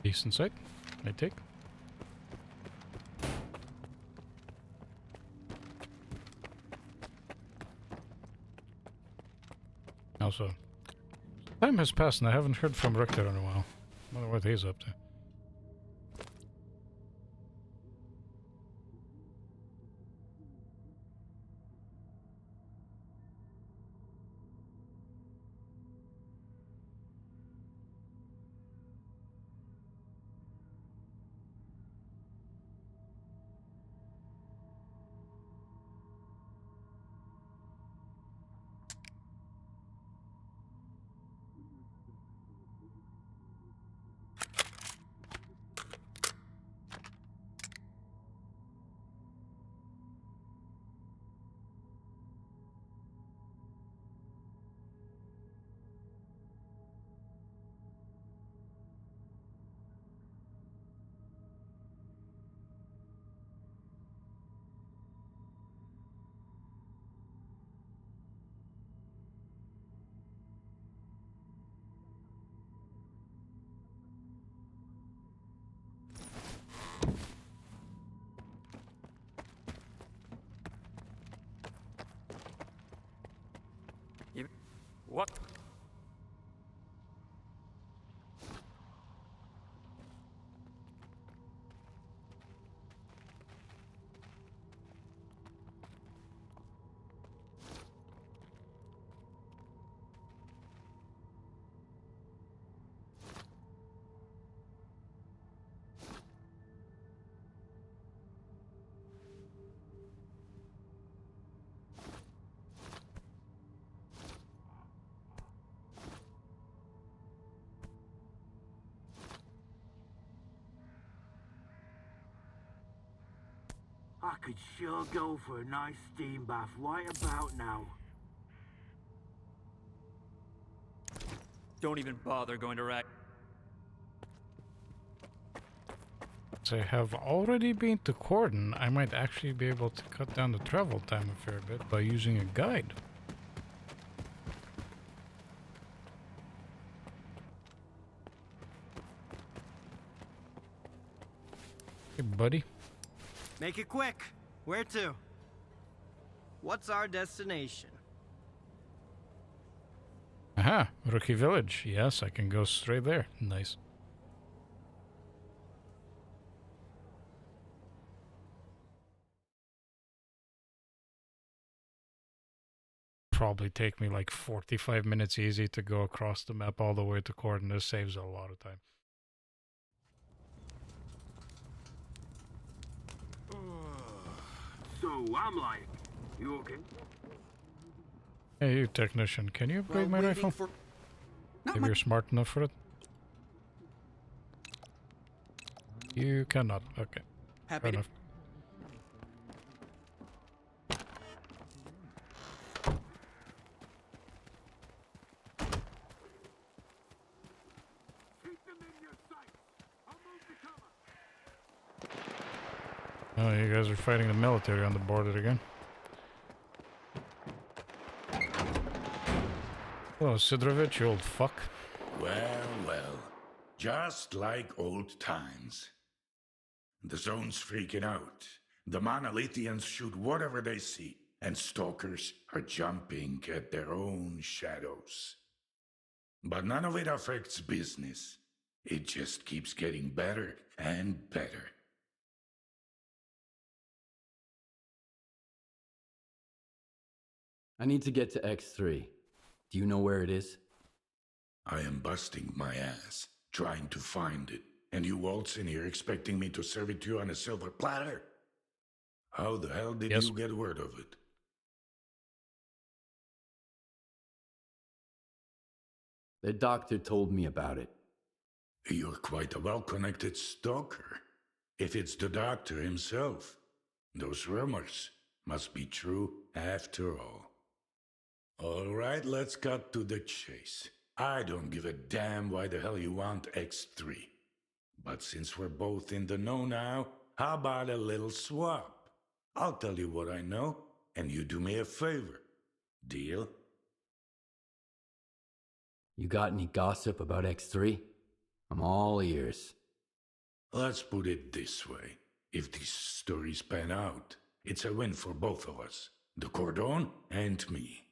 Decent sight, I take. Also, time has passed and I haven't heard from Richter in a while. Wonder what he's up to. What? I could sure go for a nice steam bath right about now. Don't even bother going to Rack. I have already been to Cordon. I might actually be able to cut down the travel time a fair bit by using a guide. Hey, buddy. Make it quick. Where to? What's our destination? Aha, Rookie Village. Yes, I can go straight there. Nice. Probably take me like 45 minutes easy to go across the map all the way to Cordon. This saves a lot of time. So I'm like, you okay? Hey, you technician, can you upgrade my rifle? Maybe you're smart enough for it? You cannot. Okay. Happy Fair to- enough. Oh, you guys are fighting the military on the border again. Oh, Sidrovich, you old fuck. Well, well. Just like old times. The zone's freaking out. The monolithians shoot whatever they see, and stalkers are jumping at their own shadows. But none of it affects business. It just keeps getting better and better. I need to get to X3. Do you know where it is? I am busting my ass, trying to find it, and you waltz in here expecting me to serve it to you on a silver platter? How the hell did you get word of it? The doctor told me about it. You're quite a well-connected stalker. If it's the doctor himself, those rumors must be true after all. All right, let's cut to the chase. I don't give a damn why the hell you want X3. But since we're both in the know now, how about a little swap? I'll tell you what I know, and you do me a favor. Deal? You got any gossip about X3? I'm all ears. Let's put it this way. If these stories pan out, it's a win for both of us. The Cordon and me.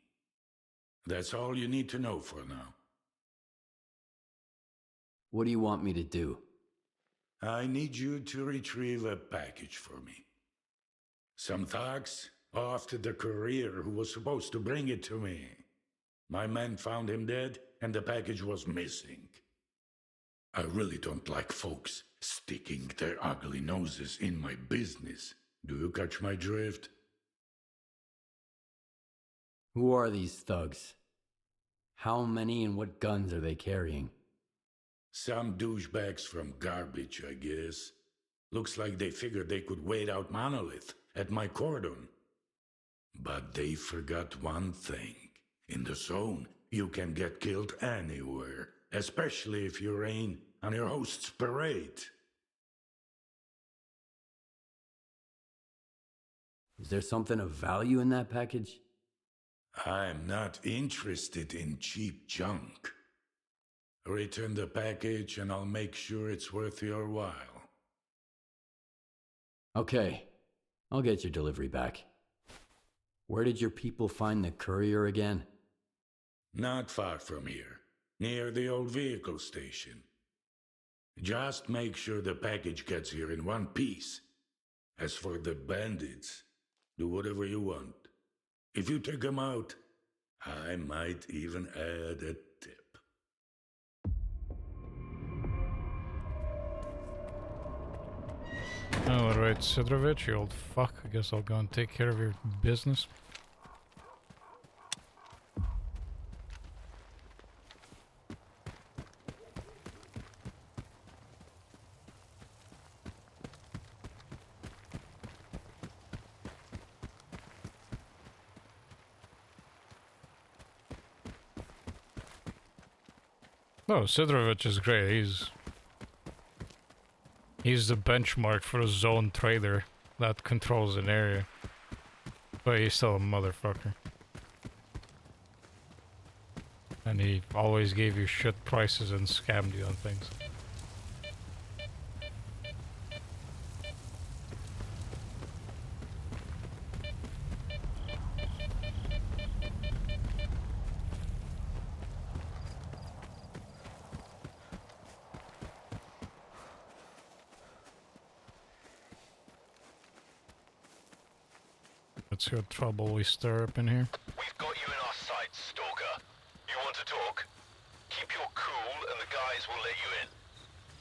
That's all you need to know for now. What do you want me to do? I need you to retrieve a package for me. Some thugs off to the courier who was supposed to bring it to me. My men found him dead, and the package was missing. I really don't like folks sticking their ugly noses in my business. Do you catch my drift? Who are these thugs? How many and what guns are they carrying? Some douchebags from garbage, I guess. Looks like they figured they could wait out Monolith at my cordon. But they forgot one thing. In the zone, you can get killed anywhere, especially if you rain on your host's parade. Is there something of value in that package? I'm not interested in cheap junk. Return the package and I'll make sure it's worth your while. Okay, I'll get your delivery back. Where did your people find the courier again? Not far from here, near the old vehicle station. Just make sure the package gets here in one piece. As for the bandits, do whatever you want. If you take them out, I might even add a tip. Alright, Sidrovich, you old fuck. I guess I'll go and take care of your business. No, Sidrovich is great. He's the benchmark for a zone trader that controls an area. But he's still a motherfucker. And he always gave you shit prices and scammed you on things. Let's see what trouble we stir up in here. We've got you in our sights, Stalker. You want to talk? Keep your cool and the guys will let you in.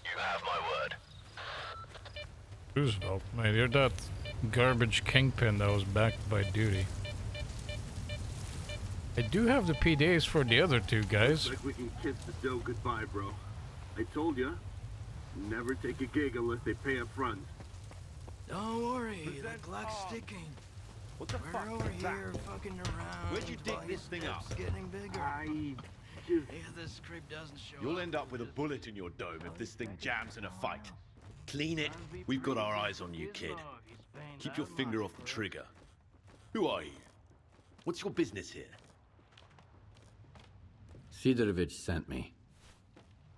You have my word. Roosevelt, mate, you're that garbage kingpin that was backed by duty. I do have the PDAs for the other two guys. Looks like we can kiss the dough goodbye, bro. I told ya, never take a gig unless they pay up front. Don't worry, the clock's ticking. What the fuck We're over is that? here fucking around. Where'd you dig this thing up? It's getting bigger. If this creep doesn't show You'll up, end up with a bullet in your dome if this thing jams in a fight. Clean it. We've got our eyes on you, kid. Keep your finger off the trigger. Who are you? What's your business here? Sidorovich sent me.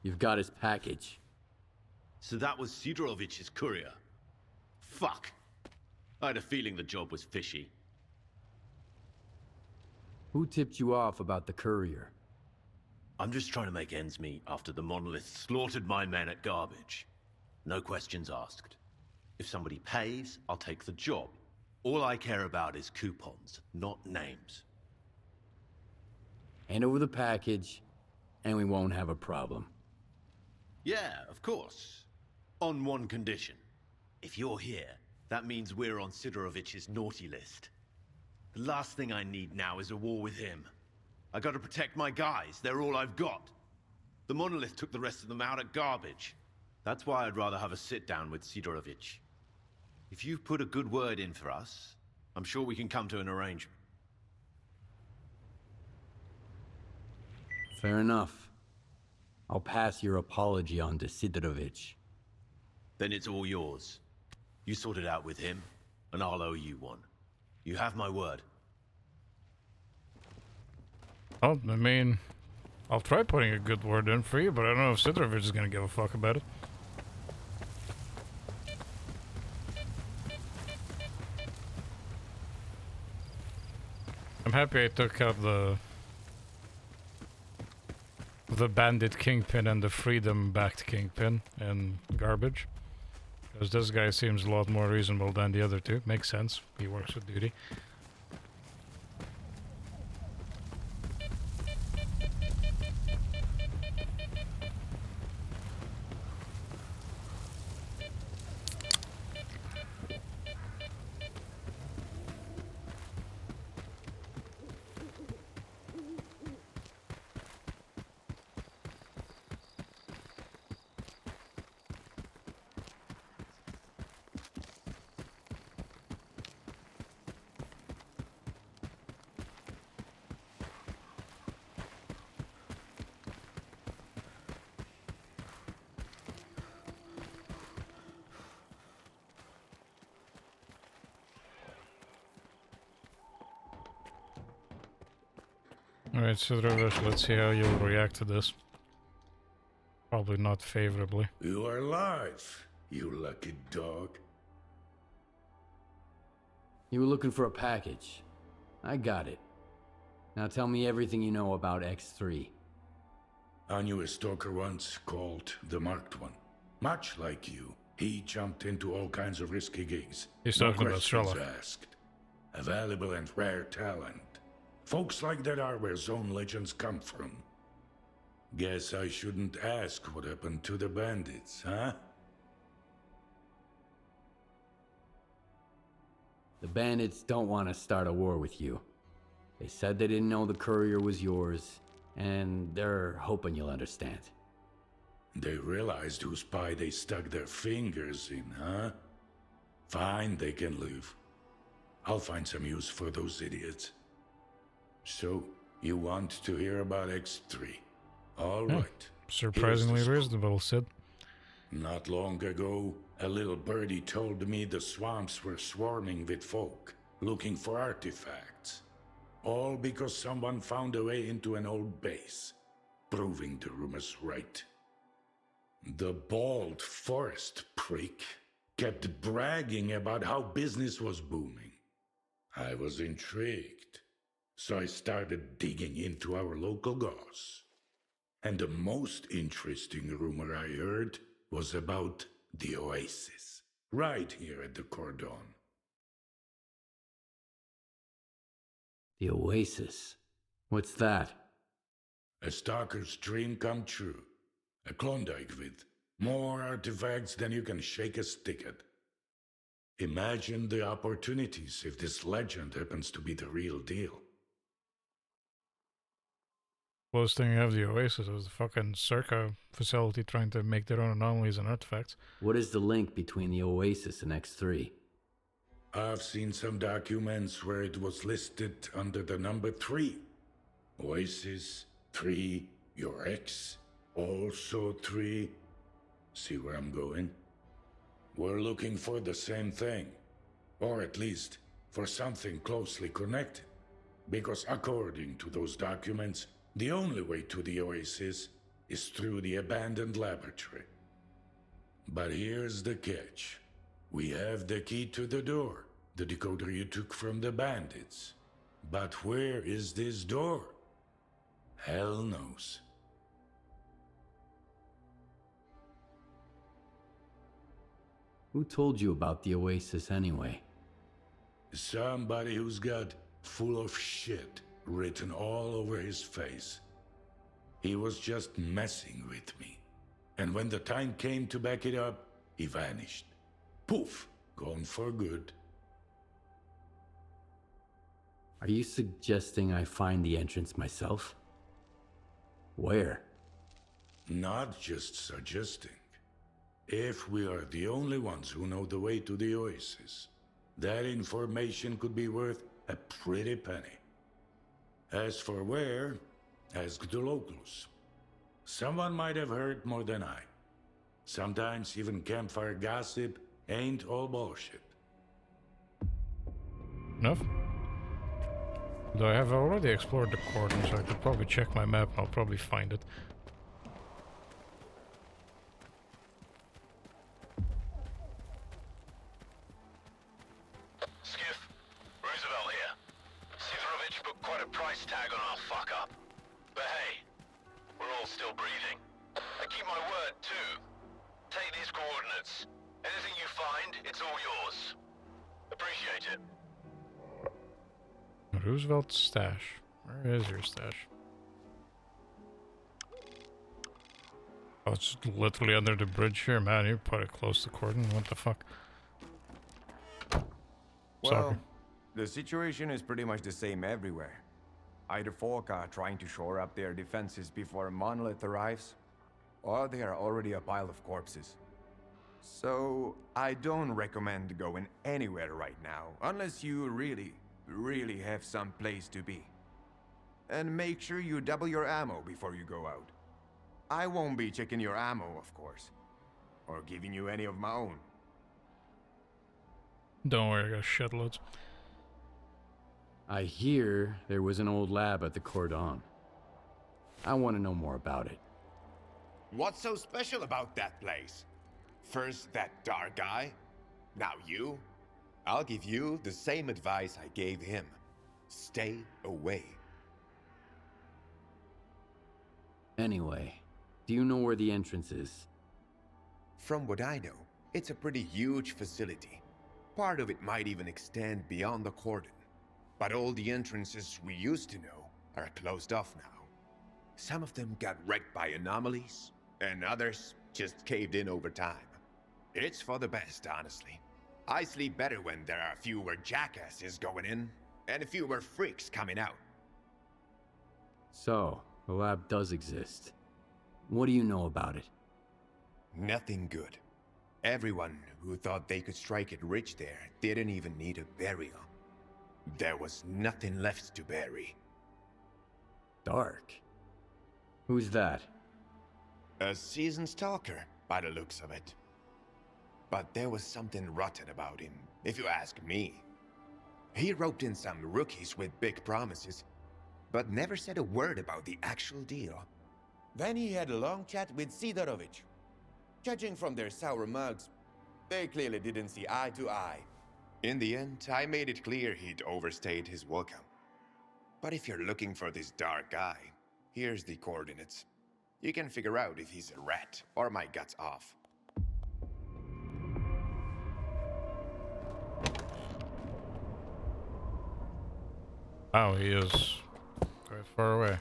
You've got his package. So that was Sidorovich's courier. Fuck. I had a feeling the job was fishy. Who tipped you off about the courier? I'm just trying to make ends meet after the monolith slaughtered my men at Garbage. No questions asked. If somebody pays, I'll take the job. All I care about is coupons, not names. Hand over the package, and we won't have a problem. Yeah, of course. On one condition. If you're here, that means we're on Sidorovich's naughty list. The last thing I need now is a war with him. I gotta protect my guys, they're all I've got. The monolith took the rest of them out at Garbage. That's why I'd rather have a sit-down with Sidorovich. If you've put a good word in for us, I'm sure we can come to an arrangement. Fair enough. I'll pass your apology on to Sidorovich. Then it's all yours. You sort it out with him, and I'll owe you one. You have my word. Oh, I mean, I'll try putting a good word in for you, but I don't know if Sidorovich is gonna give a fuck about it. I'm happy I took out the bandit kingpin and the freedom-backed kingpin in Garbage. Because this guy seems a lot more reasonable than the other two. Makes sense. He works with duty. Alright, Sidrovich, let's see how you'll react to this. Probably not favorably. You are alive, you lucky dog. You were looking for a package. I got it. Now tell me everything you know about X3. I knew a stalker once called the Marked One. Much like you, he jumped into all kinds of risky gigs. He's No talking about questions Sherlock. asked. A valuable and rare talent. Folks like that are where zone legends come from. Guess I shouldn't ask what happened to the bandits, huh? The bandits don't want to start a war with you. They said they didn't know the courier was yours, and they're hoping you'll understand. They realized whose pie they stuck their fingers in, huh? Fine, they can leave. I'll find some use for those idiots. So, you want to hear about X3? All right. Surprisingly reasonable, Sid. Not long ago, a little birdie told me the swamps were swarming with folk, looking for artifacts. All because someone found a way into an old base, proving the rumors right. The bald forest prick kept bragging about how business was booming. I was intrigued, so I started digging into our local goss. And the most interesting rumor I heard was about the Oasis, right here at the Cordon. The Oasis? What's that? A stalker's dream come true. A Klondike with more artifacts than you can shake a stick at. Imagine the opportunities if this legend happens to be the real deal. Closest thing you have the Oasis is the fucking Circa facility trying to make their own anomalies and artifacts. What is the link between the Oasis and X3? I've seen some documents where it was listed under the number 3. Oasis, 3, your ex, also 3. See where I'm going? We're looking for the same thing. Or at least, for something closely connected. Because according to those documents, the only way to the Oasis is through the abandoned laboratory. But here's the catch. We have the key to the door, the decoder you took from the bandits. But where is this door? Hell knows. Who told you about the Oasis anyway? Somebody who's got full of shit written all over his face. He was just messing with me. And when the time came to back it up, he vanished. Poof, gone for good. Are you suggesting I find the entrance myself? Where? Not just suggesting. If we are the only ones who know the way to the Oasis, that information could be worth a pretty penny. As for where, ask the locals. Someone might have heard more than I. Sometimes even campfire gossip ain't all bullshit. Enough? Though I have already explored the cordon, so I could probably check my map and I'll probably find it. Skiff, Roosevelt here. Sidorovich put quite a price tag on our fuck-up. But hey, we're all still breathing. I keep my word, too. Take these coordinates. Anything you find, it's all yours. Appreciate it. Roosevelt's stash. Where is your stash? Oh, it's literally under the bridge here, man. You're pretty close to cordon. What the fuck? Well, Soccer. the situation is pretty much the same everywhere. Either folk are trying to shore up their defenses before a monolith arrives, or they are already a pile of corpses. So, I don't recommend going anywhere right now, unless you really have some place to be. And make sure you double your ammo before you go out. I won't be checking your ammo, of course, or giving you any of my own. Don't worry, I got shitloads. I hear there was an old lab at the Cordon. I want to know more about it. What's so special about that place? First that dark guy, now you. I'll give you the same advice I gave him. Stay away. Anyway, do you know where the entrance is? From what I know, it's a pretty huge facility. Part of it might even extend beyond the cordon. But all the entrances we used to know are closed off now. Some of them got wrecked by anomalies, and others just caved in over time. It's for the best, honestly. I sleep better when there are fewer jackasses going in, and fewer freaks coming out. So, the lab does exist. What do you know about it? Nothing good. Everyone who thought they could strike it rich there didn't even need a burial. There was nothing left to bury. Dark? Who's that? A seasoned stalker, by the looks of it. But there was something rotten about him, if you ask me. He roped in some rookies with big promises, but never said a word about the actual deal. Then he had a long chat with Sidorovich. Judging from their sour mugs, they clearly didn't see eye to eye. In the end, I made it clear he'd overstayed his welcome. But if you're looking for this dark guy, here's the coordinates. You can figure out if he's a rat or my guts off. Wow, he is quite far away.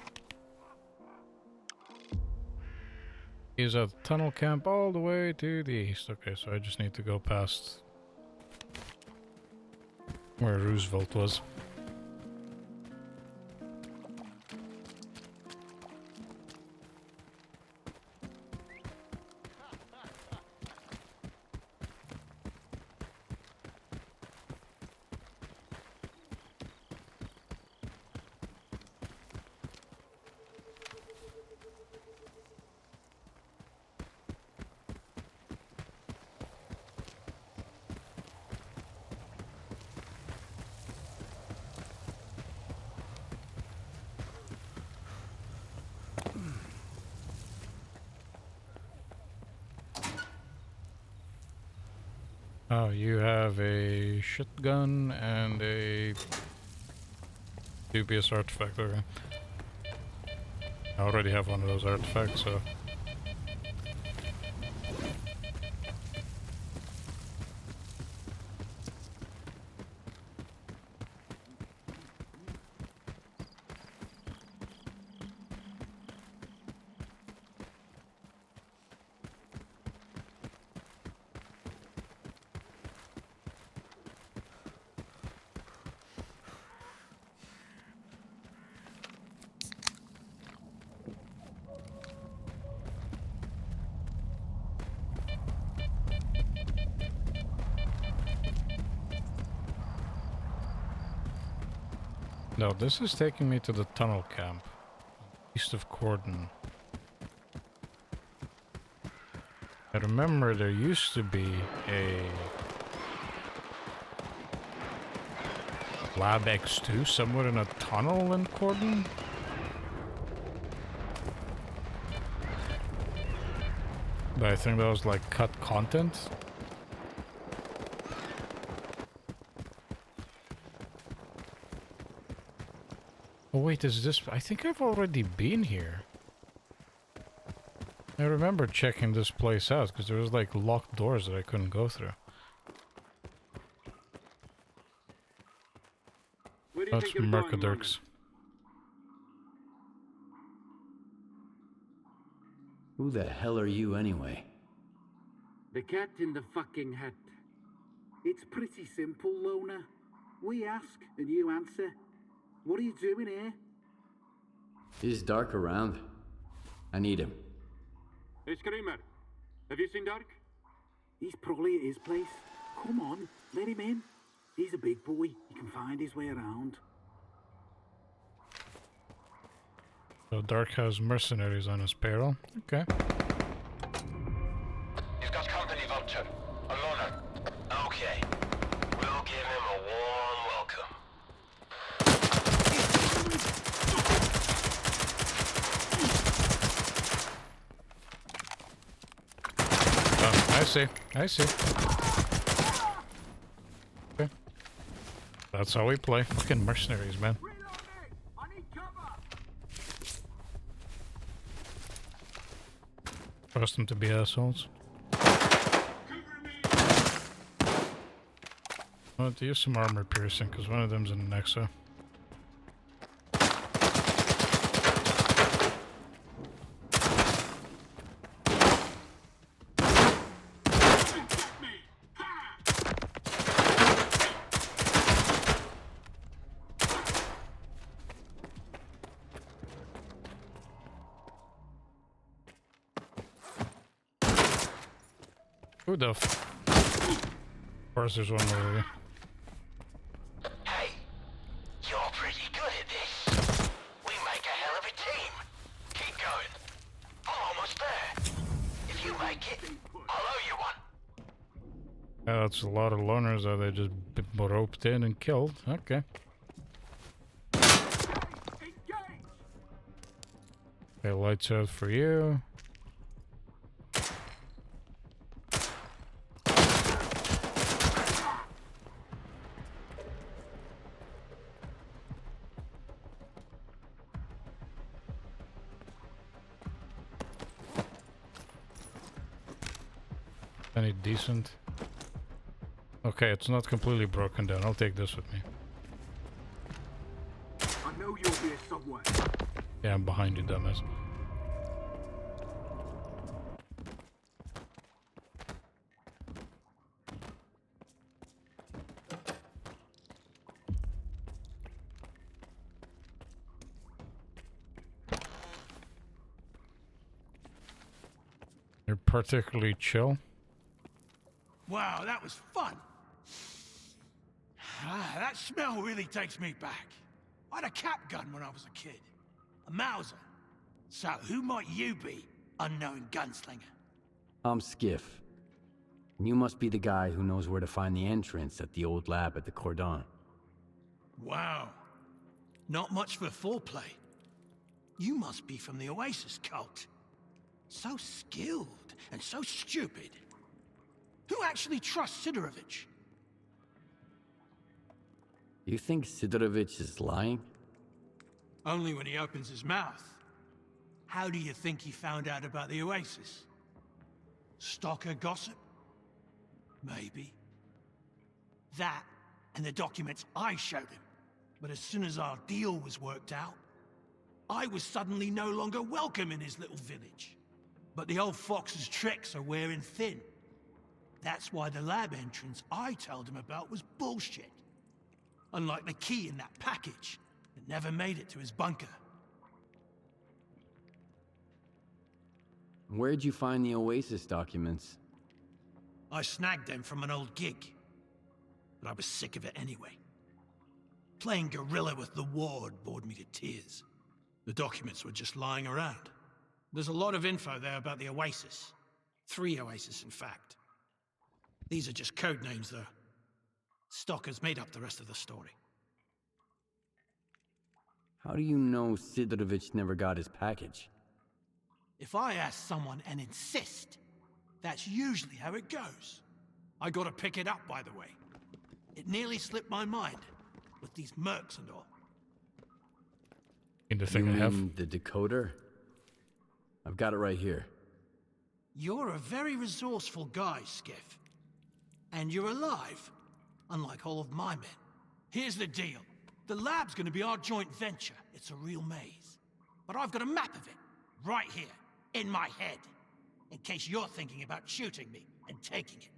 He's at the tunnel camp all the way to the east. Okay, so I just need to go past where Roosevelt was. Oh, you have a shotgun and a dubious artifact, okay. I already have one of those artifacts, so... No, this is taking me to the tunnel camp, east of Cordon. I remember there used to be a Lab X2 somewhere in a tunnel in Cordon. But I think that was like cut content. Oh wait, is this... I think I've already been here. I remember checking this place out, because there was like locked doors that I couldn't go through. That's Mercadurks. Who the hell are you anyway? The cat in the fucking hat. It's pretty simple, Loner. We ask and you answer. What are you doing here? Is Dark around? I need him. Hey, Screamer. Have you seen Dark? He's probably at his place. Come on, let him in. He's a big boy. He can find his way around. So Dark has mercenaries on his payroll. Okay. You've got company, Vulture. A loner. Okay. We'll give him a warm welcome. Oh, I see. I see. Okay. That's how we play. Fucking mercenaries, man. Trust them to be assholes. I want to use some armor piercing, because one of them's in the Nexa. Who the f... Of course there's one over here. Hey, you're pretty good at this. We make a hell of a team. Keep going. I'm almost there. If you make it, I'll owe you one. Yeah, that's a lot of loners that they just roped in and killed. Okay. Okay, lights out for you. Any decent? Okay, it's not completely broken down. I'll take this with me. I know you'll be somewhere. Yeah, I'm behind you, dumbass. You're particularly chill. Wow, that was fun. That smell really takes me back. I had a cap gun when I was a kid. A Mauser. So, who might you be, unknown gunslinger? I'm Skiff. And you must be the guy who knows where to find the entrance at the old lab at the Cordon. Wow. Not much for foreplay. You must be from the Oasis cult. So skilled and so stupid. Who actually trusts Sidorovich? You think Sidorovich is lying? Only when he opens his mouth. How do you think he found out about the Oasis? Stalker gossip? Maybe. That and the documents I showed him. But as soon as our deal was worked out, I was suddenly no longer welcome in his little village. But the old fox's tricks are wearing thin. That's why the lab entrance I told him about was bullshit. Unlike the key in that package that never made it to his bunker. Where'd you find the Oasis documents? I snagged them from an old gig. But I was sick of it anyway. Playing guerrilla with the ward bored me to tears. The documents were just lying around. There's a lot of info there about the Oasis. 3 Oasis, in fact. These are just code names, though. Stalker's made up the rest of the story. How do you know Sidorovich never got his package? If I ask someone and insist, that's usually how it goes. I gotta pick it up, by the way. It nearly slipped my mind, with these mercs and all. In the thing I have? The decoder? I've got it right here. You're a very resourceful guy, Skiff. And you're alive, unlike all of my men. Here's the deal. The lab's gonna be our joint venture. It's a real maze. But I've got a map of it, right here, in my head. In case you're thinking about shooting me and taking it.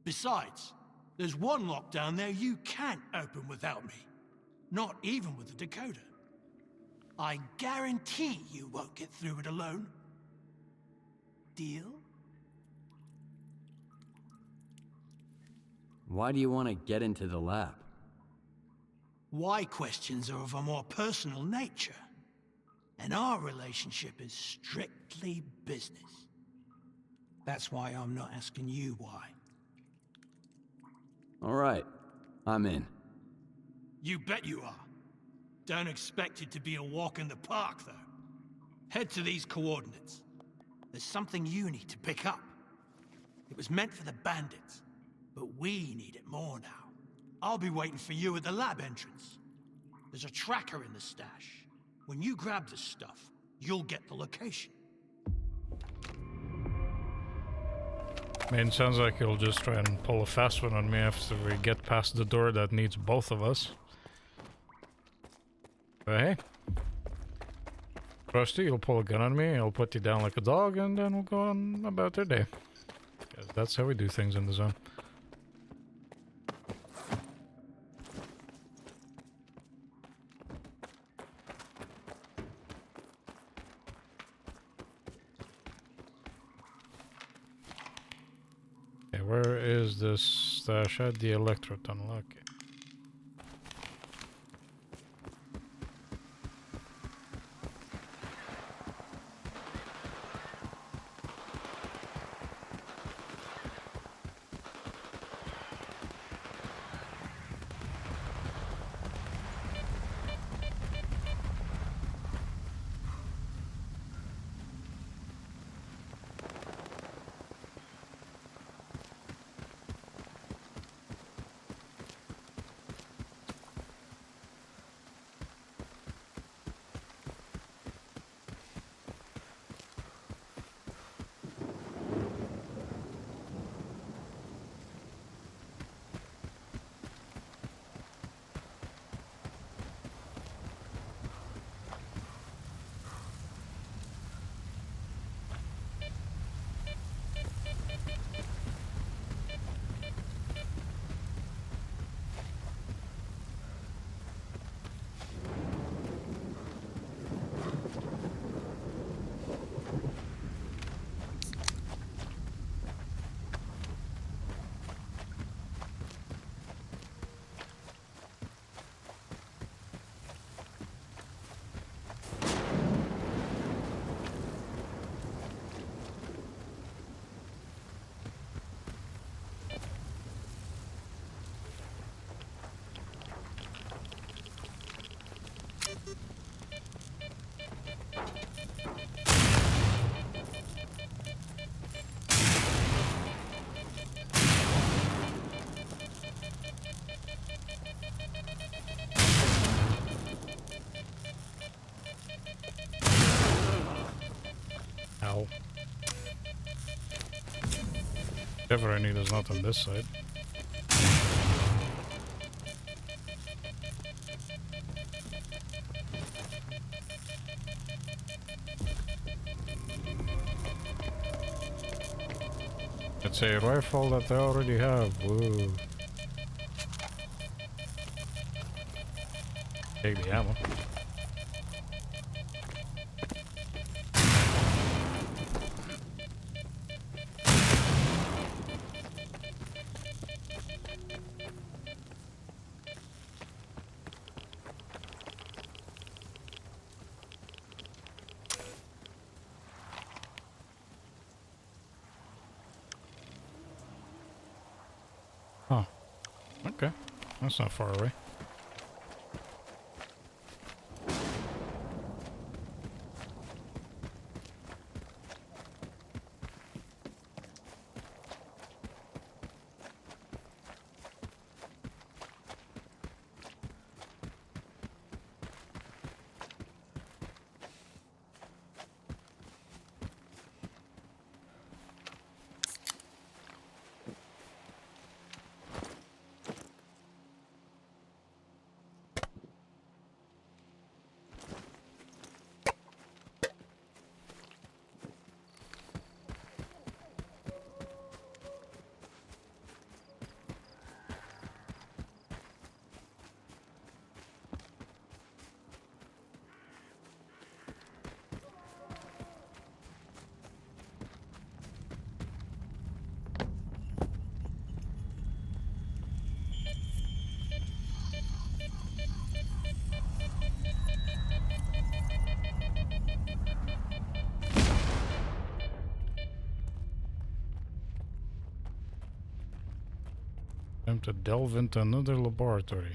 Besides, there's one lock down there you can't open without me. Not even with the decoder. I guarantee you won't get through it alone. Deal? Why do you want to get into the lab? Why questions are of a more personal nature. And our relationship is strictly business. That's why I'm not asking you why. All right, I'm in. You bet you are. Don't expect it to be a walk in the park, though. Head to these coordinates. There's something you need to pick up. It was meant for the bandits, but we need it more now. I'll be waiting for you at the lab entrance. There's a tracker in the stash. When you grab the stuff, you'll get the location. I mean, sounds like he'll just try and pull a fast one on me after we get past the door that needs both of us. But hey. Frosty, you'll pull a gun on me, I'll put you down like a dog, and then we'll go on about our day. Because that's how we do things in the zone. Okay, where is this stash at? The electro tunnel, okay. Ow. Whatever I need is not on this side. It's a rifle that I already have. Woo. Take the ammo. Huh. Okay. That's not far away. Time to delve into another laboratory.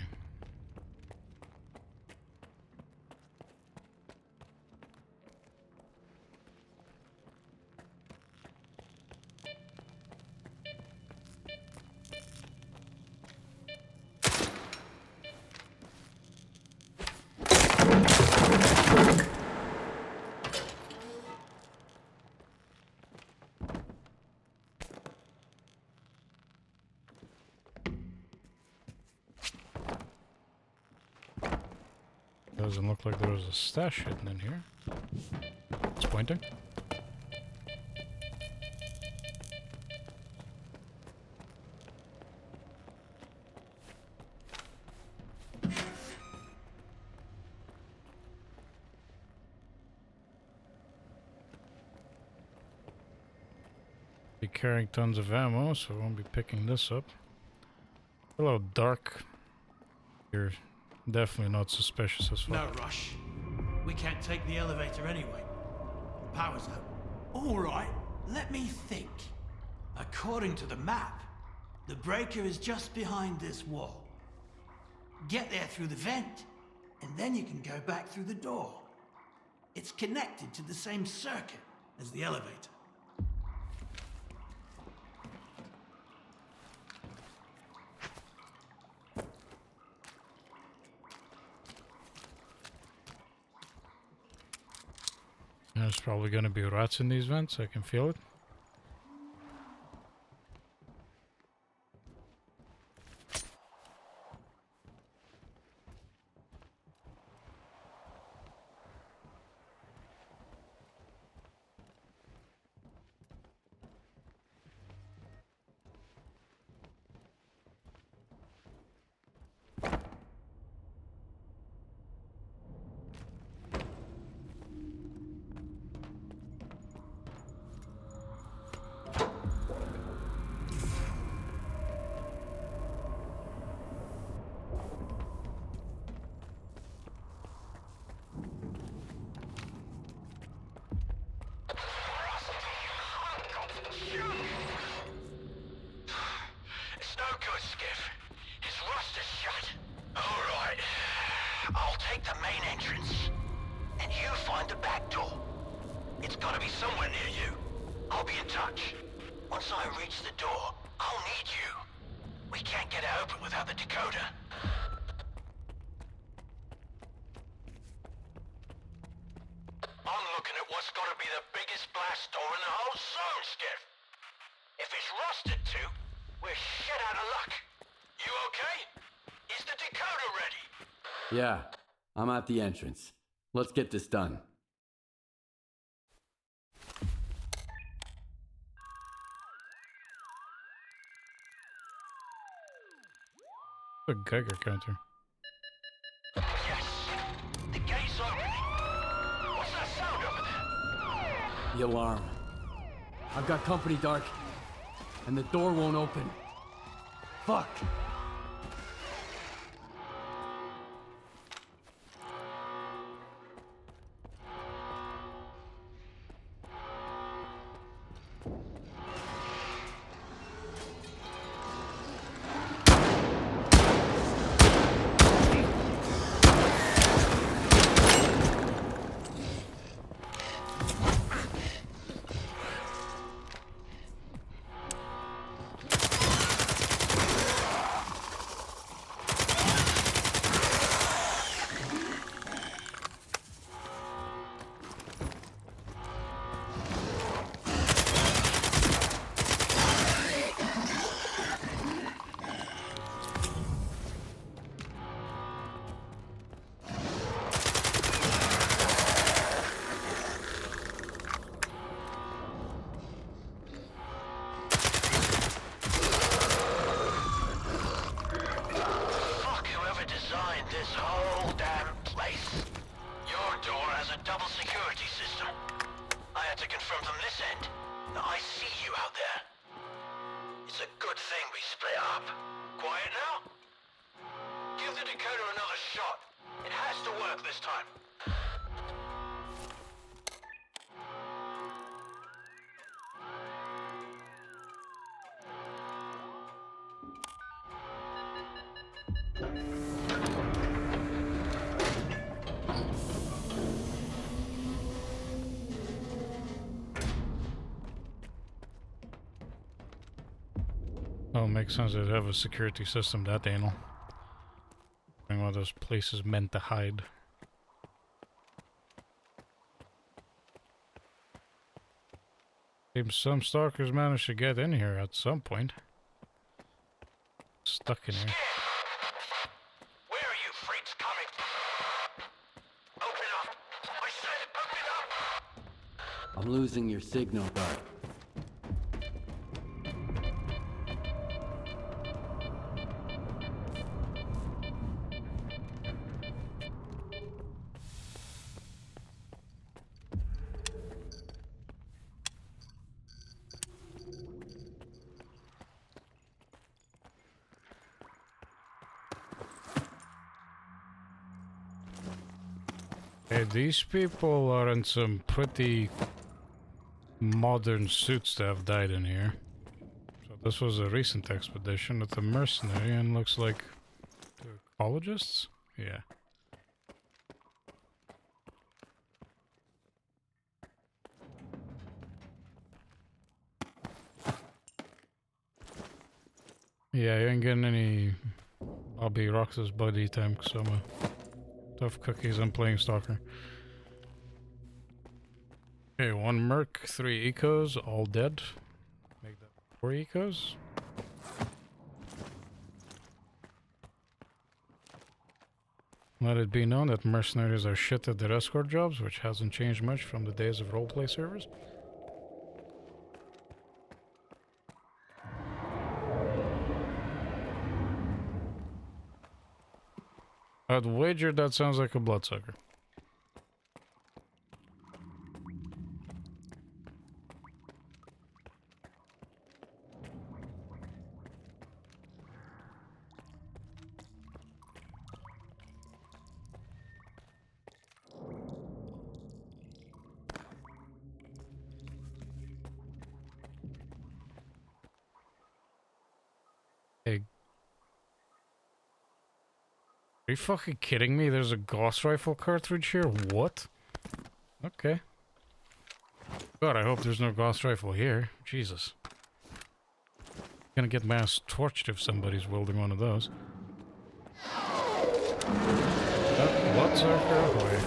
Doesn't look like there was a stash hidden in here. It's pointing. Be carrying tons of ammo, so I won't be picking this up. Hello, Dark. You're definitely not suspicious as fuck. No rush. We can't take the elevator anyway. The power's out. All right, let me think. According to the map, the breaker is just behind this wall. Get there through the vent, and then you can go back through the door. It's connected to the same circuit as the elevator. There's probably gonna be rats in these vents, I can feel it. It's no good, Skiff. His rust is shut. All right. I'll take the main entrance, and you find the back door. It's gotta be somewhere near you. I'll be in touch. Once I reach the door, I'll need you. We can't get it open without the decoder. I'm looking at what's gotta be the biggest blast door in the whole zone, Skiff. If it's rusted too, we're shit out of luck. You okay? Is the decoder ready? Yeah, I'm at the entrance. Let's get this done. A Geiger counter. Yes. The gate's opening. What's that sound over there? The alarm. I've got company, Dark. And the door won't open. Fuck. Oh, makes sense they'd have a security system that anal. One of those places meant to hide. Seems some stalkers managed to get in here at some point. Stuck in here. Where are you freaks coming from? I'm losing your signal, Dark. Hey, these people are in some pretty modern suits that have died in here. So this was a recent expedition with a mercenary and looks like they're ecologists? Yeah. Yeah, you ain't getting any Bobby Rox's buddy time because I'm a tough cookies. I'm playing Stalker. Okay, 1 Merc, 3 Ecos, all dead. Make that 4 Ecos. Let it be known that mercenaries are shit at their escort jobs, which hasn't changed much from the days of roleplay servers. I'd wager that sounds like a bloodsucker. Hey. Are you fucking kidding me? There's a Gauss rifle cartridge here? What? Okay. God, I hope there's no Gauss rifle here. Jesus. Gonna get my ass torched if somebody's wielding one of those. Bloodsucker ahoy.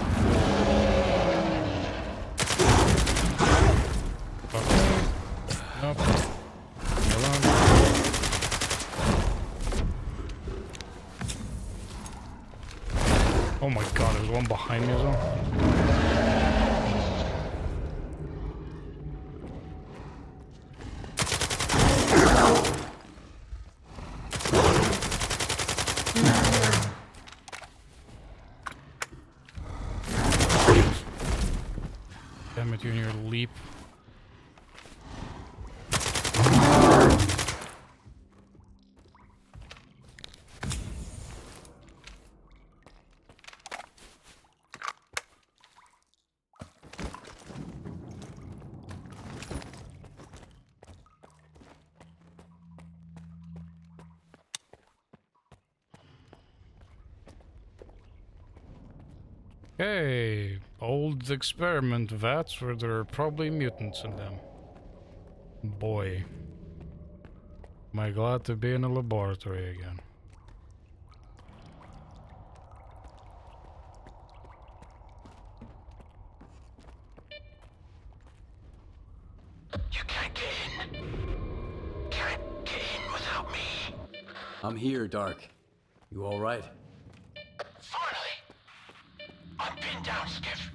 Nope. Hold on. Oh my god, there's one behind me as well. Damn it, you and your leap. Okay, old experiment vats where there are probably mutants in them. Boy. Am I glad to be in a laboratory again. You can't get in. Can't get in without me. I'm here, Dark. You alright? Finally! I'm pinned down, Skiff.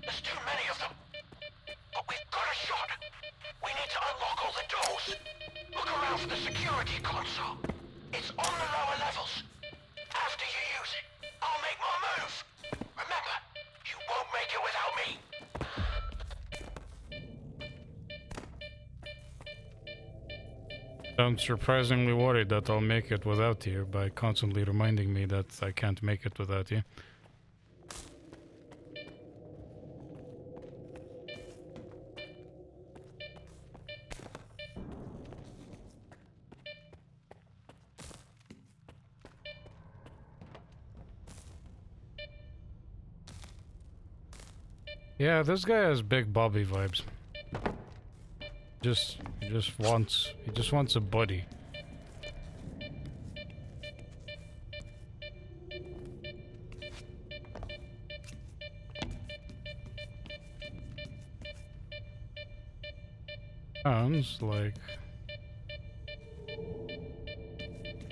There's too many of them. But we've got a shot. We need to unlock all the doors. Look around for the security console. It's on the lower levels. After you use it, I'll make my move. Remember, you won't make it without me. I'm surprisingly worried that I'll make it without you by constantly reminding me that I can't make it without you. Yeah, this guy has big Bobby vibes. He just wants a buddy. Sounds like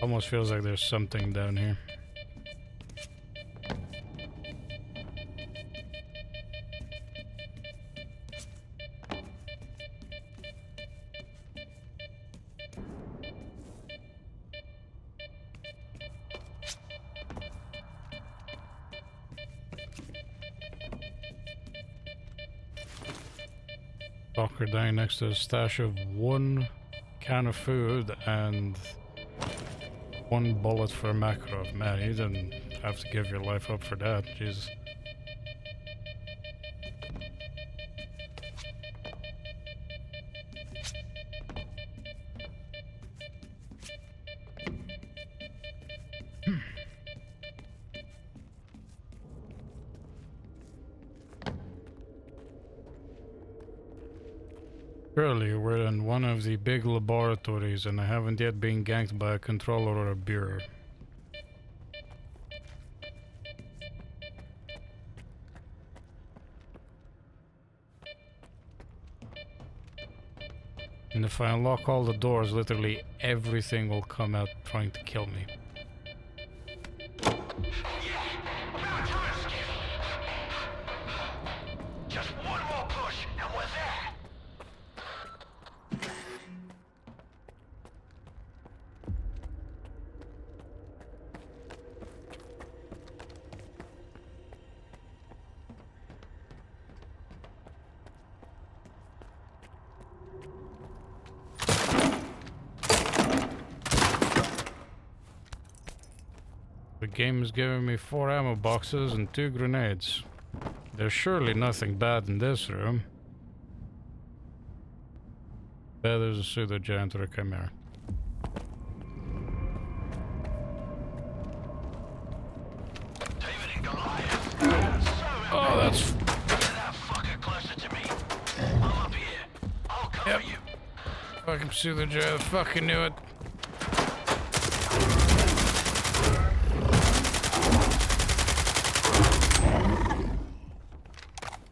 almost feels like there's something down here. Stalker dying next to a stash of 1 can of food and 1 bullet for Makarov. Man, you didn't have to give your life up for that. Jesus. Surely we're in one of the big laboratories and I haven't yet been ganked by a controller or a bureau. And if I unlock all the doors, literally everything will come out trying to kill me. Just one more push, and we're there. The game is giving me 4 ammo boxes and 2 grenades. There's surely nothing bad in this room. Yeah, there's a pseudo-giant or a chimera. Oh, that's... Yep. Fucking pseudo-giant, fucking knew it.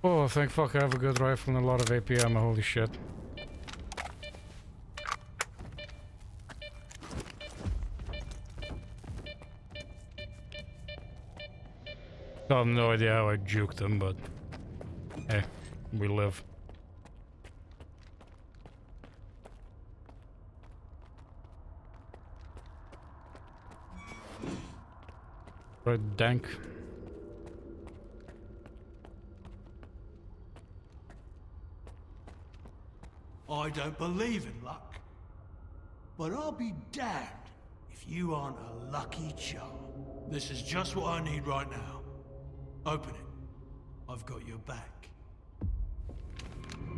Oh, thank fuck I have a good rifle and a lot of AP ammo, holy shit. I have no idea how I juked him, but hey, we live. Right, dank. I don't believe in luck. But I'll be damned if you aren't a lucky charm. This is just what I need right now. Open it. I've got your back.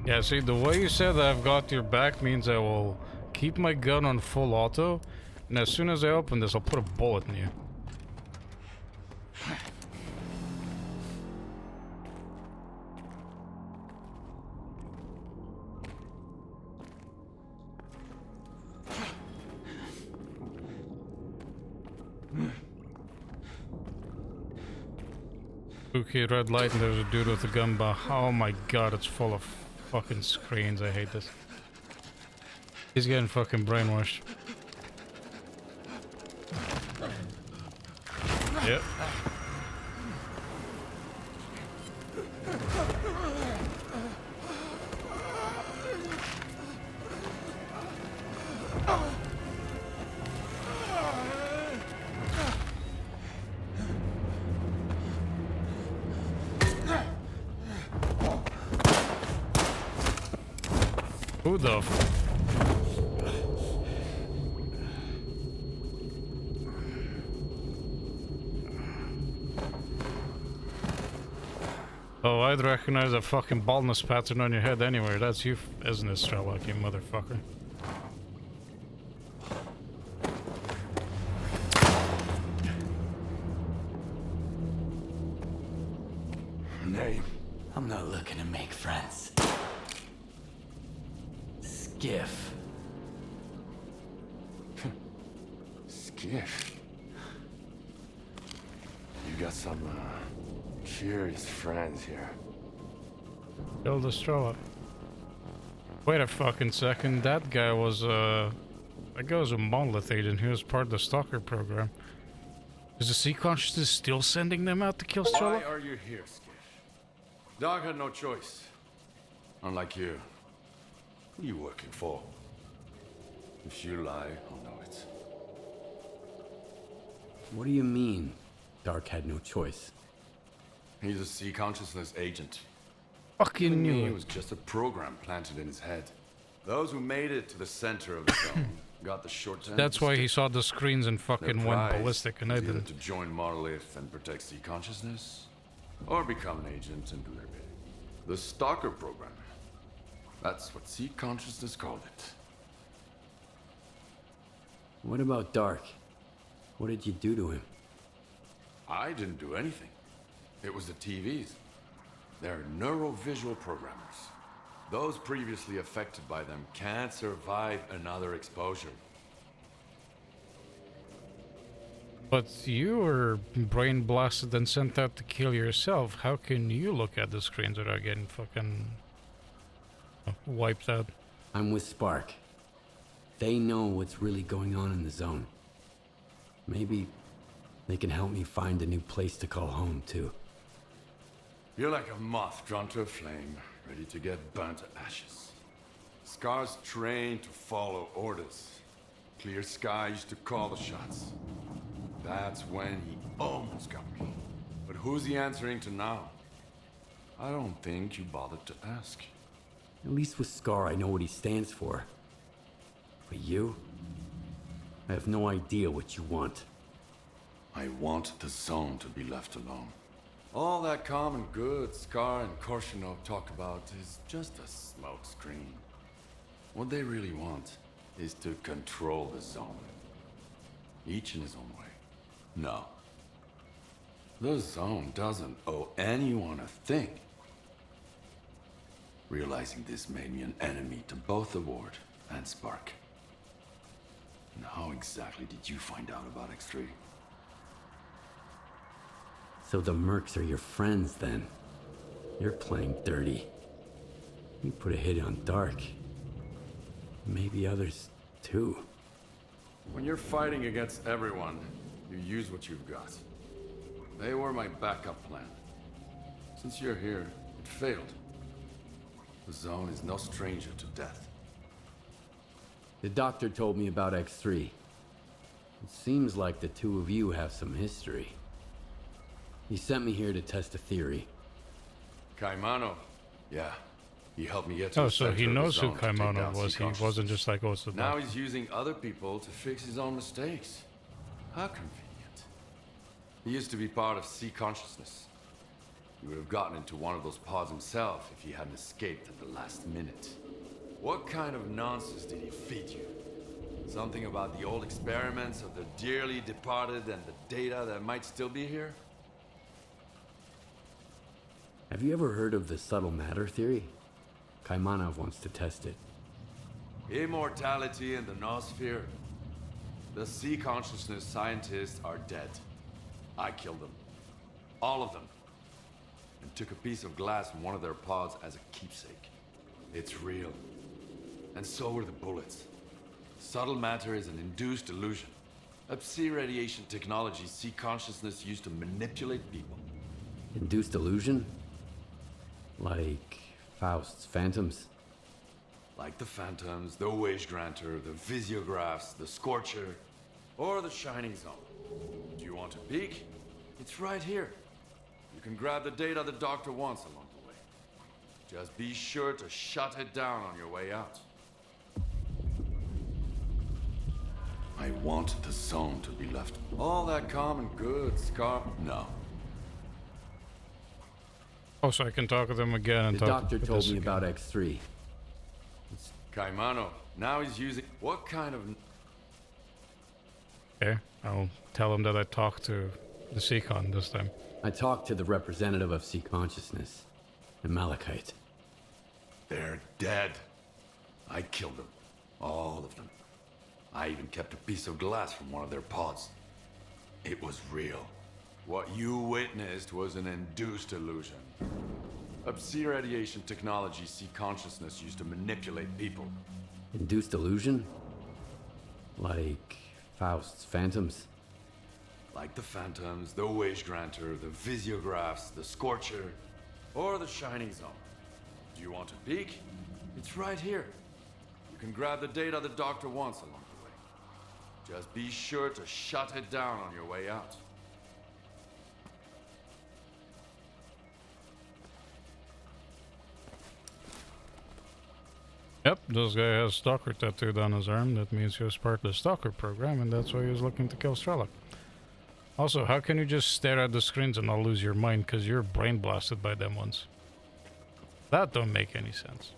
Yeah, see, the way you said I've got your back means I will keep my gun on full auto, and as soon as I open this, I'll put a bullet in you. Spooky red light and there's a dude with a gun bar. Oh my god, it's full of fucking screens. I hate this. He's getting fucking brainwashed. Yep. Who the f... Oh, I'd recognize that fucking baldness pattern on your head anyway. That's you, isn't it, S.T.A.L.K.E.R, you motherfucker? Name? I'm not looking to make friends. Skiff. Skiff? You got some, curious friends here. Kill the S.T.A.L.K.E.R. Wait a fucking second, that guy was, that guy was a monolith agent. He was part of the Stalker program. Is the Sea Consciousness still sending them out to kill S.T.A.L.K.E.R? Why are you here, Skiff? Dog had no choice. Unlike you. Who are you working for? If you lie, I'll know it. What do you mean, Dark had no choice? He's a Sea Consciousness agent. Fucking Killing knew me it. was just a program planted in his head. Those who made it to the center of the zone got the short end. That's of the why he stick. saw the screens and Their fucking went prize ballistic, and I was either didn't. to join Monolith and protect C consciousness, or become an agent and do their bidding. The Stalker program. That's what C consciousness called it. What about Dark? What did you do to him? I didn't do anything. It was the TVs. They're neurovisual programmers. Those previously affected by them can't survive another exposure. But you were brain blasted and sent out to kill yourself. How can you look at the screens without getting fucking wiped out? I'm with Spark. They know what's really going on in the zone. Maybe they can help me find a new place to call home, too. You're like a moth drawn to a flame, ready to get burnt to ashes. Scar's trained to follow orders. Clear Sky used to call the shots. That's when he almost got me. But who's he answering to now? I don't think you bothered to ask. At least with Scar, I know what he stands for. But you? I have no idea what you want. I want the zone to be left alone. All that common good Scar and Korshunov talk about is just a smokescreen. What they really want is to control the zone. Each in his own way. No. The zone doesn't owe anyone a thing. Realizing this made me an enemy to both the Ward and Spark. And how exactly did you find out about X3? So the mercs are your friends, then? You're playing dirty. You put a hit on Dark. Maybe others, too. When you're fighting against everyone, you use what you've got. They were my backup plan. Since you're here, it failed. The zone is no stranger to death. The doctor told me about X3. It seems like the two of you have some history. He sent me here to test a theory. Kaimano. Yeah. He helped me get to Oh, the so center he of the knows who zone to take Kaimano down was. C He consciousness. wasn't just like, oh, it's the Now doctor. he's using other people to fix his own mistakes. How convenient. He used to be part of C consciousness. He would have gotten into one of those pods himself if he hadn't escaped at the last minute. What kind of nonsense did he feed you? Something about the old experiments of the dearly departed and the data that might still be here? Have you ever heard of the subtle matter theory? Kaimanov wants to test it. Immortality in the Noosphere. The C consciousness scientists are dead. I killed them. All of them. And took a piece of glass from one of their pods as a keepsake. It's real. And so were the bullets. Subtle matter is an induced illusion. A Psi radiation technology C consciousness used to manipulate people. Induced illusion? Like Faust's phantoms? Like the Phantoms, the Wage Granter, the Visiographs, the Scorcher, or the Shining Zone. Do you want a peek? It's right here. You can grab the data the doctor wants along the way. Just be sure to shut it down on your way out. I want the zone to be left. All that common good, Scar. No. Oh, so I can talk to them again and The talk doctor to told this me again. about X3. Kaimano. Now he's using... What kind of... Okay, I'll tell him that I talked to the Seacon this time. I talked to the representative of C consciousness, the Malachite. They're dead. I killed them. All of them. I even kept a piece of glass from one of their pods. It was real. What you witnessed was an induced illusion. A Psi radiation technology C consciousness used to manipulate people. Induced illusion? Like Faust's phantoms? Like the Phantoms, the Wage Granter, the Visiographs, the Scorcher, or the Shining Zone. Do you want a peek? It's right here. You can grab the data the doctor wants along the way. Just be sure to shut it down on your way out. this guy has Stalker tattooed on his arm. That means he was part of the Stalker program, and that's why he was looking to kill S.T.A.L.K.E.R. Also, how can you just stare at the screens and not lose your mind because you're brain blasted by them ones? That don't make any sense.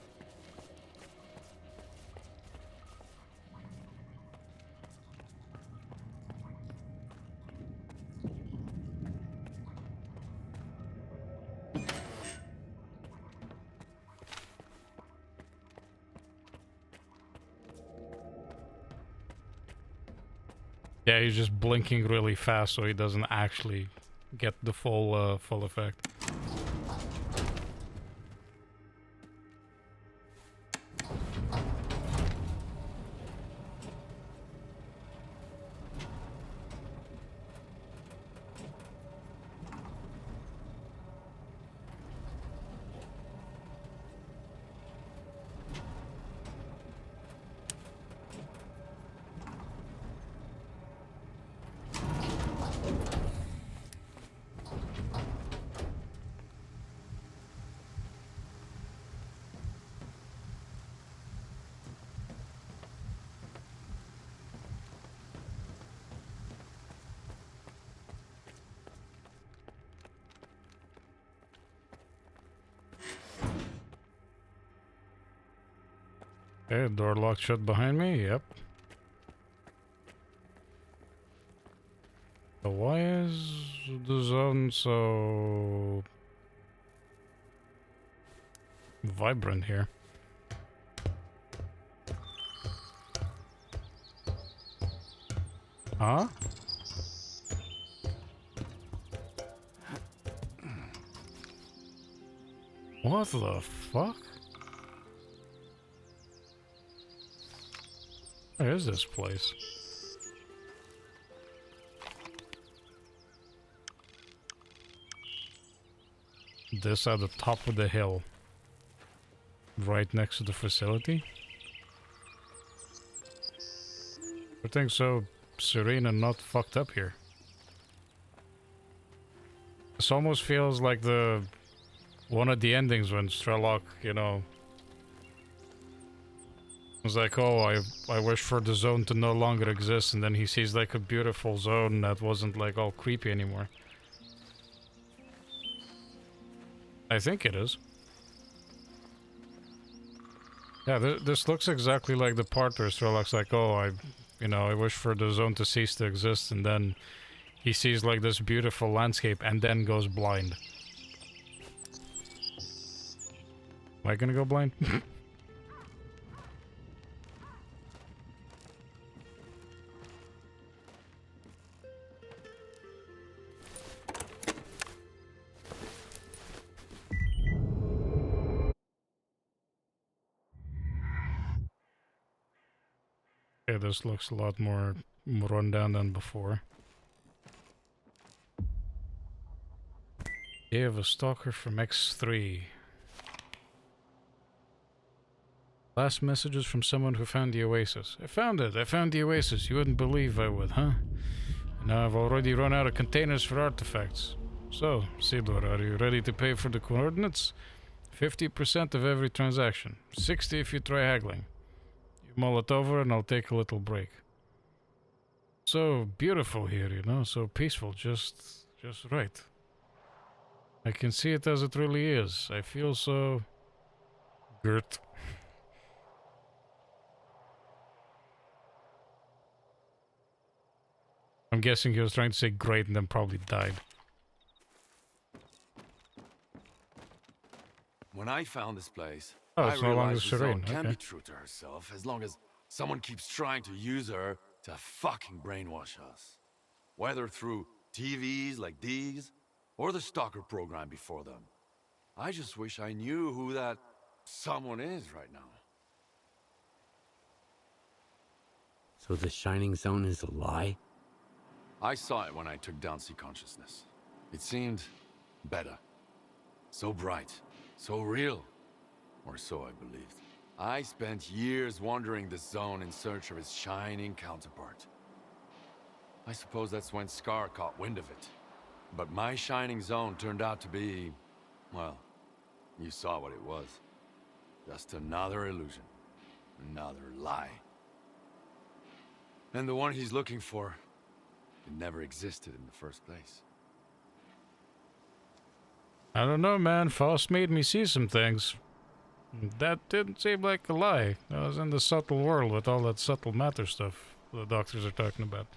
Yeah, he's just blinking really fast so he doesn't actually get the full effect. Okay, door locked shut behind me, yep. So why is the zone so vibrant here? Huh? What the fuck? Where is this place? This at the top of the hill. Right next to the facility. Everything's so serene and not fucked up here. This almost feels like the one of the endings when S.T.A.L.K.E.R, you know, was like, oh, I wish for the zone to no longer exist, and then he sees like a beautiful zone that wasn't like all creepy anymore. I think it is. Yeah, this looks exactly like the part where S.T.A.L.K.E.R's like, oh, I wish for the zone to cease to exist, and then he sees like this beautiful landscape and then goes blind. Am I gonna go blind? Okay, this looks a lot more run down than before. You have a stalker from X3. Last messages from someone who found the oasis. I found it. I found the oasis. You wouldn't believe I would, huh? Now I've already run out of containers for artifacts. So, S.T.A.L.K.E.R, are you ready to pay for the coordinates? 50% of every transaction. 60 if you try haggling. You mull it over and I'll take a little break. So beautiful here, you know, so peaceful, just right. I can see it as it really is. I feel so... girt. I'm guessing he was trying to say great and then probably died. When I found this place, Oh, I it's no longer realized the serene. zone can Okay. be true to herself as long as someone keeps trying to use her to fucking brainwash us. Whether through TVs like these, or the stalker program before them. I just wish I knew who that someone is right now. So the Shining Zone is a lie? I saw it when I took down Sea Consciousness. It seemed better. So bright, so real. Or so I believed. I spent years wandering the zone in search of its shining counterpart. I suppose that's when S.T.A.L.K.E.R caught wind of it. But my shining zone turned out to be... well, you saw what it was. Just another illusion. Another lie. And the one he's looking for, it never existed in the first place. I don't know, man. Faust made me see some things. That didn't seem like a lie. I was in the subtle world with all that subtle matter stuff the doctors are talking about.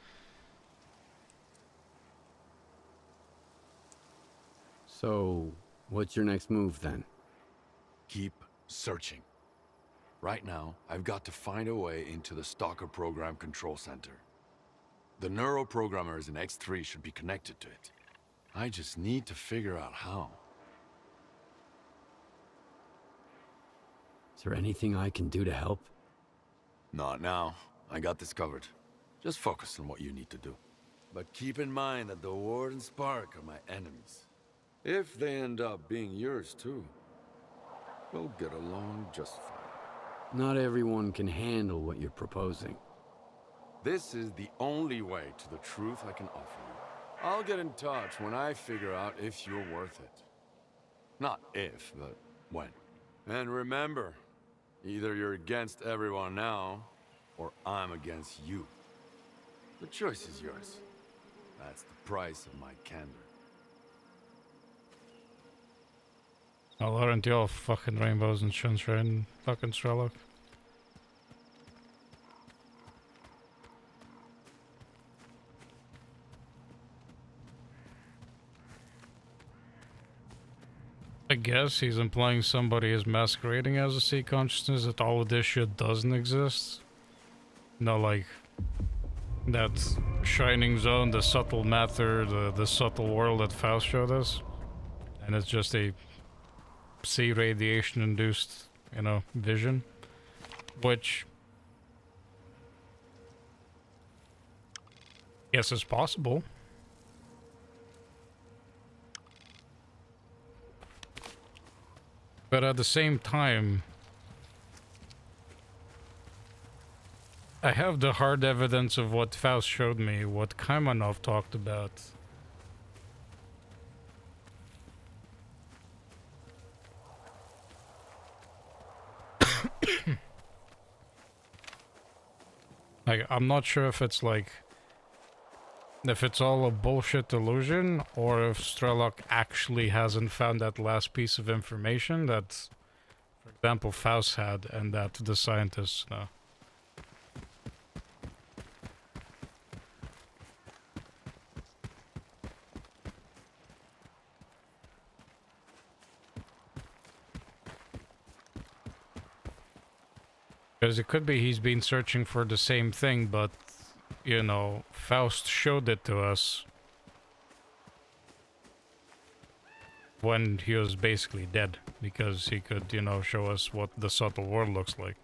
So, what's your next move then? Keep searching. Right now, I've got to find a way into the S.T.A.L.K.E.R program control center. The neuroprogrammers in X3 should be connected to it. I just need to figure out how. Is there anything I can do to help? Not now. I got this covered. Just focus on what you need to do. But keep in mind that the Ward and Spark are my enemies. If they end up being yours too, we'll get along just fine. Not everyone can handle what you're proposing. This is the only way to the truth I can offer you. I'll get in touch when I figure out if you're worth it. Not if, but when. And remember, either you're against everyone now, or I'm against you. The choice is yours. That's the price of my candor. Well, aren't you all fucking rainbows and sunshine, fucking S.T.A.L.K.E.R? I guess he's implying somebody is masquerading as a sea consciousness, that all of this shit doesn't exist. No, like, that shining zone, the subtle matter, the subtle world that Faust showed us. And it's just a sea radiation induced, you know, vision. Which, yes, is possible. But at the same time, I have the hard evidence of what Faust showed me, what Kaimanov talked about. Like, I'm not sure if it's like, if it's all a bullshit illusion, or if S.T.A.L.K.E.R actually hasn't found that last piece of information that, for example, Faust had, and that the scientists know. Because it could be he's been searching for the same thing, but, you know, Faust showed it to us when he was basically dead, because he could, you know, show us what the subtle world looks like.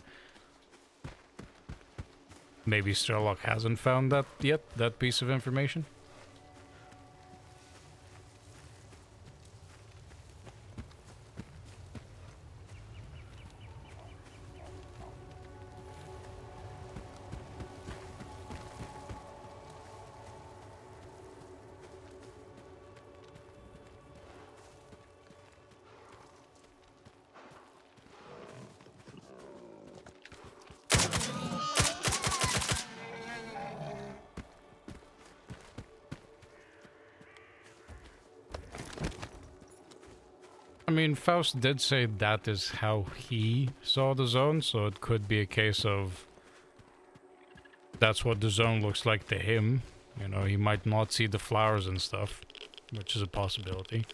Maybe S.T.A.L.K.E.R hasn't found that yet, that piece of information? I mean, Faust did say that is how he saw the zone, so it could be a case of that's what the zone looks like to him. You know, he might not see the flowers and stuff, which is a possibility.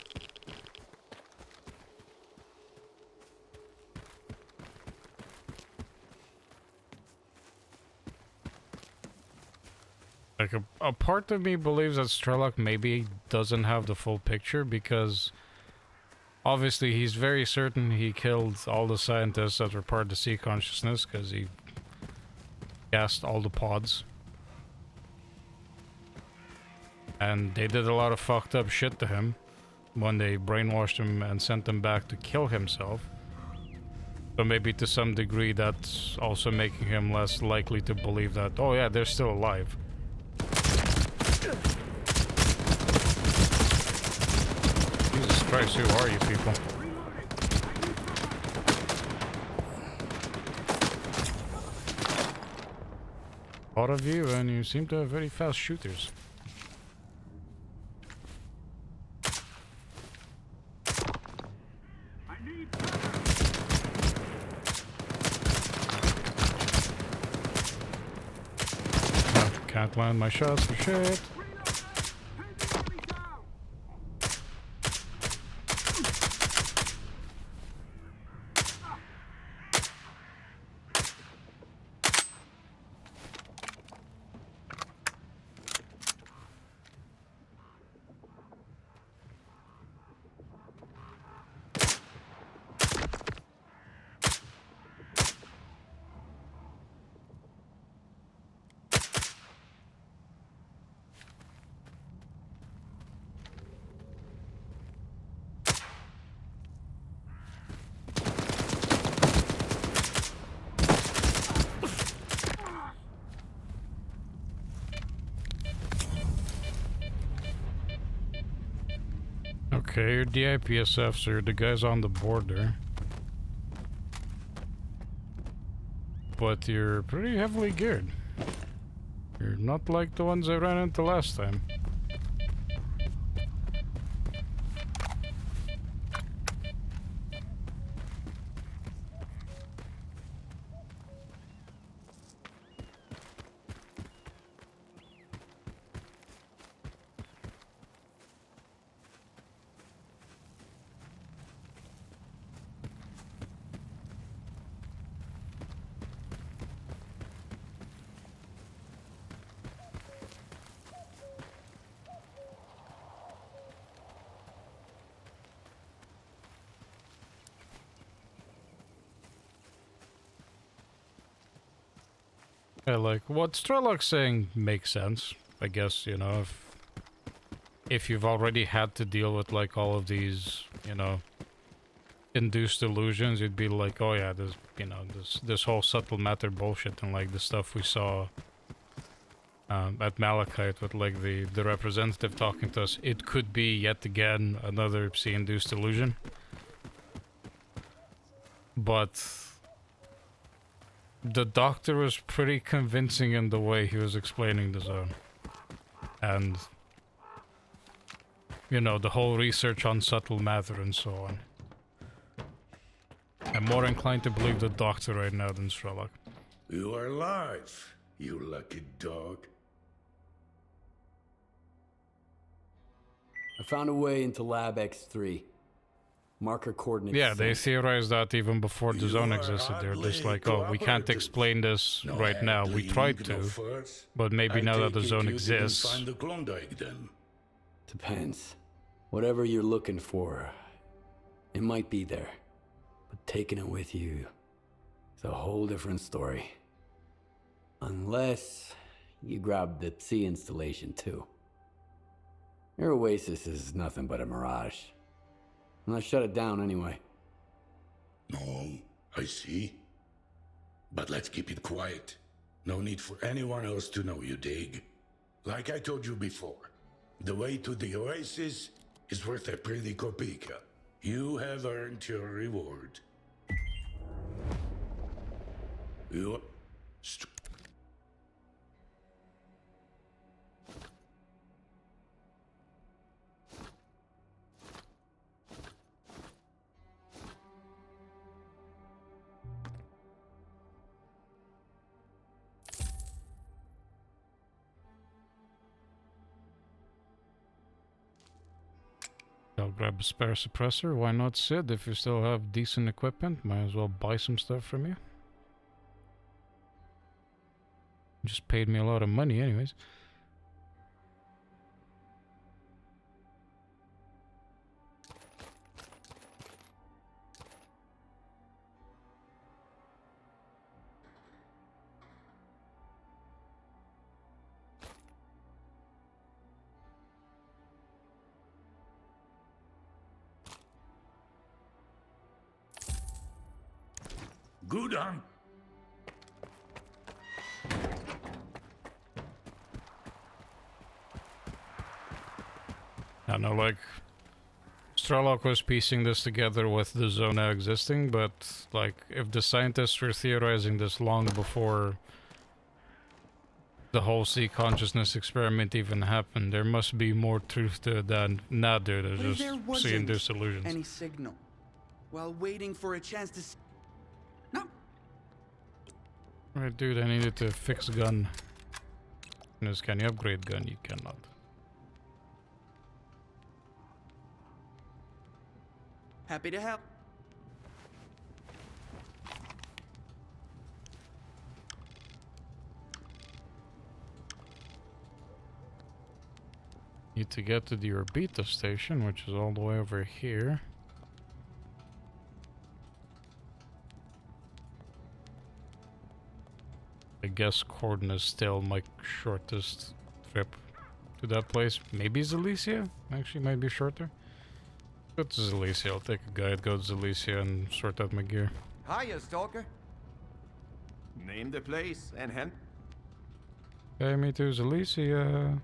Like, a part of me believes that S.T.A.L.K.E.R maybe doesn't have the full picture, because obviously he's very certain he killed all the scientists that were part of the sea consciousness, because he gassed all the pods. And they did a lot of fucked up shit to him when they brainwashed him and sent him back to kill himself. So maybe to some degree that's also making him less likely to believe that, oh yeah, they're still alive. Jesus Christ, who are you people? A lot of you, and you seem to have very fast shooters. Can't land my shots for shit. Okay, you're DIPSF, so you're the guys on the border. But you're pretty heavily geared. You're not like the ones I ran into last time. Yeah, like, what S.T.A.L.K.E.R. saying makes sense. I guess, you know, if you've already had to deal with, like, all of these, you know, induced illusions, you'd be like, oh yeah, this, you know, this whole subtle matter bullshit and, like, the stuff we saw at Malachite with, like, the representative talking to us, it could be, yet again, another psi-induced illusion. But the doctor was pretty convincing in the way he was explaining the zone. And, you know, the whole research on subtle matter and so on. I'm more inclined to believe the doctor right now than S.T.A.L.K.E.R. You are alive, you lucky dog. I found a way into Lab X3. Marker coordinates. Yeah, they theorized that even before the zone existed. They're just like, oh, we can't explain this right now. We tried to, but maybe now that the zone exists. Find the Klondike then. Depends. Whatever you're looking for, it might be there. But taking it with you is a whole different story. Unless you grab the Psi installation too. Your oasis is nothing but a mirage. And I shut it down anyway. No, I see. But let's keep it quiet. No need for anyone else to know, you dig? Like I told you before, the way to the oasis is worth a pretty kopeka. You have earned your reward. You... I'll grab a spare suppressor. Why not, Sid? If you still have decent equipment, might as well buy some stuff from you. You just paid me a lot of money anyways. Good on. I know, like, S.T.A.L.K.E.R. was piecing this together with the zone now existing, but, like, if the scientists were theorizing this long before the whole sea consciousness experiment even happened. There must be more truth to it than not there. They're What if just there seeing wasn't these illusions. any signal? While waiting for a chance to... Right, dude, I needed to fix gun. Can you upgrade gun? You cannot. Happy to help. Need to get to the Orbita station, which is all the way over here. I guess Corden is still my shortest trip to that place. Maybe Zalicia? Actually, might be shorter. Go to Zalicia. I'll take a guide, go to Zalicia, and sort out my gear. Hiya, Stalker. Name the place and hen. Hey, me too, Zalicia.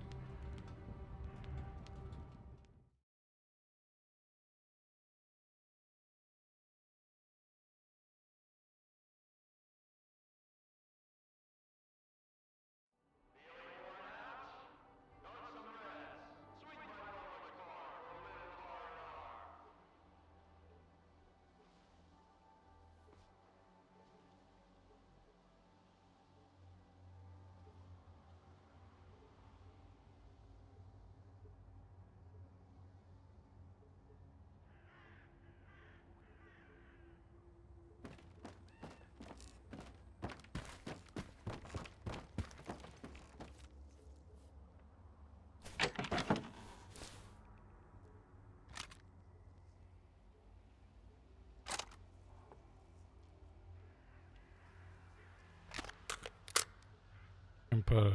Can put a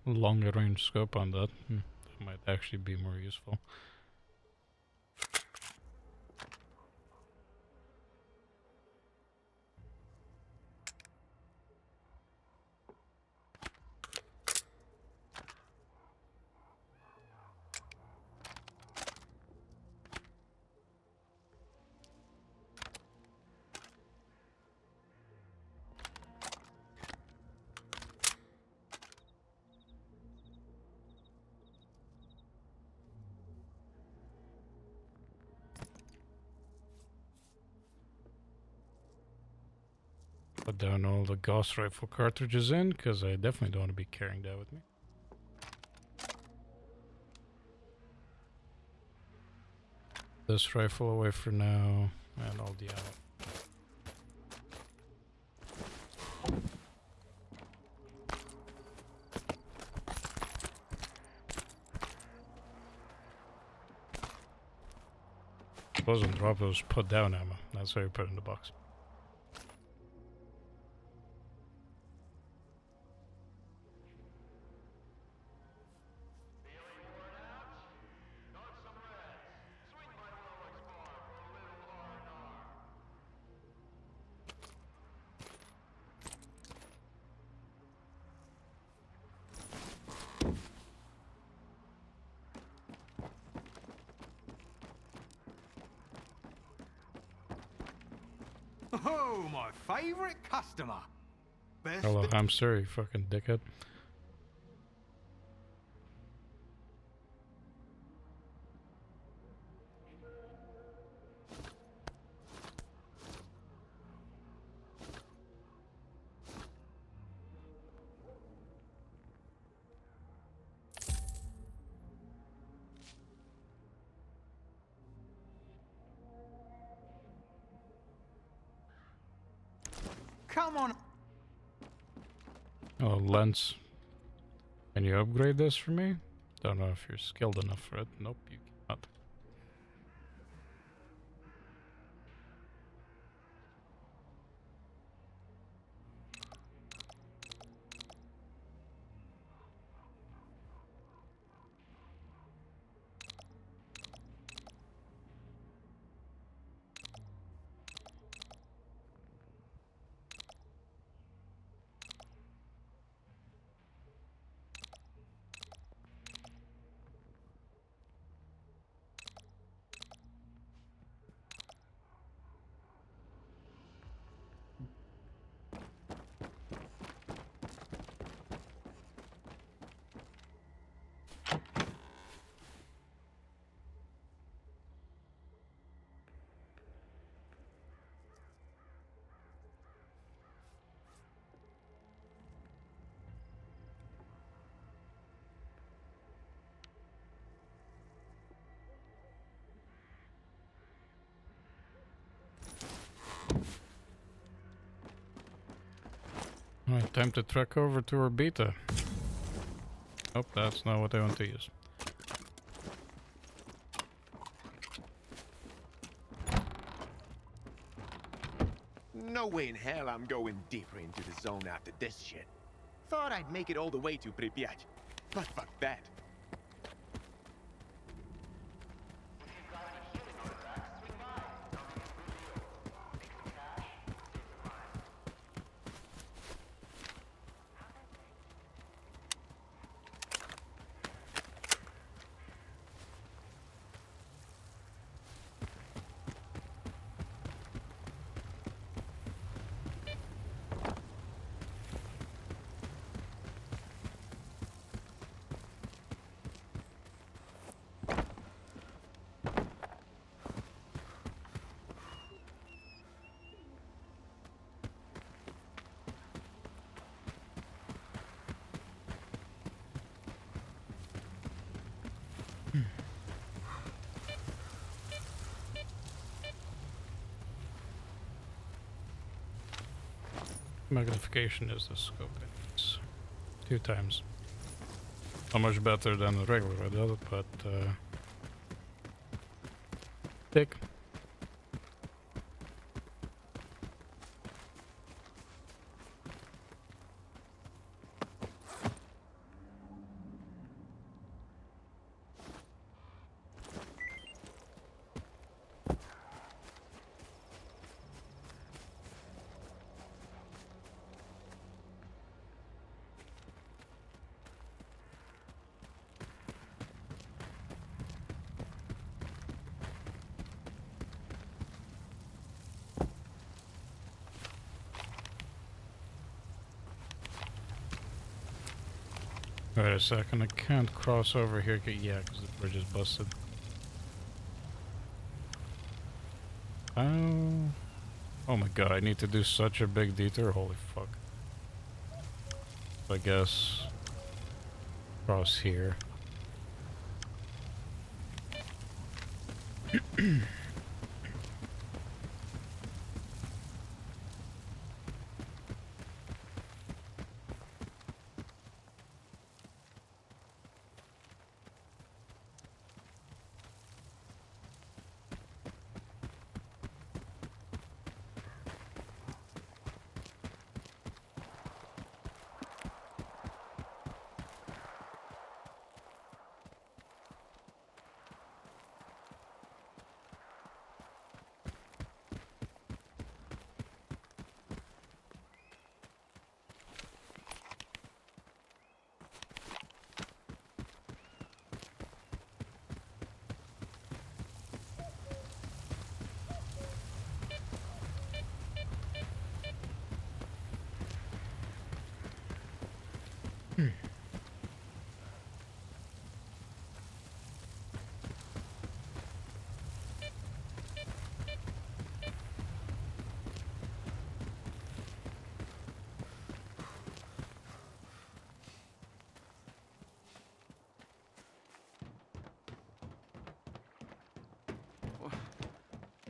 longer range scope on that. That might actually be more useful. Put down all the Gauss rifle cartridges in, because I definitely don't want to be carrying that with me. This rifle away for now, and all the ammo. Wasn't drop, it was put down ammo. That's why you put it in the box. Oh, my favorite customer. Best Hello, hamster, you fucking dickhead. Come on. Oh, lens. Can you upgrade this for me? Don't know if you're skilled enough for it. Nope, you cannot. time to trek over to our beta. Oh, that's not what I want to use. No way in hell I'm going deeper into the zone after this shit. Thought I'd make it all the way to Pripyat, but fuck that. Magnification is the scope. It's 2 times. Not much better than a regular Radeon, but thick. Wait a second, I can't cross over here. Yeah, because the bridge is busted. Oh my god, I need to do such a big detour. Holy fuck. I guess cross here.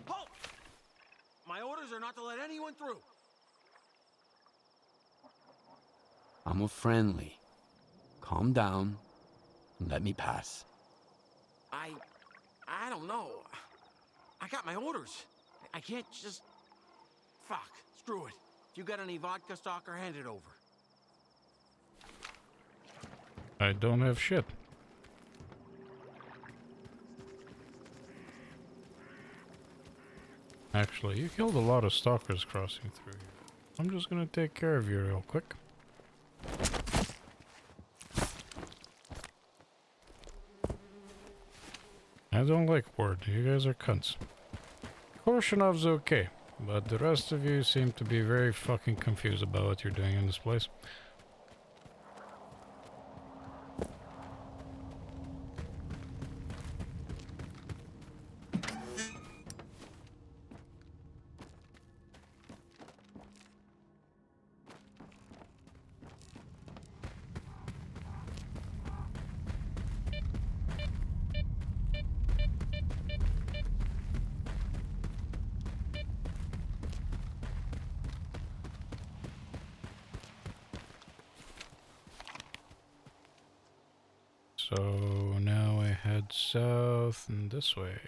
Halt! My orders are not to let anyone through. I'm a friendly. Calm down and let me pass. I don't know. I got my orders. I can't just... Fuck. Screw it. If you got any vodka stock, hand it over. I don't have shit. Actually, you killed a lot of stalkers crossing through here. I'm just gonna take care of you real quick. I don't like word. You guys are cunts. Korshinov's okay, but the rest of you seem to be very fucking confused about what you're doing in this place. So now I head south and this way.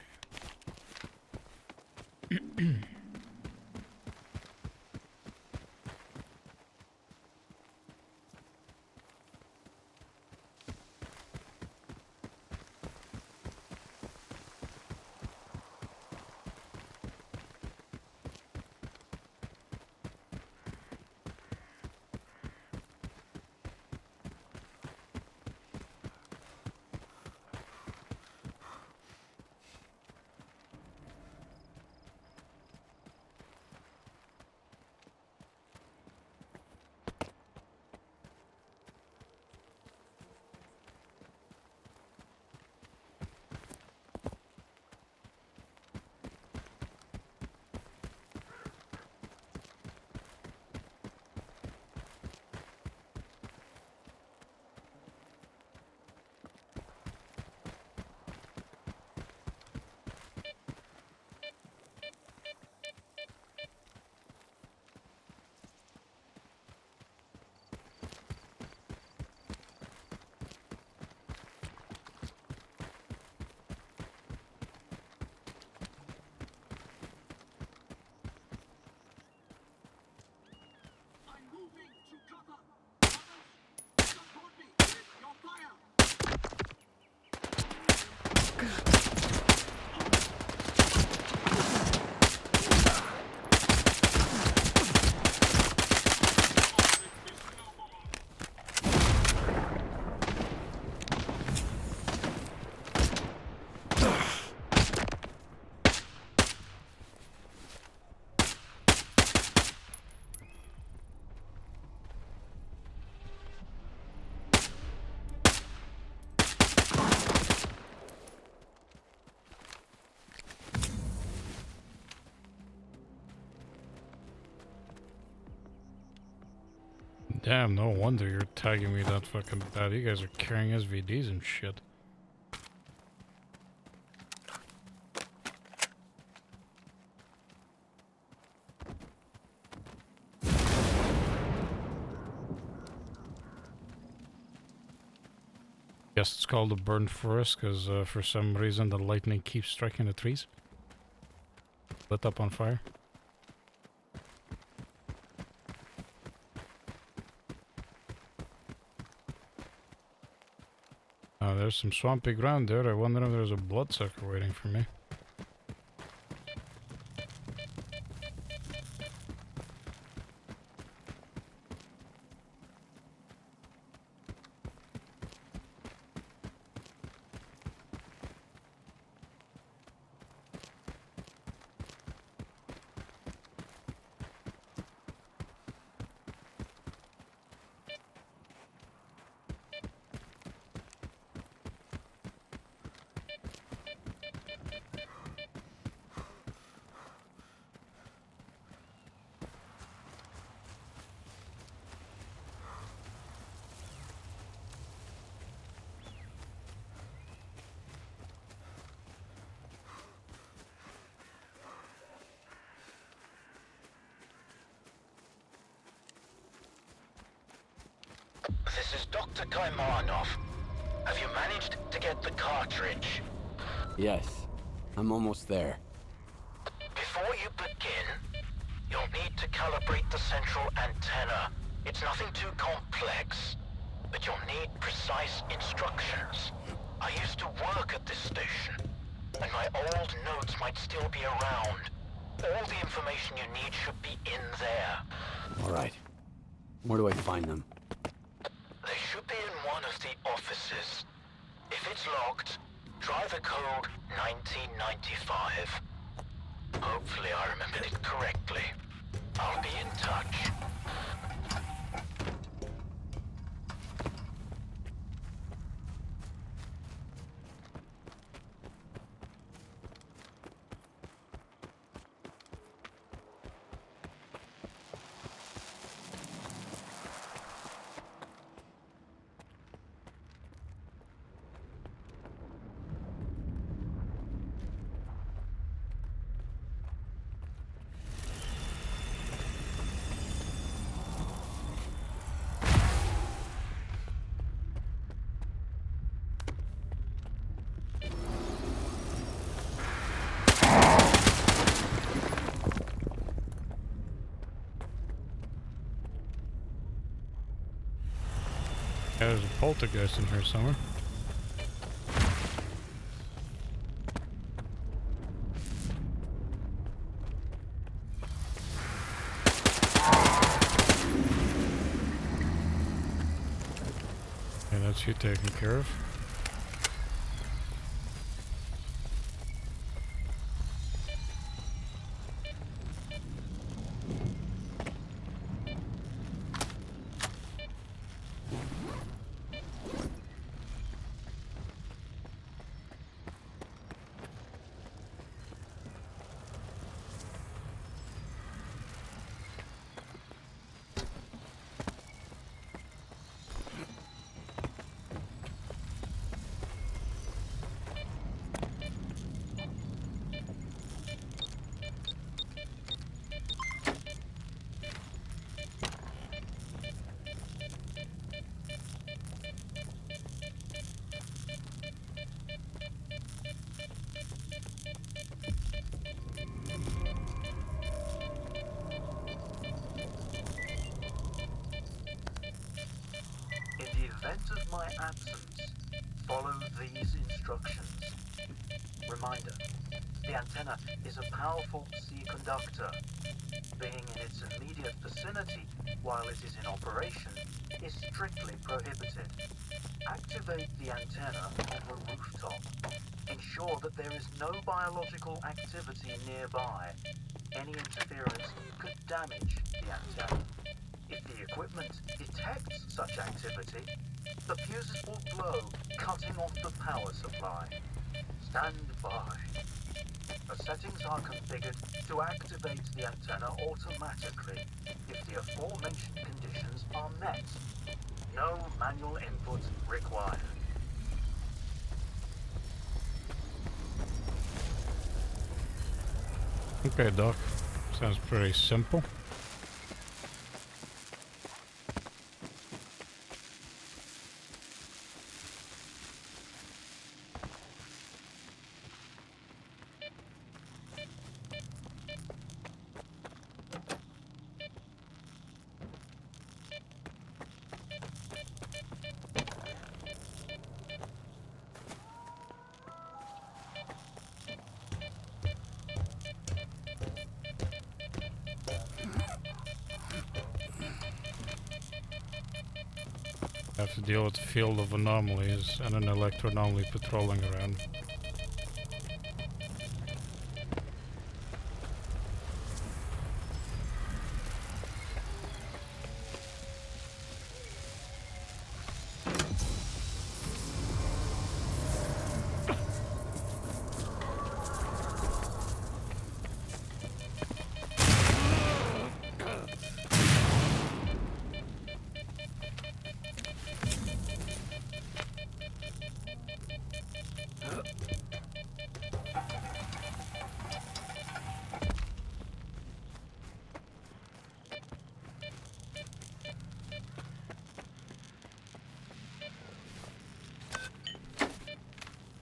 Damn, no wonder you're tagging me that fucking bad. You guys are carrying SVDs and shit. Guess it's called a burnt forest because for some reason the lightning keeps striking the trees. Lit up on fire. There's some swampy ground there. I wonder if there's a bloodsucker waiting for me. This is Dr. Kaimanov. Have you managed to get the cartridge? Yes, I'm almost there. Before you begin, you'll need to calibrate the central antenna. It's nothing too complex, but you'll need precise instructions. I used to work at this station, and my old notes might still be around. All the information you need should be in there. All right. Where do I find them? They should be in one of the offices. If it's locked, try the code 1995. Hopefully I remembered it correctly. I'll be in touch. poltergeist in here somewhere. Okay, that's you taken care of. In the event of my absence, follow these instructions. Reminder, the antenna is a powerful C conductor. Being in its immediate vicinity while it is in operation is strictly prohibited. Activate the antenna on the rooftop. Ensure that there is no biological activity nearby. Any interference could damage the antenna. If the equipment detects such activity, the fuses will blow, cutting off the power supply. Stand by. The settings are configured to activate the antenna automatically if the aforementioned conditions are met. No manual input required. Okay, Doc. Sounds pretty simple. Have to deal with the field of anomalies and an electro-anomaly patrolling around.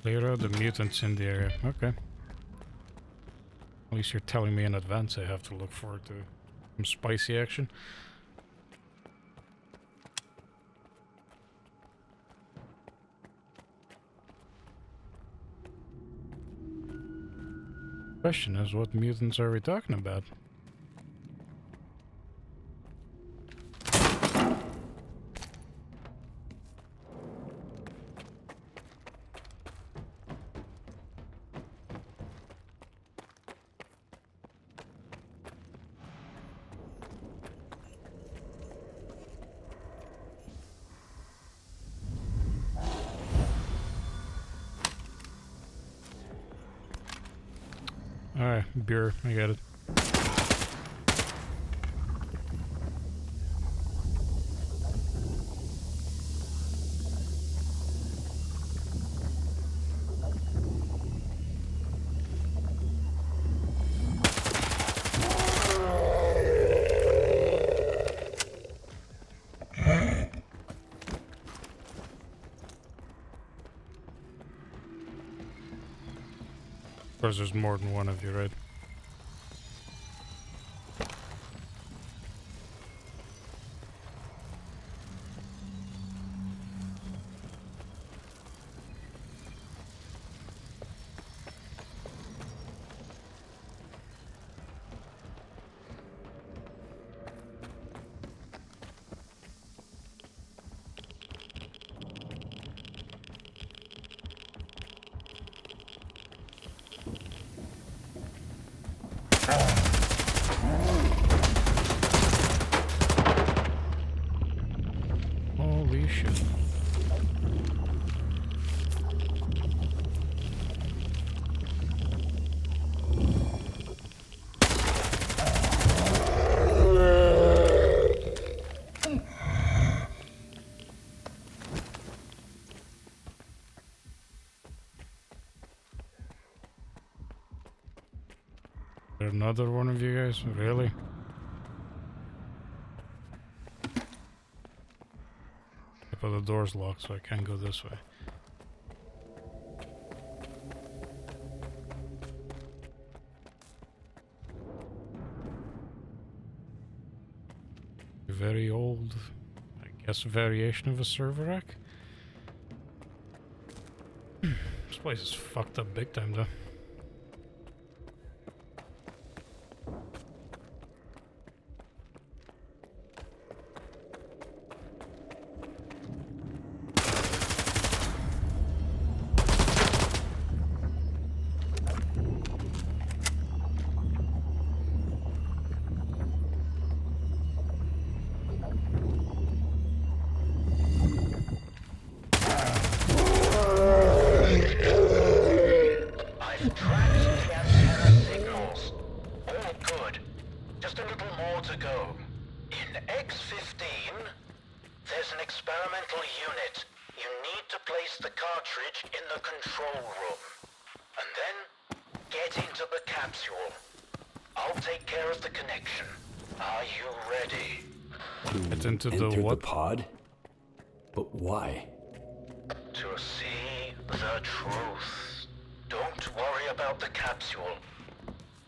Clear out the mutants in the area. Okay. At least you're telling me in advance I have to look forward to some spicy action. Question is, what mutants are we talking about? Alright, beer, I got it. Of course, there's more than one of you, right? Another one of you guys? Really? But the door's locked, so I can't go this way. Very old, I guess, variation of a server rack. This place is fucked up big time, though. The pod? But why? To see the truth. Don't worry about the capsule.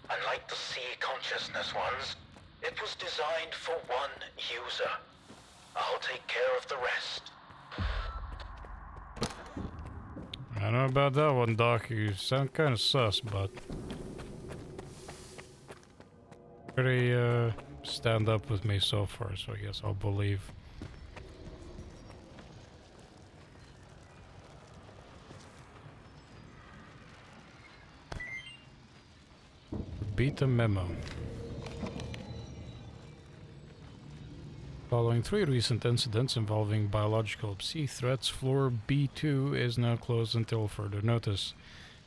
Unlike the sea consciousness ones, it was designed for one user. I'll take care of the rest. I don't know about that one, Doc. You sound kind of sus, but pretty stand up with me so far, so I guess I'll believe. Beta memo. Following 3 recent incidents involving biological Psi threats, floor B2 is now closed until further notice.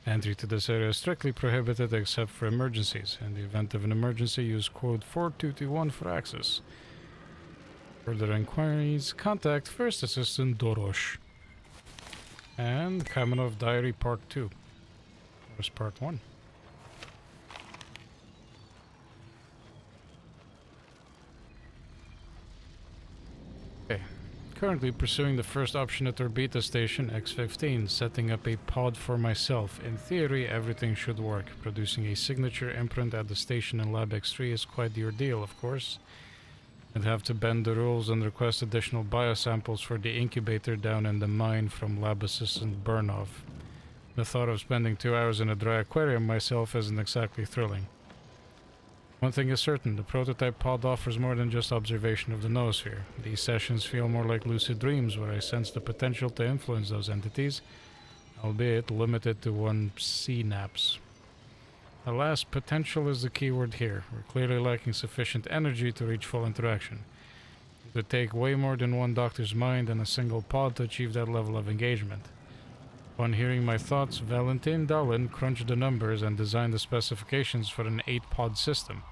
Entry to this area is strictly prohibited except for emergencies. In the event of an emergency, use code 4221 for access. Further inquiries, contact First Assistant Dorosh. And Kamenov Diary Part 2. Where's Part 1? Okay. Currently pursuing the first option at our beta station, X15, setting up a pod for myself. In theory, everything should work. Producing a signature imprint at the station in Lab X3 is quite the ordeal, of course. I'd have to bend the rules and request additional biosamples for the incubator down in the mine from Lab Assistant Burnov. The thought of spending 2 hours in a dry aquarium myself isn't exactly thrilling. One thing is certain, the prototype pod offers more than just observation of the noosphere. These sessions feel more like lucid dreams where I sense the potential to influence those entities, albeit limited to one synapse. Alas, potential is the key word here. We're clearly lacking sufficient energy to reach full interaction. It would take way more than one doctor's mind and a single pod to achieve that level of engagement. Upon hearing my thoughts, Valentin Dalin crunched the numbers and designed the specifications for an 8-pod system.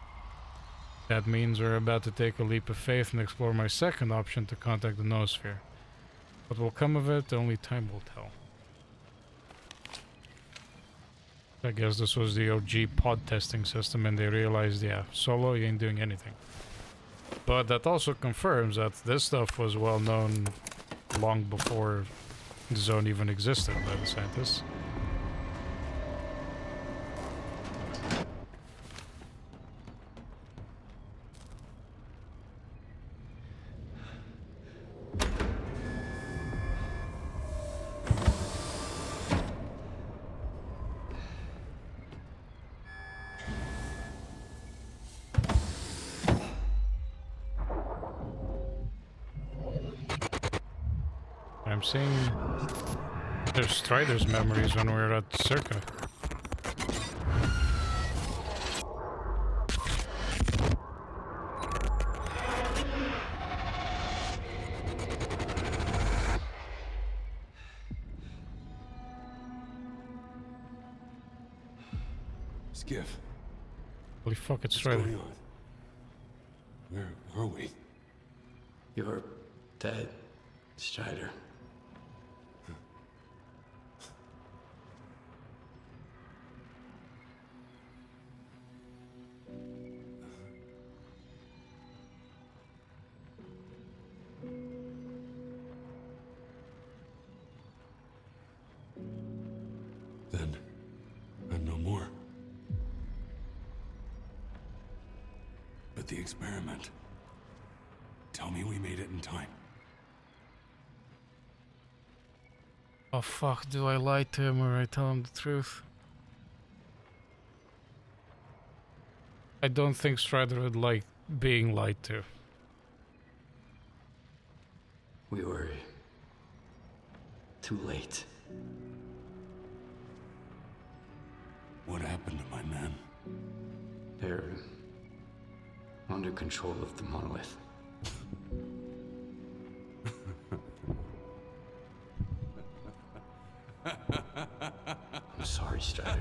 That means we're about to take a leap of faith and explore my second option to contact the noosphere. What will come of it, only time will tell. I guess this was the OG pod testing system and they realized, yeah, solo you ain't doing anything. But that also confirms that this stuff was well known long before the zone even existed by the scientists. I'm seeing there's Strider's memories when we were at Circa. Skiff. Holy fuck, it's Strider. What's going on? Where are we? You're dead, Strider. Then, I'm no more. But the experiment. Tell me we made it in time. Oh fuck, do I lie to him or I tell him the truth? I don't think Strider would like being lied to. We were too late. What happened to my men? They're under control of the monolith. I'm sorry, Strider.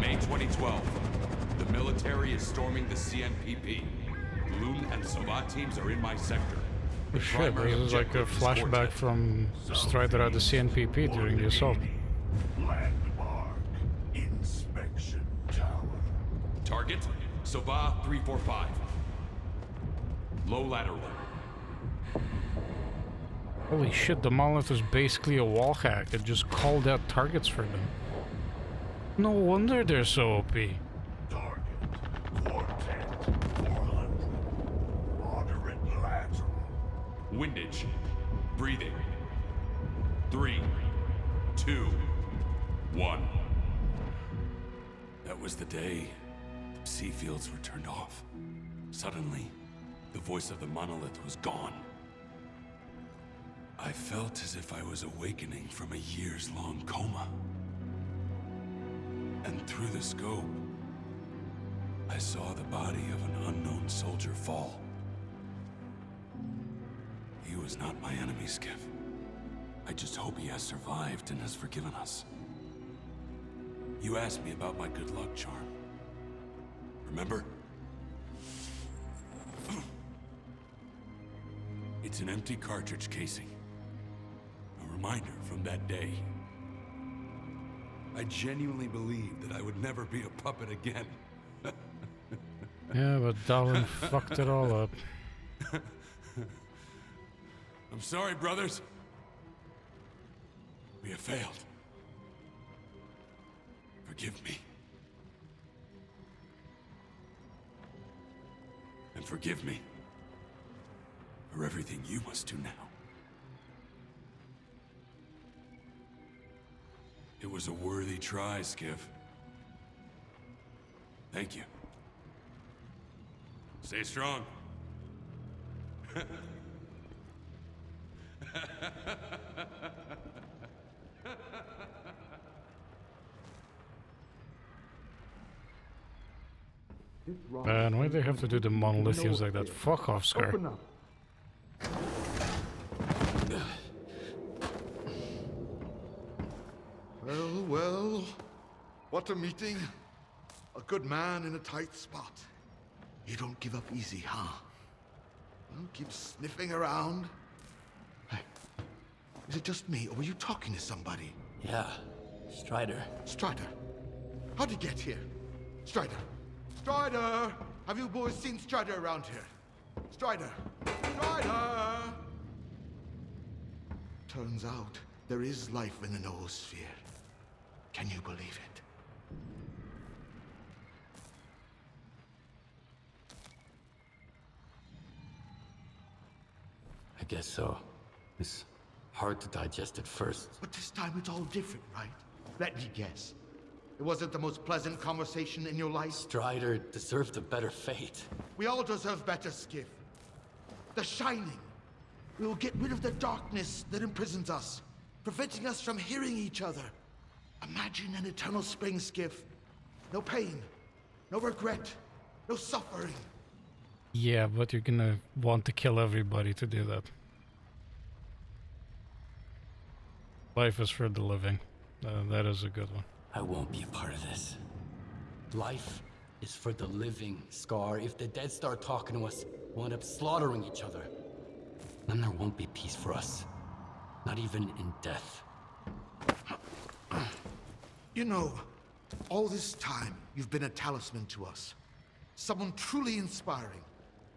May 2012. The military is storming the CNPP. Loon and Savat teams are in my sector. The Shit, primary this is like a objective is flashback Quartet. from Strider at the CNPP during the assault. Landmark inspection tower. Target, Savat 345. Low lateral. Holy shit, the monolith is basically a wall hack. It just called out targets for them. No wonder they're so OP. Target Quartet 400. Moderate lateral. Windage. Breathing. 3, 2, 1. That was the day the sea fields were turned off. Suddenly, the voice of the monolith was gone. I felt as if I was awakening from a years-long coma. And through the scope, I saw the body of an unknown soldier fall. He was not my enemy, Skiff. I just hope he has survived and has forgiven us. You asked me about my good luck charm. Remember? It's an empty cartridge casing. A reminder from that day. I genuinely believed that I would never be a puppet again. Yeah, but Darwin fucked it all up. I'm sorry, brothers. We have failed. Forgive me. And forgive me for everything you must do now. It was a worthy try, Skiff. Thank you. Stay strong. Man, why do they have to do the monolithians like that? Fuck off, Scar. Well, well. What a meeting. A good man in a tight spot. You don't give up easy, huh? Well, keep sniffing around. Hey, is it just me, or were you talking to somebody? Yeah, Strider. Strider? How'd you get here? Strider! Strider! Have you boys seen Strider around here? Strider! Strider! Turns out there is life in the noosphere. Can you believe it? I guess so. It's hard to digest at first. But this time it's all different, right? Let me guess. It wasn't the most pleasant conversation in your life? Strider deserved a better fate. We all deserve better, Skiff. The Shining. We will get rid of the darkness that imprisons us, preventing us from hearing each other. Imagine an eternal spring, Skiff. No pain, no regret, no suffering. Yeah, but you're gonna want to kill everybody to do that. Life is for the living. That is a good one. I won't be a part of this. Life is for the living, Scar. If the dead start talking to us, we'll end up slaughtering each other. Then there won't be peace for us. Not even in death. You know, all this time, you've been a talisman to us. Someone truly inspiring.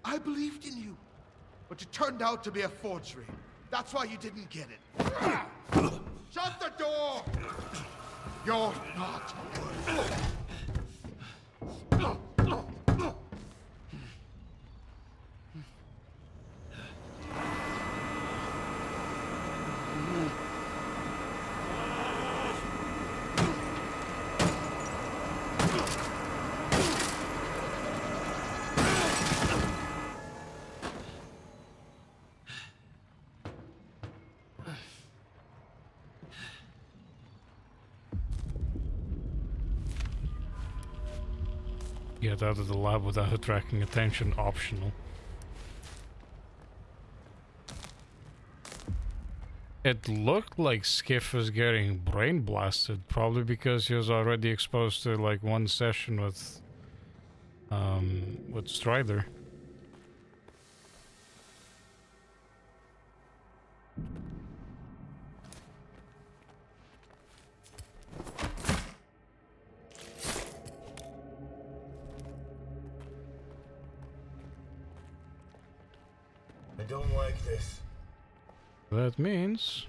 I believed in you. but it turned out to be a forgery. That's why you didn't get it. Shut the door! You're not. Get out of the lab without attracting attention, optional. It looked like Skiff was getting brain blasted, probably because he was already exposed to like one session with Strider. I don't like this. That means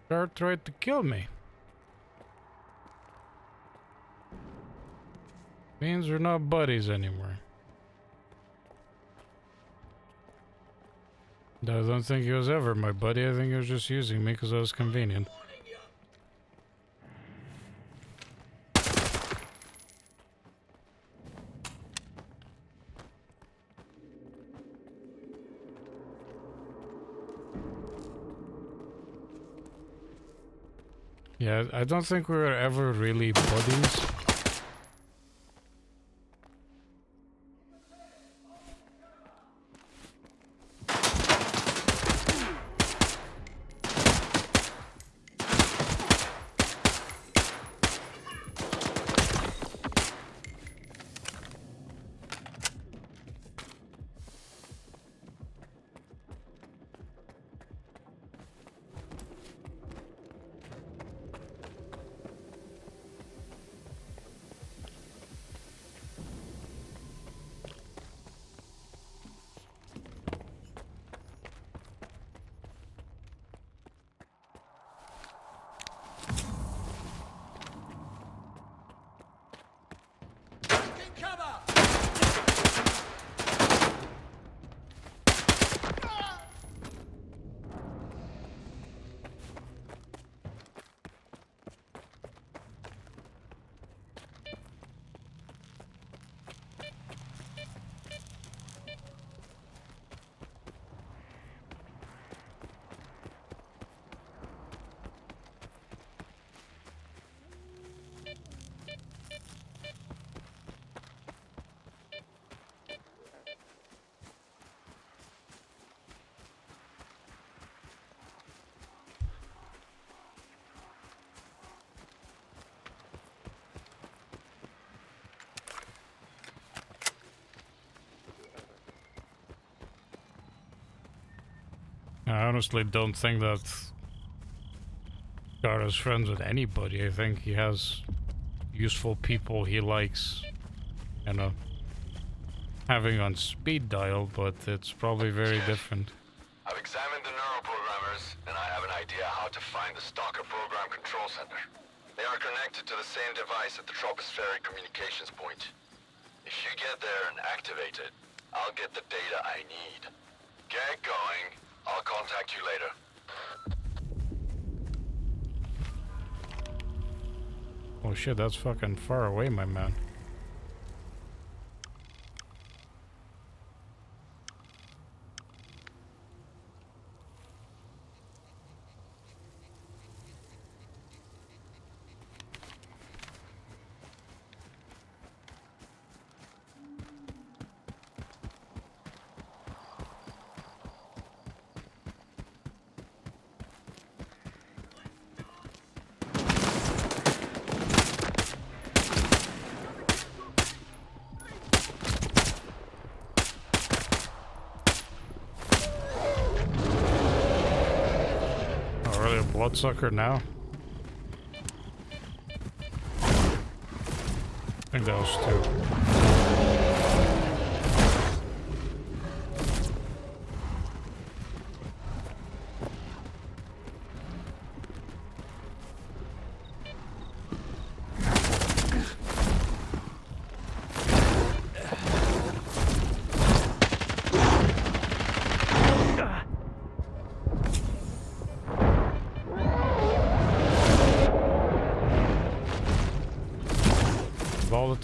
Car tried to kill me. Means we're not buddies anymore. I don't think he was ever my buddy. I think he was just using me because I was convenient. Yeah, I don't think we were ever really buddies. I honestly don't think that Gar is friends with anybody. I think he has useful people he likes, you know, having on speed dial, but it's probably very different. I've examined the neuroprogrammers, and I have an idea how to find the S.T.A.L.K.E.R program control center. They are connected to the same device at the tropospheric communications point. If you get there and activate it, I'll get the data I need. Get going. I'll contact you later. Oh shit, that's fucking far away, my man. Bloodsucker now? I think that was two.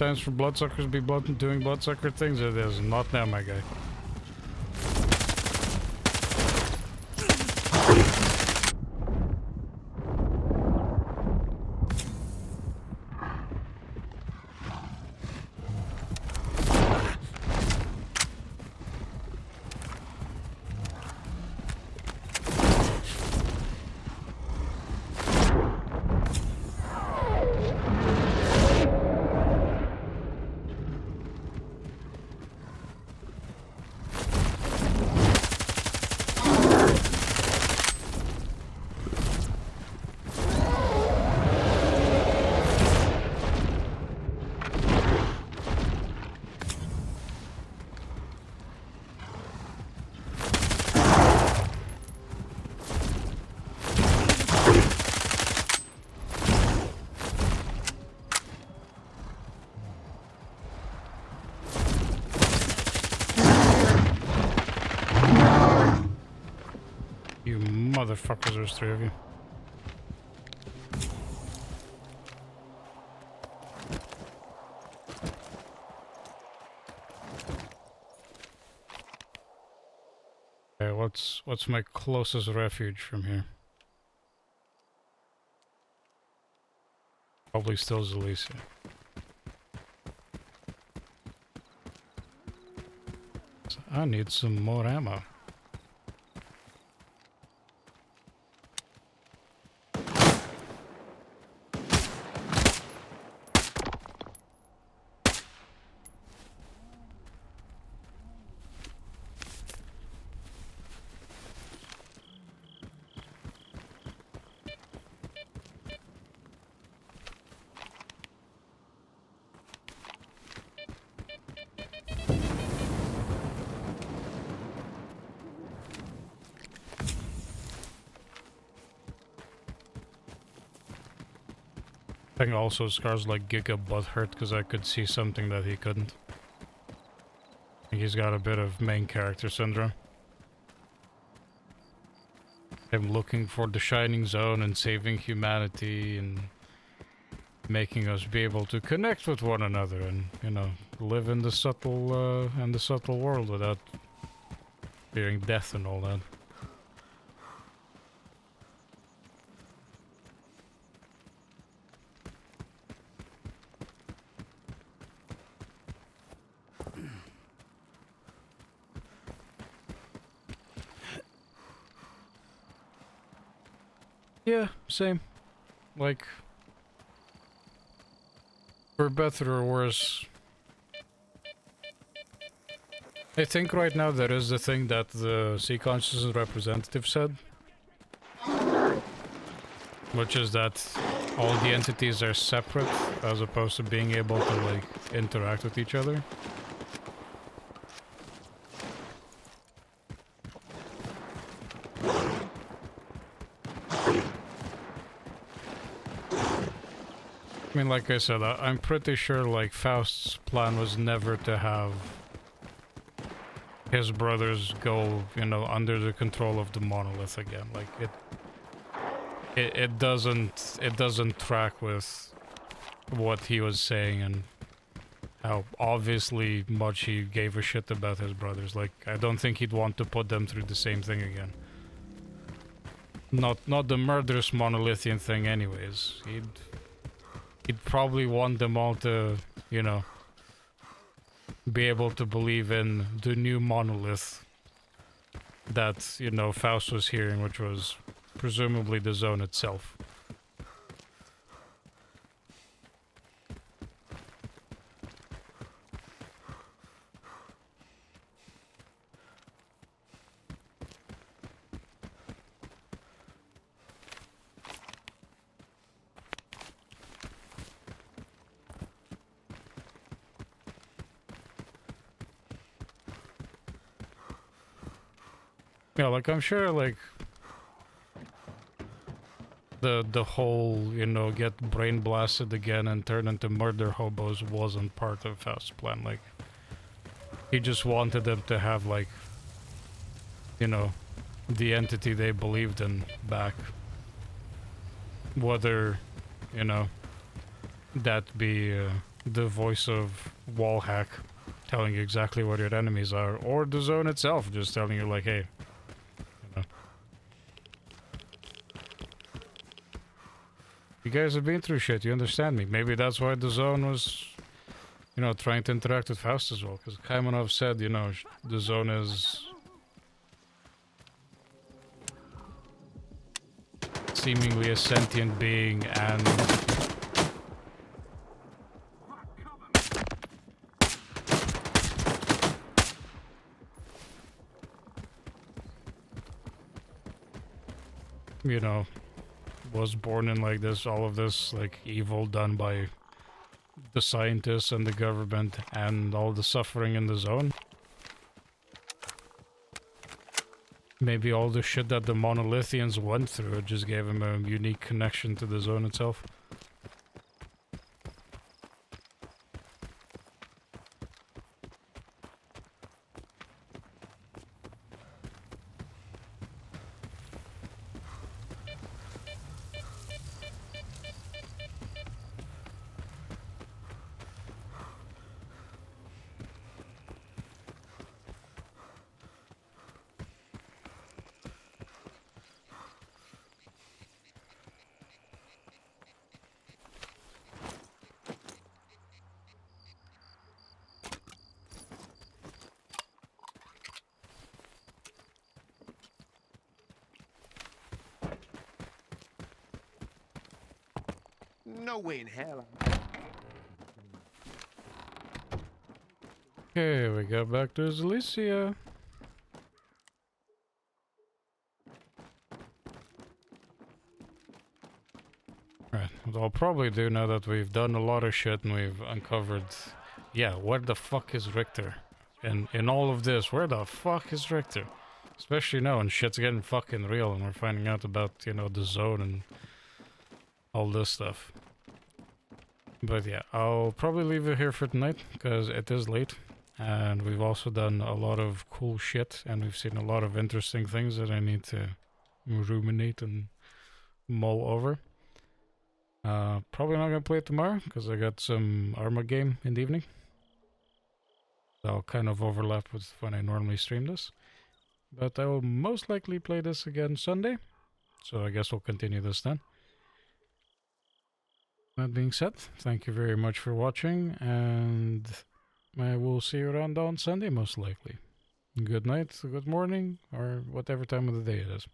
times for bloodsuckers be doing bloodsucker things? It is. Not now, my guy. Motherfuckers, there's 3 of you. Okay, what's my closest refuge from here? Probably still Zalisa. So I need some more ammo. I think also Scar's like Giga butthurt because I could see something that he couldn't. I think he's got a bit of main character syndrome. Him looking for the shining zone and saving humanity and making us be able to connect with one another and, you know, live in the subtle world without fearing death and all that. Yeah, same. Like, for better or worse. I think right now there is the thing that the Sea Consciousness representative said. Which is that all the entities are separate as opposed to being able to, like, interact with each other. I mean, like I said, I'm pretty sure, like, Faust's plan was never to have his brothers go, you know, under the control of the monolith again. Like, it doesn't track with what he was saying and how obviously much he gave a shit about his brothers. Like, I don't think he'd want to put them through the same thing again. Not the murderous monolithian thing anyways. He'd probably want them all to, you know, be able to believe in the new monolith that, you know, Faust was hearing, which was presumably the zone itself. Yeah, like, I'm sure, like, the whole, you know, get brain blasted again and turn into murder hobos wasn't part of Faust's plan. Like, he just wanted them to have, like, you know, the entity they believed in back. Whether, you know, that be the voice of wallhack telling you exactly what your enemies are, or the zone itself just telling you like, hey, you know. You guys have been through shit, you understand me. Maybe that's why the zone was, you know, trying to interact with Faust as well, because Kaimanov said, you know, the zone is seemingly a sentient being, and you know, was born in like this, all of this like evil done by the scientists and the government and all the suffering in the zone. Maybe all the shit that the monolithians went through just gave him a unique connection to the zone itself. No way in hell. Okay, we got back to Zalicia. Right, what I'll probably do now that we've done a lot of shit and we've uncovered... Yeah, where the fuck is Richter? In all of this, where the fuck is Richter? Especially now when shit's getting fucking real and we're finding out about, you know, the zone and all this stuff. But yeah, I'll probably leave it here for tonight, because it is late. And we've also done a lot of cool shit, and we've seen a lot of interesting things that I need to ruminate and mull over. Probably not gonna play it tomorrow, because I got some Arma game in the evening. That'll kind of overlap with when I normally stream this. But I will most likely play this again Sunday, so I guess we'll continue this then. That being said, thank you very much for watching, and I will see you around on Sunday most likely. Good night, good morning, or whatever time of the day it is.